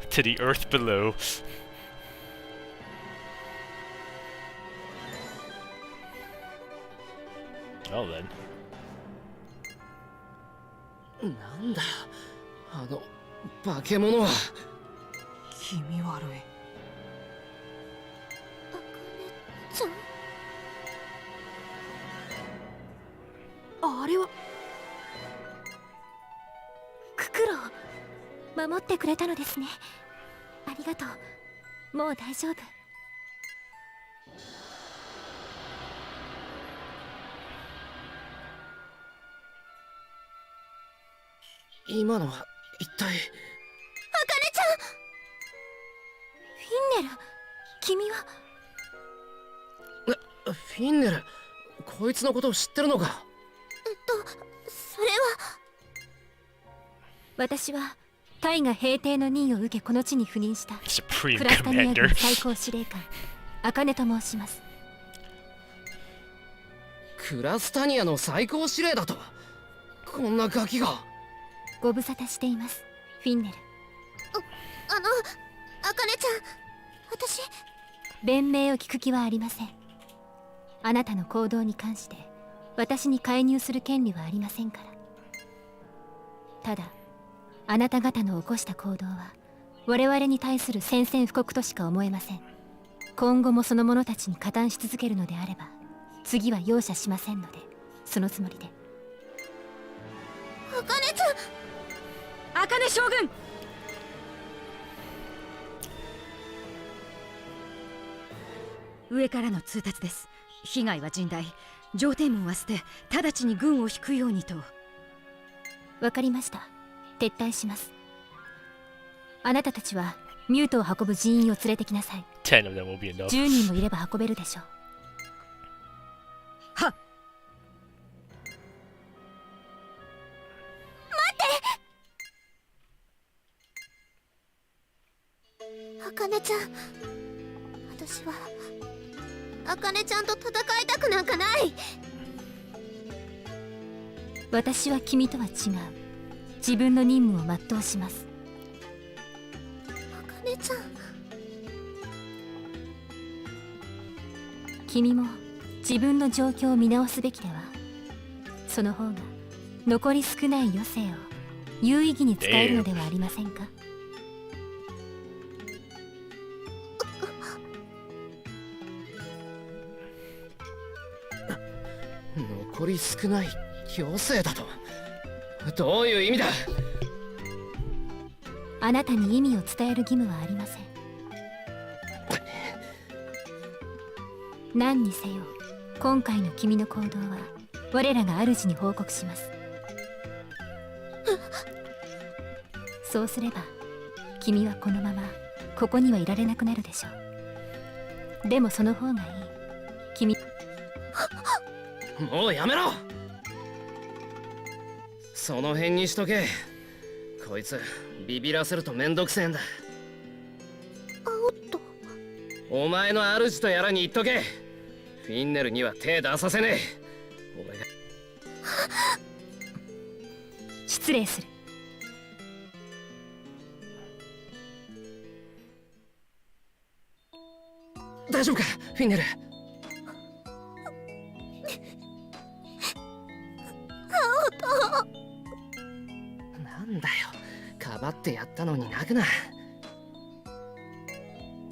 to the earth below. Well then. なんだあの化け物は。気味悪い。あかねちゃん、あれはククロを守ってくれたのですね。ありがとう。もう大丈夫。今のは一体。あかねちゃん、フィンネル、君は。フィンネル、こいつのことを知ってるのか。それは。私は大河平定の任を受けこの地に赴任した Supreme クラスタニア Commander. 軍最高司令官茜と申します。クラスタニアの最高司令だと。こんなガキが。ご無沙汰しています、フィンネル。あの茜ちゃん、私弁明を聞く気はありません。あなたの行動に関して私に介入する権利はありませんから。ただあなた方の起こした行動は我々に対する宣戦布告としか思えません。今後もその者たちに加担し続けるのであれば次は容赦しませんので、そのつもりで。茜ちゃん、茜将軍。上からの通達です。被害は甚大。上天門は捨て直ちに軍を引くようにと。わかりました。撤退します。あなたたちはミュートを運ぶ人員を連れてきなさい。10 of them will be enough. 10人もいれば運べるでしょう。はっ。あかねちゃん、私はあかねちゃんと戦いたくなんかない。私は君とは違う。自分の任務を全うします。あかねちゃん、君も自分の状況を見直すべきでは。その方が残り少ない余生を有意義に使えるのではありませんか。残り少ない余生だと。どういう意味だ。あなたに意味を伝える義務はありません。何にせよ今回の君の行動は我らが主に報告します。そうすれば君はこのままここにはいられなくなるでしょう。でもその方がいい。君もうやめろ。その辺にしとけ。こいつビビらせるとめんどくせえんだ。お前の主とやらに言っとけ。フィンネルには手出させねえ。俺が失礼する。大丈夫かフィンネル。なんだよ、かばってやったのに泣くな。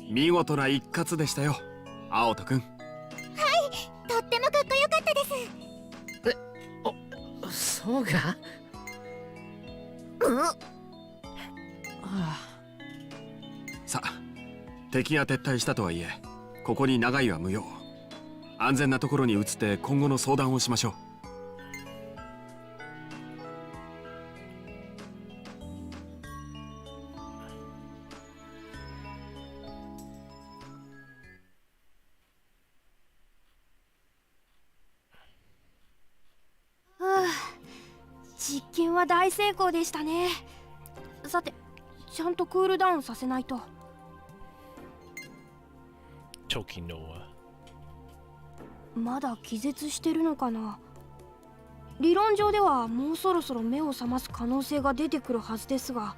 見事な一括でしたよ、青人くん。とってもかっこよかったです。そうか。さあ、敵が撤退したとはいえ、ここに長居は無用。安全なところに移って今後の相談をしましょう。実験は大成功でしたね。さて、ちゃんとクールダウンさせないと。時のはまだ気絶してるのかな。理論上ではもうそろそろ目を覚ます可能性が出てくるはずですが、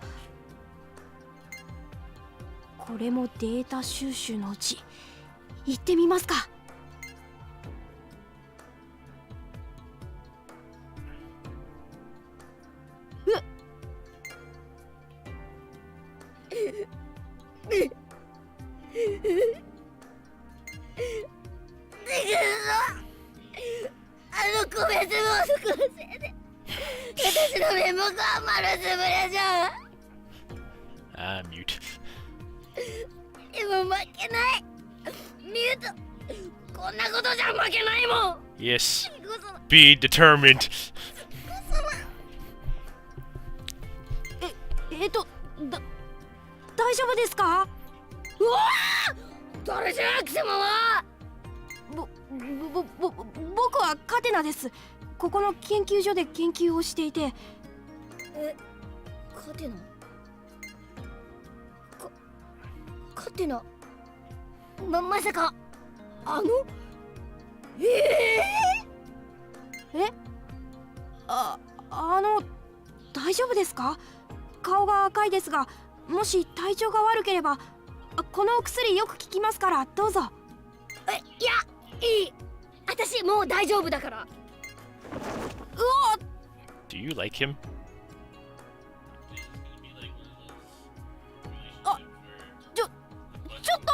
これもデータ収集のうち。行ってみますか。あの個別暴力のせいで私の面目は丸つぶれじゃん。mute. でも負けない。ミュート、こんなことじゃ負けないもん。 Yes. Be determined. 大丈夫ですか。うわー、誰じゃなくてもは僕はカテナです。ここの研究所で研究をしていて。カテナカテナまさかあの大丈夫ですか。顔が赤いですが、もし体調が悪ければこのお薬よく効きますから、どうぞ。いや、いい、私もう大丈夫だから。Do you like him? ちょっと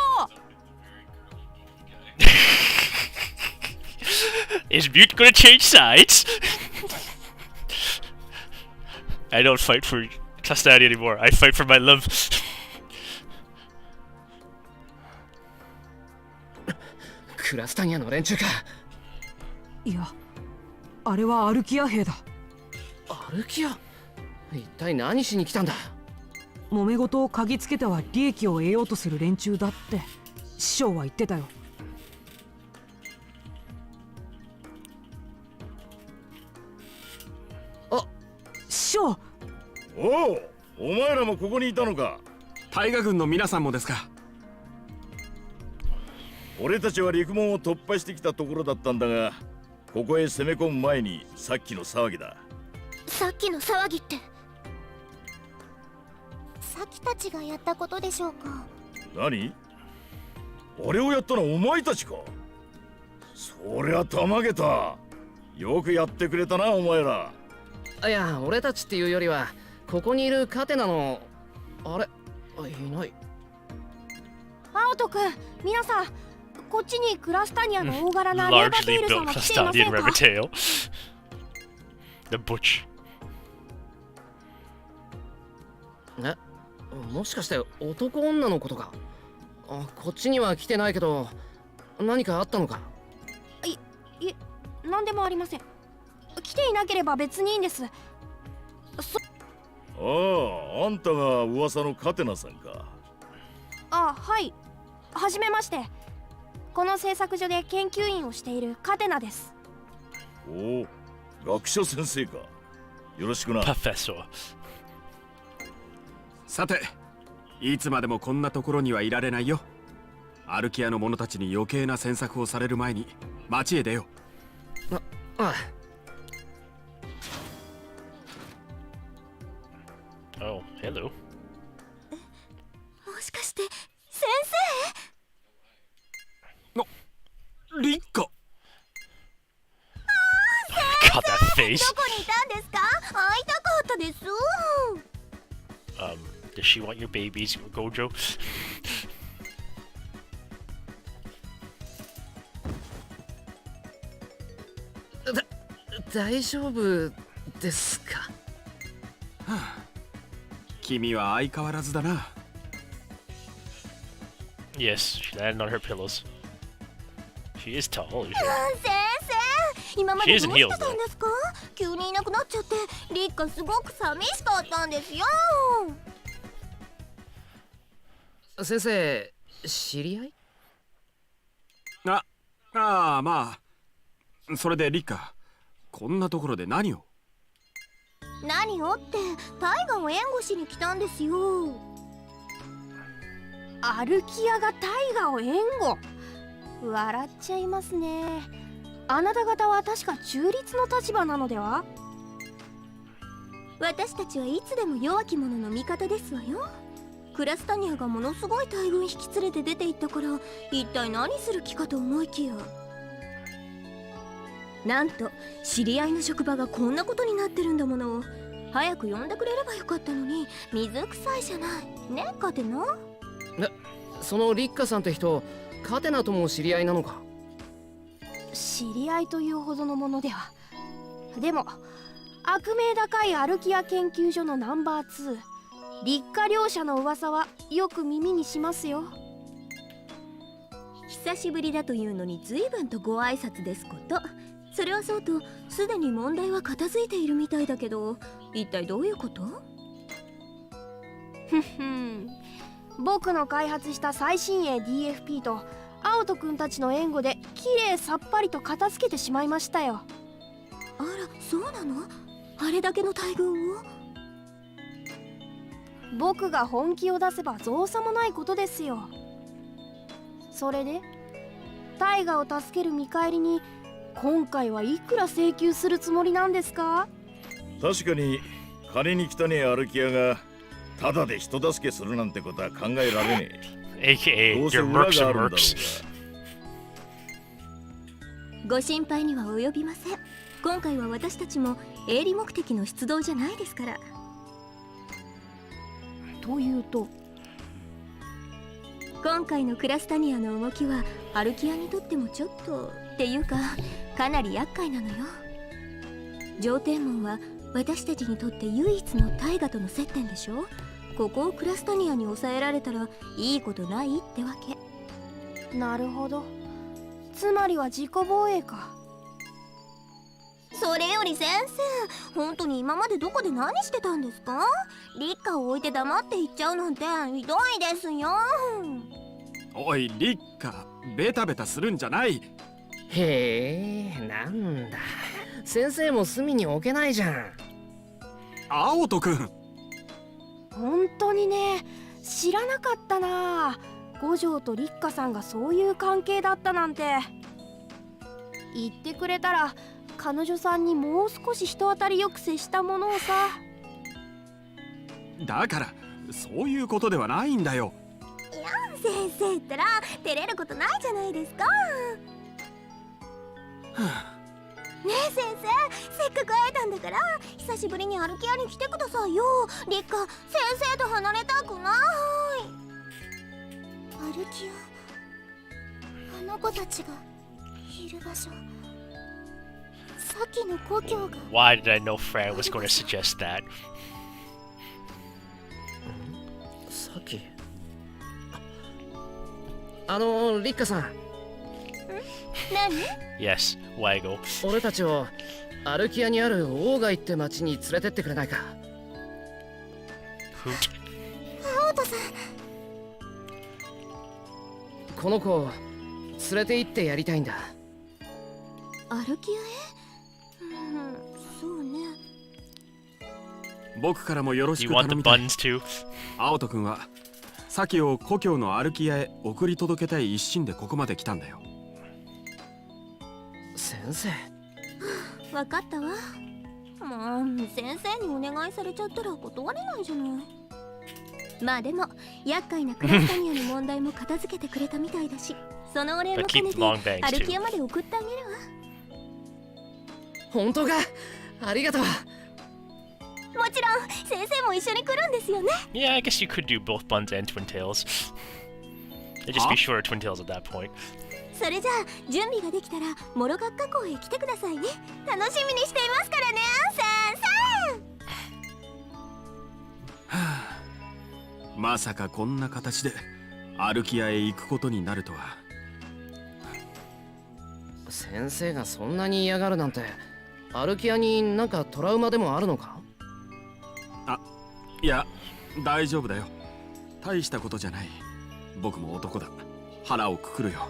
Is Mute gonna change sides? I don't fight for Castadi anymore. I fight for my love. クラスタニアの連中か。いや、あれはアルキア兵だ。アルキア？一体何しに来たんだ。揉め事を嗅ぎつけては利益を得ようとする連中だって師匠は言ってたよ。師匠。おお、お前らもここにいたのか。大河軍の皆さんもですか。俺たちは陸門を突破してきたところだったんだが、ここへ攻め込む前にさっきの騒ぎだ。さっきの騒ぎってサキたちがやったことでしょうか。何？あれをやったのはお前たちか。そりゃたまげた。よくやってくれたな、お前ら。いや、俺たちっていうよりはここにいるカテナのあれいない。青トくん、皆さんこっちにクラスタニアの大柄なレーバテイルさんは来ていませんか。 The Butch. もしかして男女のことか。こっちには来てないけど何かあったのか。いえ、何でもありません。来ていなければ別にいいんです。ああ、あんたが噂のカテナさんか。はい、はじめまして。この製作所で研究員をしているカテナです。おお、学者先生か。よろしくな。Professor. さて、いつまでもこんなところにはいられないよ。アルキアの者たちに余計な詮索をされる前に町へ出よう。Oh, hello. もしかして先リッカ。God, that 生 face. どこにいたんですか。会いたかったです。Does she want your babies, Gojo? 大丈夫ですか？はあ、君は相変わらずだな。Yes, she landed on her pillows. She is tall. 先生、今までどうしてたんですか？急にいなくなっちゃってリッカすごく寂しかったんですよ。先生、知り合い？ああ、まあそれでリッカ、こんなところで何を？何をってタイガを援護しに来たんですよ。アルキアがタイガを援護？笑っちゃいますね。あなた方は確か中立の立場なのでは？私たちはいつでも弱き者の味方ですわよ。クラスタニアがものすごい大軍引き連れて出て行ったから一体何する気かと思いきや、なんと知り合いの職場がこんなことになってるんだもの。早く呼んでくれればよかったのに水臭いじゃないねカテナ。そのリッカさんって人、カテナとも知り合いなのか？知り合いというほどのものでは。でも悪名高いアルキア研究所のナンバー2立花両者の噂はよく耳にしますよ。久しぶりだというのに随分とご挨拶ですこと。それはそうとすでに問題は片付いているみたいだけど、一体どういうこと？ふふん、僕の開発した最新鋭 DFP とアウト君たちの援護できれいさっぱりと片付けてしまいましたよ。あら、そうなの？あれだけの大軍を？僕が本気を出せば造作もないことですよ。それでタイガを助ける見返りに今回はいくら請求するつもりなんですか？確かに金に汚ねえアルキアがただで人助けするなんてことは考えられねえ。AKA どうせ your 裏 mercs があ and るんだろ mercs. うご心配には及びません。今回は私たちも営利目的の出動じゃないですから。というと、今回のクラスタニアの動きはアルキアにとってもちょっとっていうかかなり厄介なのよ。上天門は私たちにとって唯一の大河との接点でしょ。ここをクラスタニアに抑えられたらいいことないってわけ。なるほど。つまりは自己防衛か。それより先生、本当に今までどこで何してたんですか？リッカを置いて黙って行っちゃうなんてひどいですよ。おいリッカ、ベタベタするんじゃない。へえ、なんだ。先生も隅に置けないじゃん。青戸くん、本当にね、知らなかったな。五条と立花さんがそういう関係だったなんて。言ってくれたら彼女さんにもう少し人当たりよく接したものをさ。だからそういうことではないんだよ。いや先生ったら照れることないじゃないですか。ねえ先生、せっかく会えたんだから久しぶりにアルキアに来てくださいよ。リッカ、先生と離れたくない。アルキア、あの子たちがいる場所、さっきの故郷が。 Why did I know Fran was going to suggest that? さっきリッカさん。何？ Yes, Waggle. 俺たちをアルキアにあるオーガイって町に連れてってくれないか？ Hoot. 青戸さん、この子を連れて行ってやりたいんだ。アルキアへ？そうね。僕からもよろ Do し you く want 頼 the みたい。 buns too? 青戸くんはサキを故郷のアルキアへ送り届けたい一心でここまで来たんだよ。先生。わかったわ。もう先生にお願いされちゃったら断れないじゃない。まあでも厄介なクラスタニアの問題も片付けてくれたみたいだし、そのお礼も But 兼 keep ね the long て bangs アル too. キアまで送ってあげるわ。本当か？ありがとう。もちろん先生も一緒に来るんですよね。 Yeah, I guess you could do both buns and twin tails. They'd just be shorter twin tails at that point. それじゃあ準備ができたらモロガッカ港へ来てくださいね。楽しみにしていますからね、アンさん。はあ、まさかこんな形でアルキアへ行くことになるとは。先生がそんなに嫌がるなんて、アルキアになんかトラウマでもあるのか？いや、大丈夫だよ。大したことじゃない。僕も男だ。腹をくくるよ。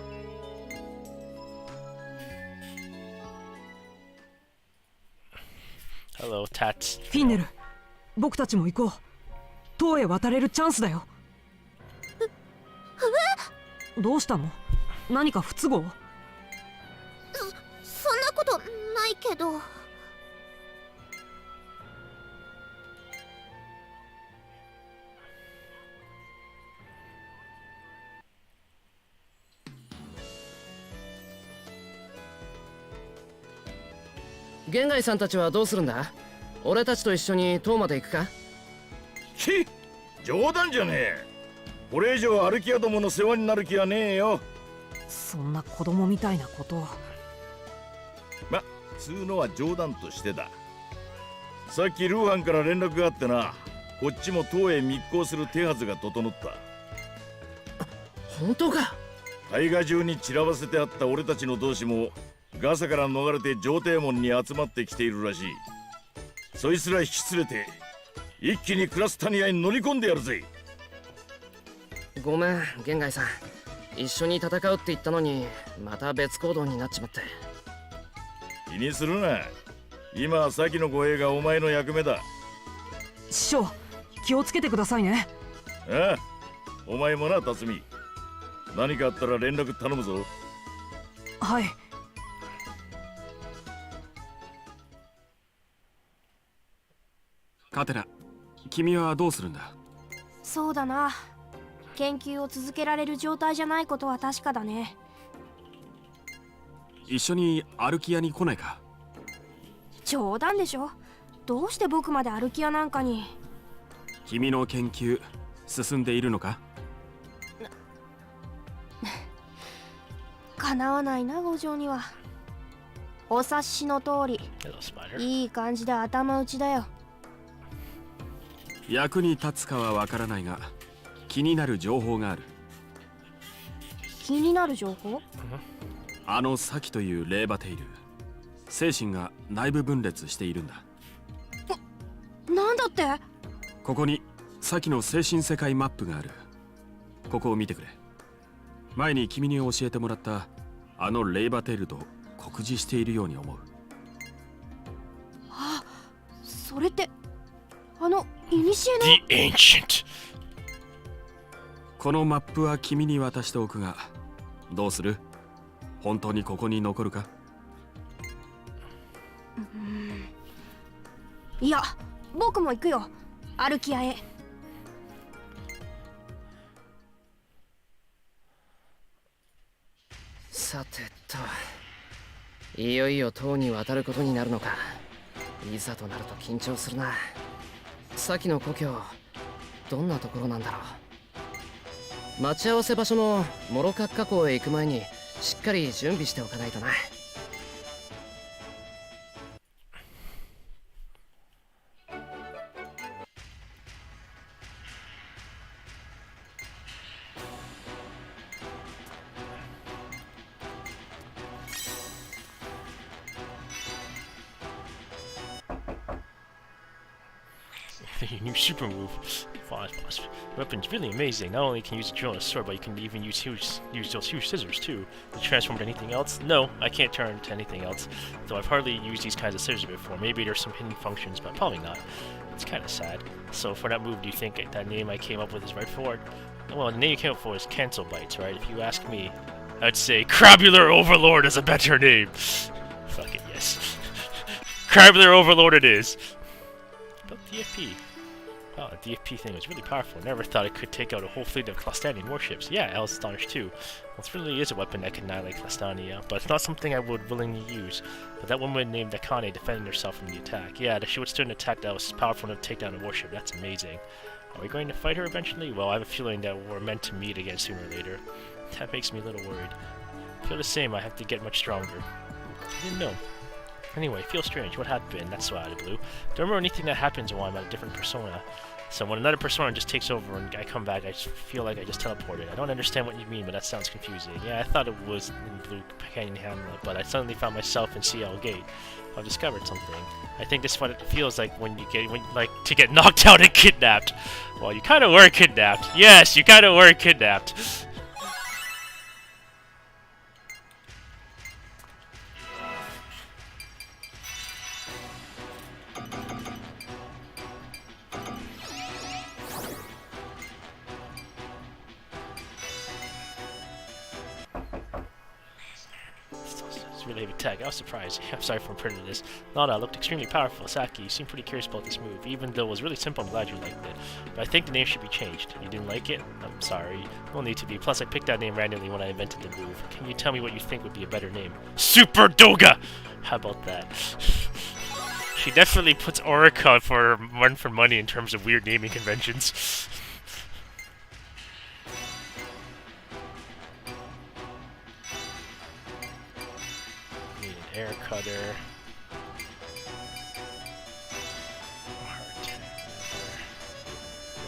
Hello, Tats. フィンネル、僕たちも行こう。塔へ渡れるチャンスだよ。どうしたの？何か不都合？そんなことないけど。玄外さんたちはどうするんだ？俺たちと一緒に塔まで行くか？冗談じゃねえ。これ以上アルキアどもの世話になる気はねえよ。そんな子供みたいなことを。ま、つうのは冗談としてだ。さっきルーハンから連絡があってな、こっちも塔へ密航する手はずが整った。本当か？大河中に散らばせてあった俺たちの同志もガサから逃れて上帝門に集まってきているらしい。そいつら引き連れて一気にクラスタニアに乗り込んでやるぜ。ごめん、玄外さん。一緒に戦うって言ったのにまた別行動になっちまって。気にするな。今は先の護衛がお前の役目だ。師匠、気をつけてくださいね。ああ、お前もな、辰巳。何かあったら連絡頼むぞ。はい。カテナ、君はどうするんだ？そうだな。研究を続けられる状態じゃないことは確かだね。一緒にアルキアに来ないか？冗談でしょ。どうして僕まで歩き屋なんかに。君の研究進んでいるのか？叶わないな、五条には。お察しの通り、いい感じで頭打ちだよ。役に立つかはわからないが、気になる情報がある。気になる情報？あのサキというレーバテイル、精神が内部分裂しているんだ。なんだって？ここにサキの精神世界マップがある。ここを見てくれ。前に君に教えてもらったあのレイバテイルと酷似しているように思う。あ、それってあの古の The Ancient。 このマップは君に渡しておくが、どうする？本当にここに残るか？いや、僕も行くよ、アルキアへ。さてと、いよいよ塔に渡ることになるのか。いざとなると緊張するな。さきの故郷、どんなところなんだろう。待ち合わせ場所のモロカッカ港へ行く前にしっかり準備しておかないとな。Your new super move, weapon's really amazing. Not only can you use a drill and a sword, but you can even use those huge scissors too. To transform into anything else? No, I can't turn into anything else. Though I've hardly used these kinds of scissors before. Maybe there's some hidden functions, but probably not. It's kind of sad. So for that move, do you think that name I came up with is right for it? Well, the name you came up for is Cancel Bites, right? If you ask me, I'd say Crabular Overlord is a better name. Fuck it, yes. Crabular Overlord it is. About DFP. Wow, the DFP thing was really powerful. Never thought it could take out a whole fleet of Clastanian warships. Yeah, I was astonished too. Well, it really is a weapon that can annihilate Clastania, but it's not something I would willingly use. But that woman named Akane defended herself from the attack. Yeah, she withstood an attack that was powerful enough to take down a warship. That's amazing. Are we going to fight her eventually? Well, I have a feeling that we're meant to meet again sooner or later. That makes me a little worried. Feel the same, I have to get much stronger. I didn't know. Anyway, feel strange. What happened? That's so out of the blue. Don't remember anything that happens while I'm at a different persona. So when another persona just takes over and I come back, I just feel like I just teleported. I don't understand what you mean, but that sounds confusing. Yeah, I thought it was in Blue Canyon Hamlet, but I suddenly found myself in Ciel Gate. I've discovered something. I think this is what it feels like when you get, to get knocked out and kidnapped. Well, you kind of were kidnapped. Yes, you kind of were kidnapped. Really heavy tag. I was surprised. I'm sorry for printing this. Nana looked extremely powerful. Saki, you seem pretty curious about this move. Even though it was really simple, I'm glad you liked it. But I think the name should be changed. You didn't like it? I'm sorry. No need to be. Plus, I picked that name randomly when I invented the move. Can you tell me what you think would be a better name? Super Doga! How about that? She definitely puts Orica for run for money in terms of weird naming conventions. Air cutter.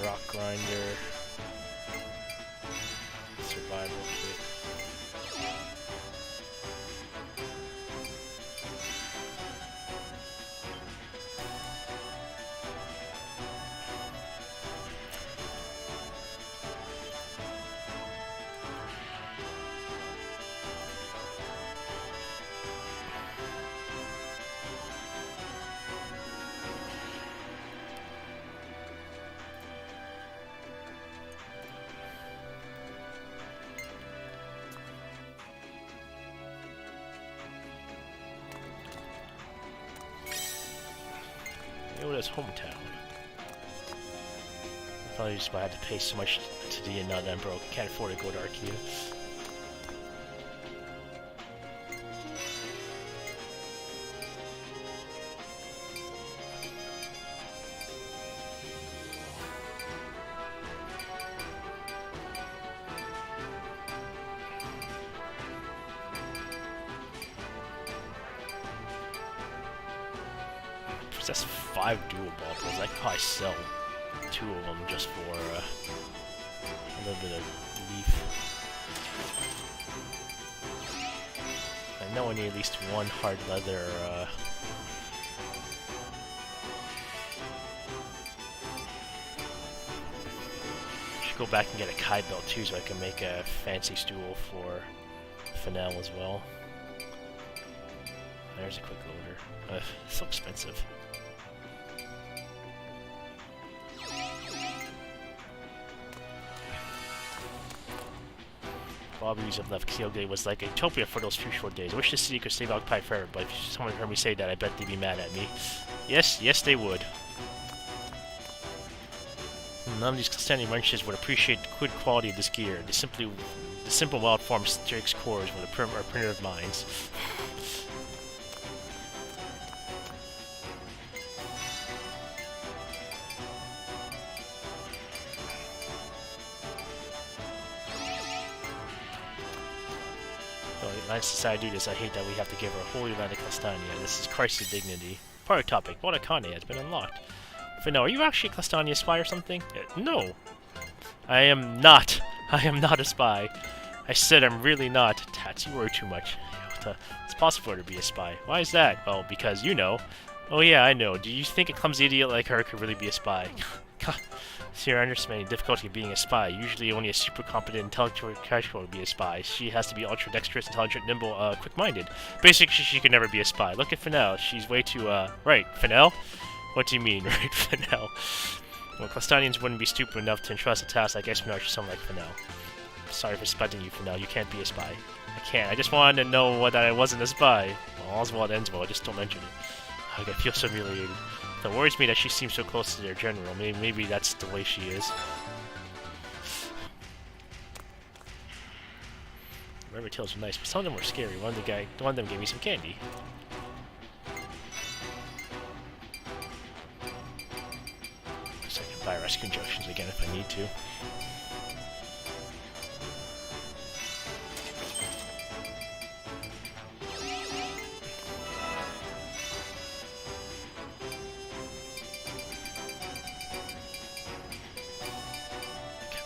Rock grinder. Survival kit. Yoda's hometown. Probably just why I had to pay so much to the now that I'm broke. Can't afford to go to Arcade. That's 5 dual ball pulls. I could probably sell 2 of them just for a little bit of leaf. I know I need at least 1 hard leather. Should go back and get a Kai belt too, so I can make a fancy stool for Knell as well. There's a quick loader. So expensive. Bobby's of left Ciel Gate was like a utopia for those few short days. I wish the city could stay occupied forever, but if someone heard me say that, I bet they'd be mad at me. Yes, they would. None of these standing wrenches would appreciate the good quality of this gear. The simple wild form strikes cores with our primitive minds. Since I do this, I hate that we have to give her Holy Land of Castania. This is Christ's dignity. Part of topic. Motakane has been unlocked. Fino, are you actually a Castania spy or something? No. I am not. I am not a spy. I said I'm really not. Tats, you worry too much. It's possible to be a spy. Why is that? Well, because you know. Oh yeah, I know. Do you think a clumsy idiot like her could really be a spy? See, I understand the difficulty of being a spy. Usually only a super competent, intelligent casual would be a spy. She has to be ultra dexterous, intelligent, nimble, quick-minded. Basically, she could never be a spy. Look at Knell. She's way too, right, Knell? What do you mean, right, Knell? Well, Castanians wouldn't be stupid enough to entrust a task like espionage to someone like Knell. Sorry for spotting you, Knell. You can't be a spy. I can't. I just wanted to know that I wasn't a spy. Well, all's well that ends well. Just don't mention it. I feel so humiliated. It worries me that she seems so close to their general. Maybe that's the way she is. Rabbit tails were nice, but some of them were scary. One of them gave me some candy. So I can buy rescue injections again if I need to.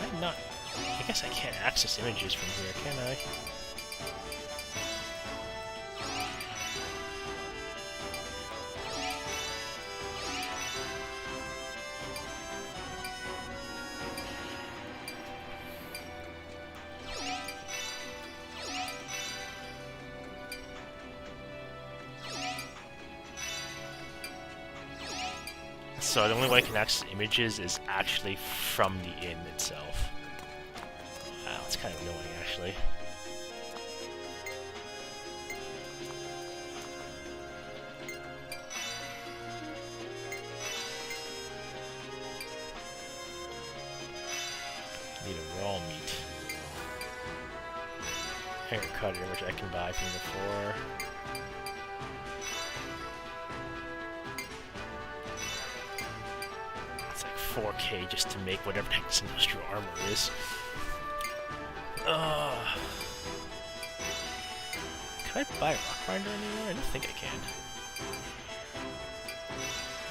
Can I not? I guess I can't access images from here, can I? So the only way I can access images is actually from the inn itself. Wow, it's kind of annoying actually. Need a raw meat. Hair cutter, which I can buy from the floor. It's like 4K just to make whatever the heck this industrial armor is. Can I buy Rock Grinder anymore? I don't think I can.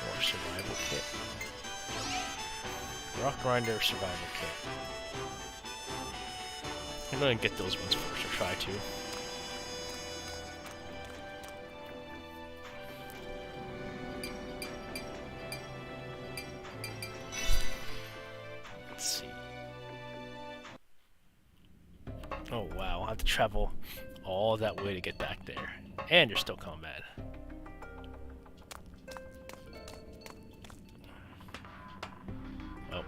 Or Survival Kit. Rock Grinder or Survival Kit. I'm gonna get those ones first, or try to. Let's see. Oh wow, I'll have to travel all that way to get back there. And there's still combat. Oh.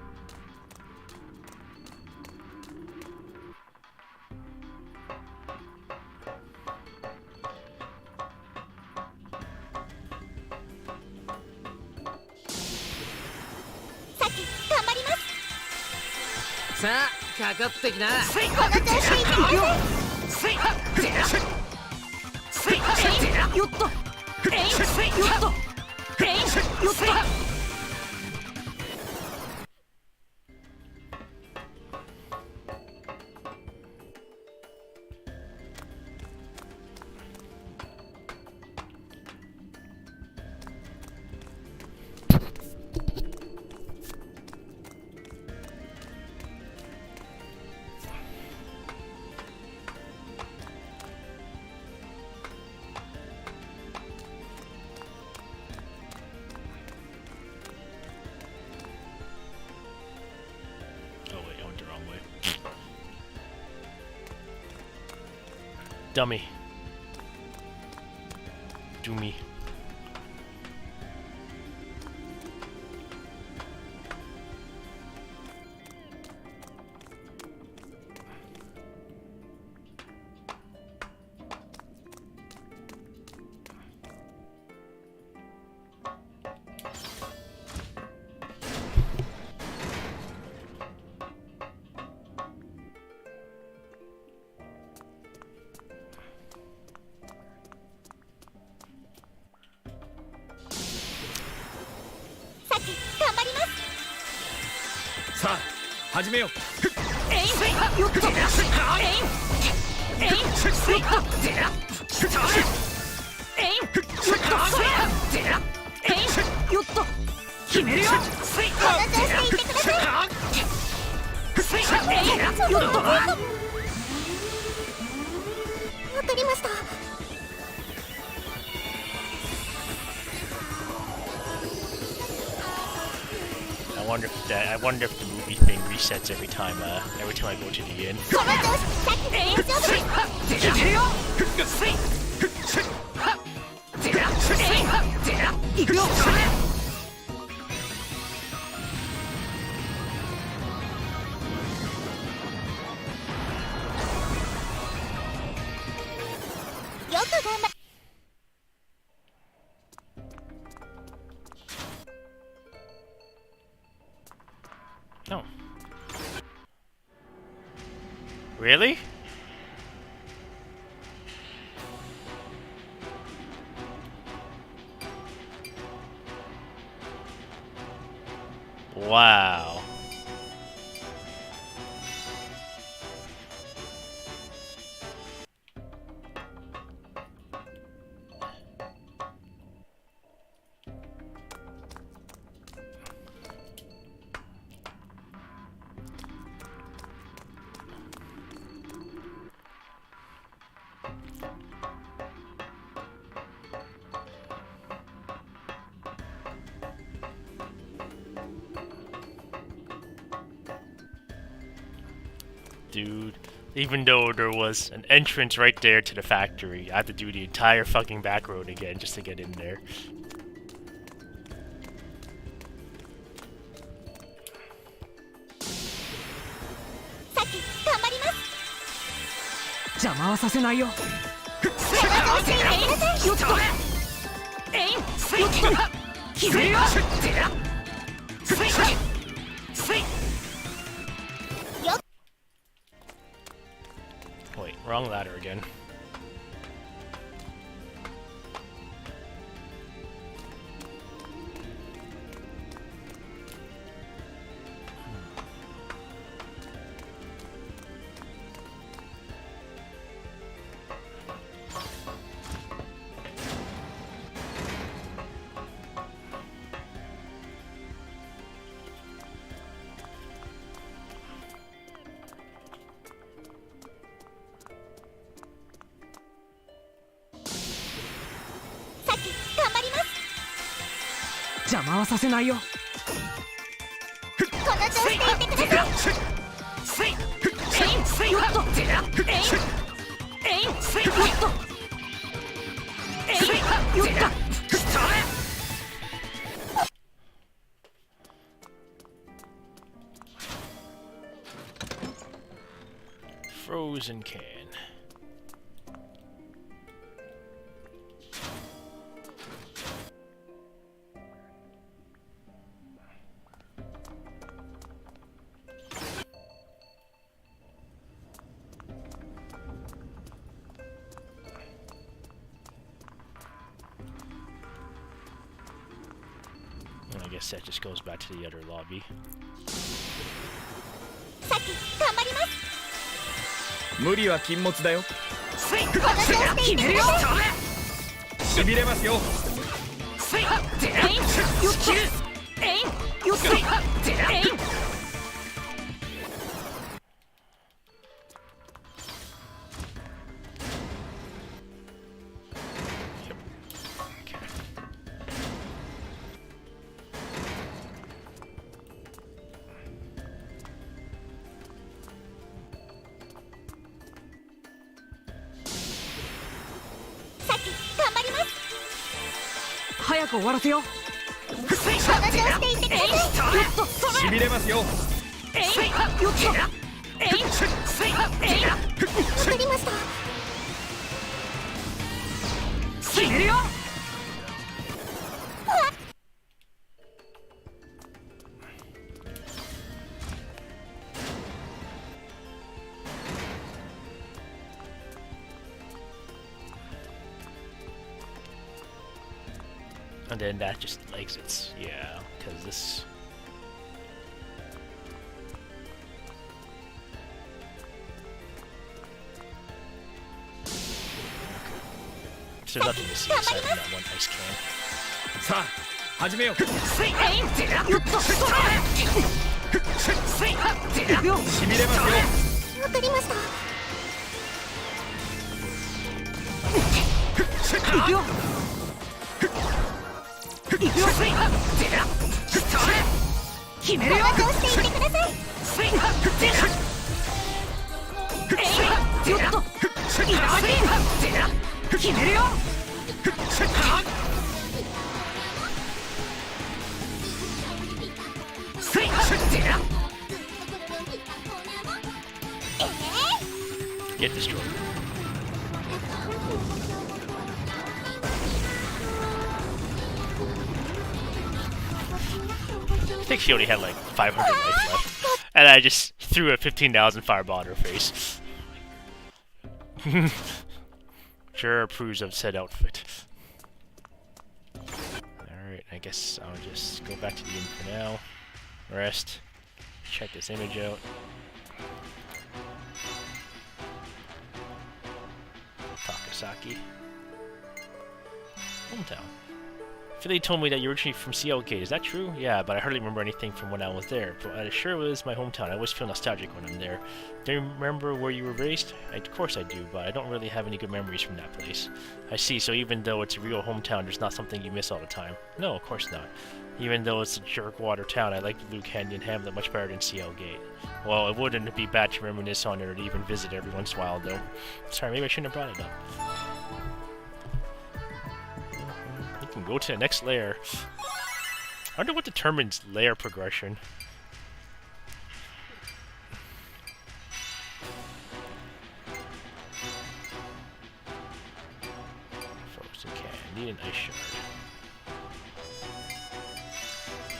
さあ、かかってきな。よっと。よっと。よっと。Dummy. Do me.さあ始めよう。よっと。よっと。決めるよ。話をしていてください。よっと。わかりました。I wonder if the movie thing resets every time I go to the inn. この調子、さっきの延長いくよ。よく頑張っ。No. Really? Wow. dude. Even though there was an entrance right there to the factory, I had to do the entire fucking back road again just to get in there. Wait, wrong ladder again. Frozen can. I guess that just goes back to the other lobby. 無理は禁物だよ。決めるよ。しびれますよ。早く終わらせよう。しびれますよ。決めるよ。And then that just exits, yeah, because this... So there's nothing to see aside from that one ice can. さあ、始めよう。しびれますよ。わかりました。行くよ。決めるよ。登場していってください。よっと。決めるよ。Get destroyed. I think she only had like 500 life left, and I just threw a 15,000 fireball in her face. Sure approves of said outfit. Alright, I guess I'll just go back to the inn for now. Rest. Check this image out. Takasaki. Hometown. Philly told me that you're originally from Ciel. Is that true? Yeah, but I hardly remember anything from when I was there. But it sure was my hometown. I always feel nostalgic when I'm there. Do you remember where you were raised? Of course I do, but I don't really have any good memories from that place. I see, so even though it's a real hometown, there's not something you miss all the time. No, of course not. Even though it's a jerkwater town, I like the Blue Canyon Hamlet much better than Ciel Gate. Well, it wouldn't be bad to reminisce on it or to even visit every once in a while, though. Sorry, maybe I shouldn't have brought it up. You can go to the next layer. I wonder what determines layer progression. Frozen can. Need an ice shard.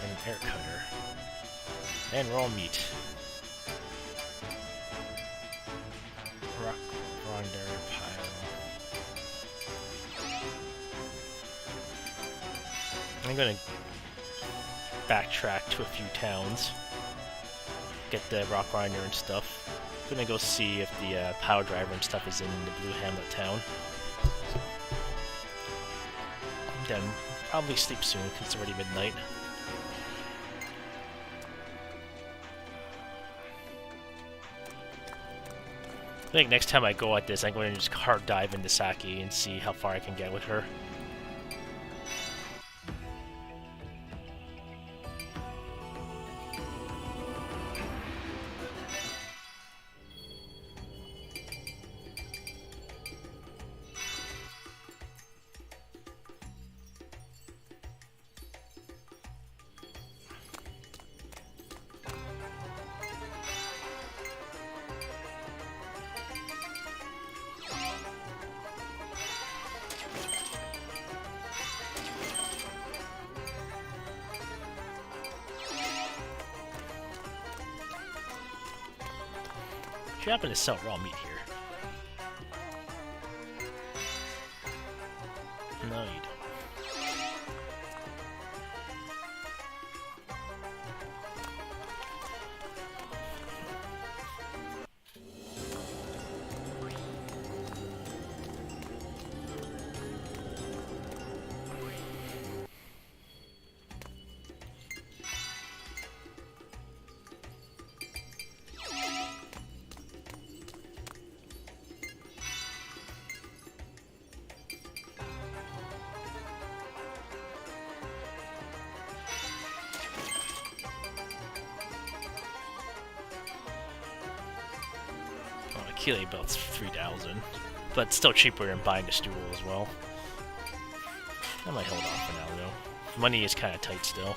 And an air cutter. And raw meat. Rock grinder pile. I'm gonna backtrack to a few towns. Get the rock grinder and stuff. I'm gonna go see if the power driver and stuff is in the Blue Hamlet town. Then probably sleep soon because it's already midnight. I think next time I go at this, I'm going to just hard dive into Saki and see how far I can get with her. You happen to sell raw meat here? No, you don't. Keely belt's 3,000, but still cheaper than buying the stool as well. I might hold off for now though. Money is kind of tight still.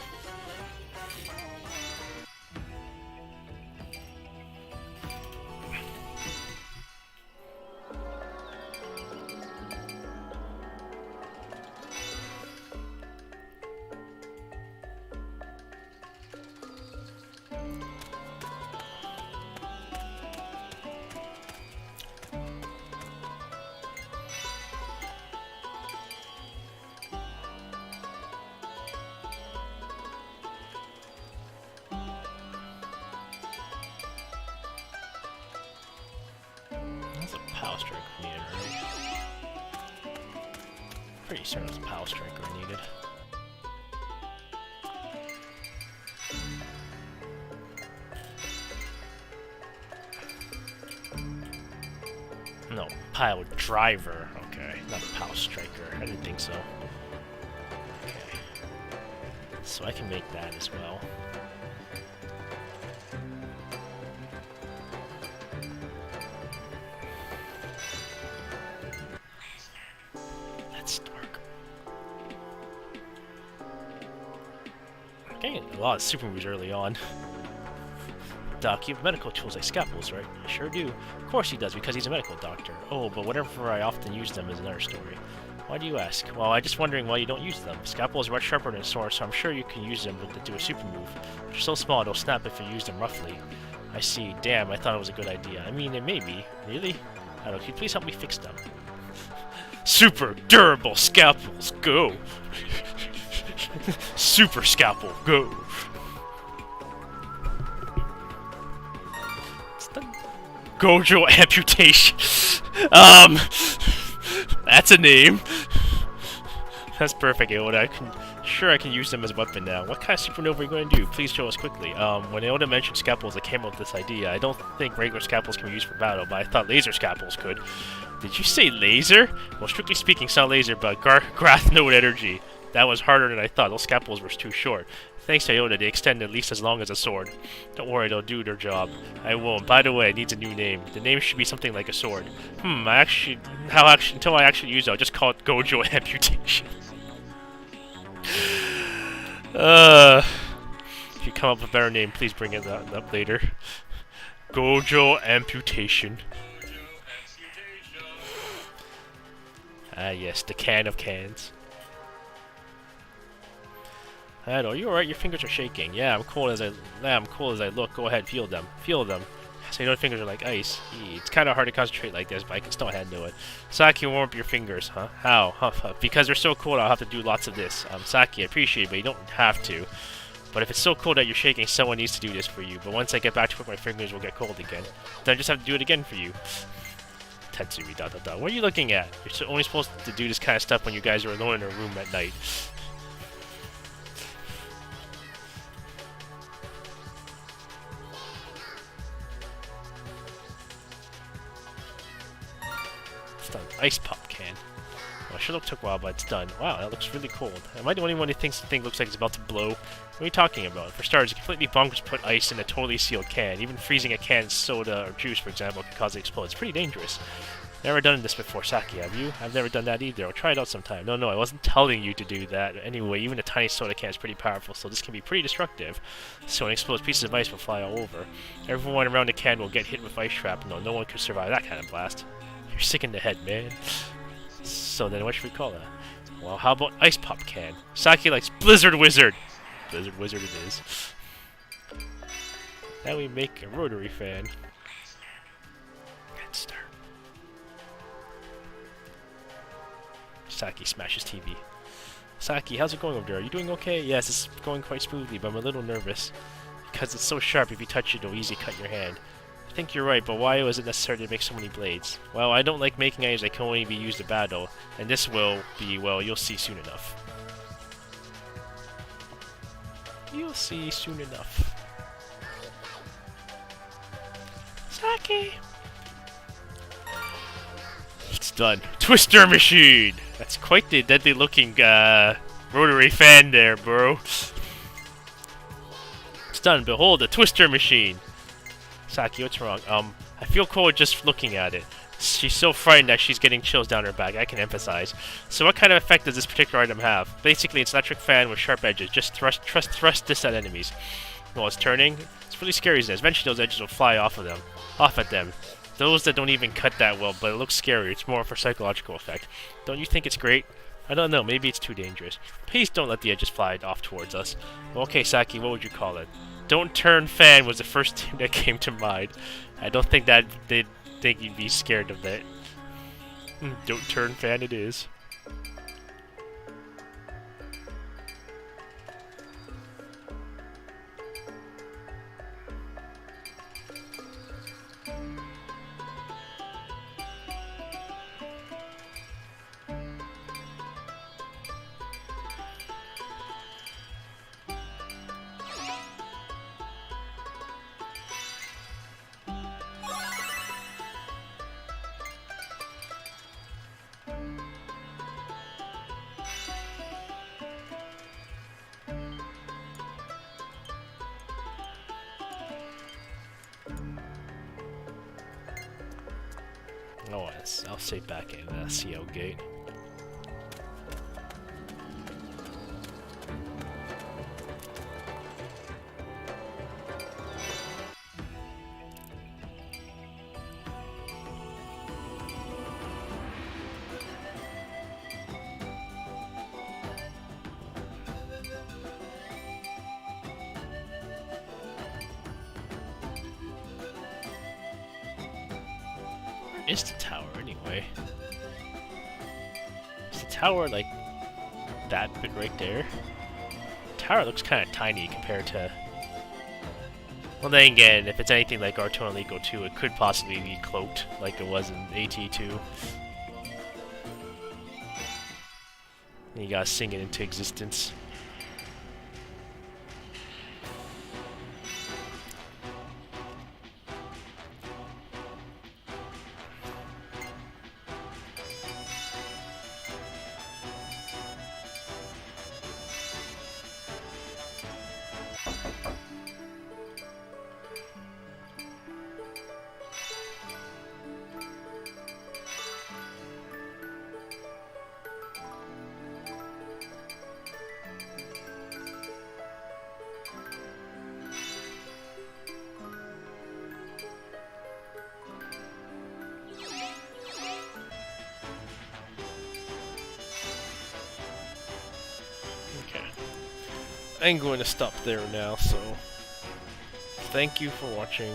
That's a power striker needed, right? Pretty certain it's a power striker needed. No, pile driver. Okay, not a power striker. I didn't think so. Okay. So I can make that as well. That's dark. I'm getting a lot of super moves early on. Doc, you have medical tools like scalpels, right? I sure do. Of course he does, because he's a medical doctor. Oh, but whenever I often use them is another story. Why do you ask? Well, I'm just wondering why you don't use them. Scalpels are much sharper than swords, so I'm sure you can use them to do a super move. They're so small they'll snap if you use them roughly. I see. Damn, I thought it was a good idea. I mean, it may be. Really? I don't know. Can you please help me fix them? Super durable scalpels, go! Super scalpel, go! Gojo amputation. That's a name. That's perfect. What I can sure I can use them as a weapon now. What kind of supernova are you going to do? Please show us quickly. When Oda mentioned scalpels, I came up with this idea. I don't think regular scalpels can be used for battle, but I thought laser scalpels could. Did you say laser? Well, strictly speaking, it's not laser, but Grath Node energy. That was harder than I thought. Those scalpels were too short. Thanks to Yoda, they extend at least as long as a sword. Don't worry, they'll do their job. I won't. By the way, it needs a new name. The name should be something like a sword. Until I actually use it, I'll just call it Gojo Amputation. If you come up with a better name, please bring it up later. Gojo Amputation. Ah yes, the can of cans. I know, you alright? Your fingers are shaking. Yeah, I'm cool as I look. Go ahead, feel them. Feel them. So your fingers are like ice. It's kind of hard to concentrate like this, but I can still handle it. Saki, warm up your fingers, huh? How? Huff, huff. Because they're so cold, I'll have to do lots of this. Saki, I appreciate it, but you don't have to. But if it's so cold that you're shaking, someone needs to do this for you. But once I get back to work, my fingers will get cold again. Then I just have to do it again for you. Tetsuri, ... What are you looking at? You're only supposed to do this kind of stuff when you guys are alone in a room at night. Ice pop can. Well, it sure took a while, but it's done. Wow, that looks really cold. Am I the only one who thinks the thing looks like it's about to blow? What are you talking about? For starters, it's completely bonkers to put ice in a totally sealed can. Even freezing a can of soda or juice, for example, can cause it to explode. It's pretty dangerous. Never done this before, Saki, have you? I've never done that either. I'll try it out sometime. No, I wasn't telling you to do that. Anyway, even a tiny soda can is pretty powerful, so this can be pretty destructive. So when it explodes, pieces of ice will fly all over. Everyone around the can will get hit with ice shrapnel. No one could survive that kind of blast. You're sick in the head, man. So then what should we call that? Well, how about Ice Pop Can? Saki likes Blizzard Wizard! Blizzard Wizard it is. Now we make a rotary fan. Red Star. Saki smashes TV. Saki, how's it going over there? Are you doing okay? Yes, it's going quite smoothly, but I'm a little nervous. Because it's so sharp, if you touch it, it'll easily cut your hand. I think you're right, but why was it necessary to make so many blades? Well, I don't like making items that can only be used in battle, and this will be, well, you'll see soon enough. You'll see soon enough. Saki! It's done. Twister Machine! That's quite the deadly looking, rotary fan there, bro. It's done. Behold, the Twister Machine! Saki, what's wrong? I feel cold just looking at it. She's so frightened that she's getting chills down her back. I can emphasize. So what kind of effect does this particular item have? Basically, it's an electric fan with sharp edges. Just thrust this at enemies. While it's turning, it's really scary, isn't it? Eventually those edges will fly off at them. Those that don't even cut that well, but it looks scary. It's more for psychological effect. Don't you think it's great? I don't know, maybe it's too dangerous. Please don't let the edges fly off towards us. Well, okay, Saki, what would you call it? Don't Turn Fan was the first thing that came to mind. I don't think that they'd think you'd be scared of that. Don't Turn Fan it is. Oh, I'll save back in the Ciel gate. Is the tower anyway? Is the tower like that bit right there? The tower looks kind of tiny compared to. Well, then again, if it's anything like Ar Tonelico 2, it could possibly be cloaked like it was in AT2. And you gotta sing it into existence. I'm going to stop there now, so thank you for watching.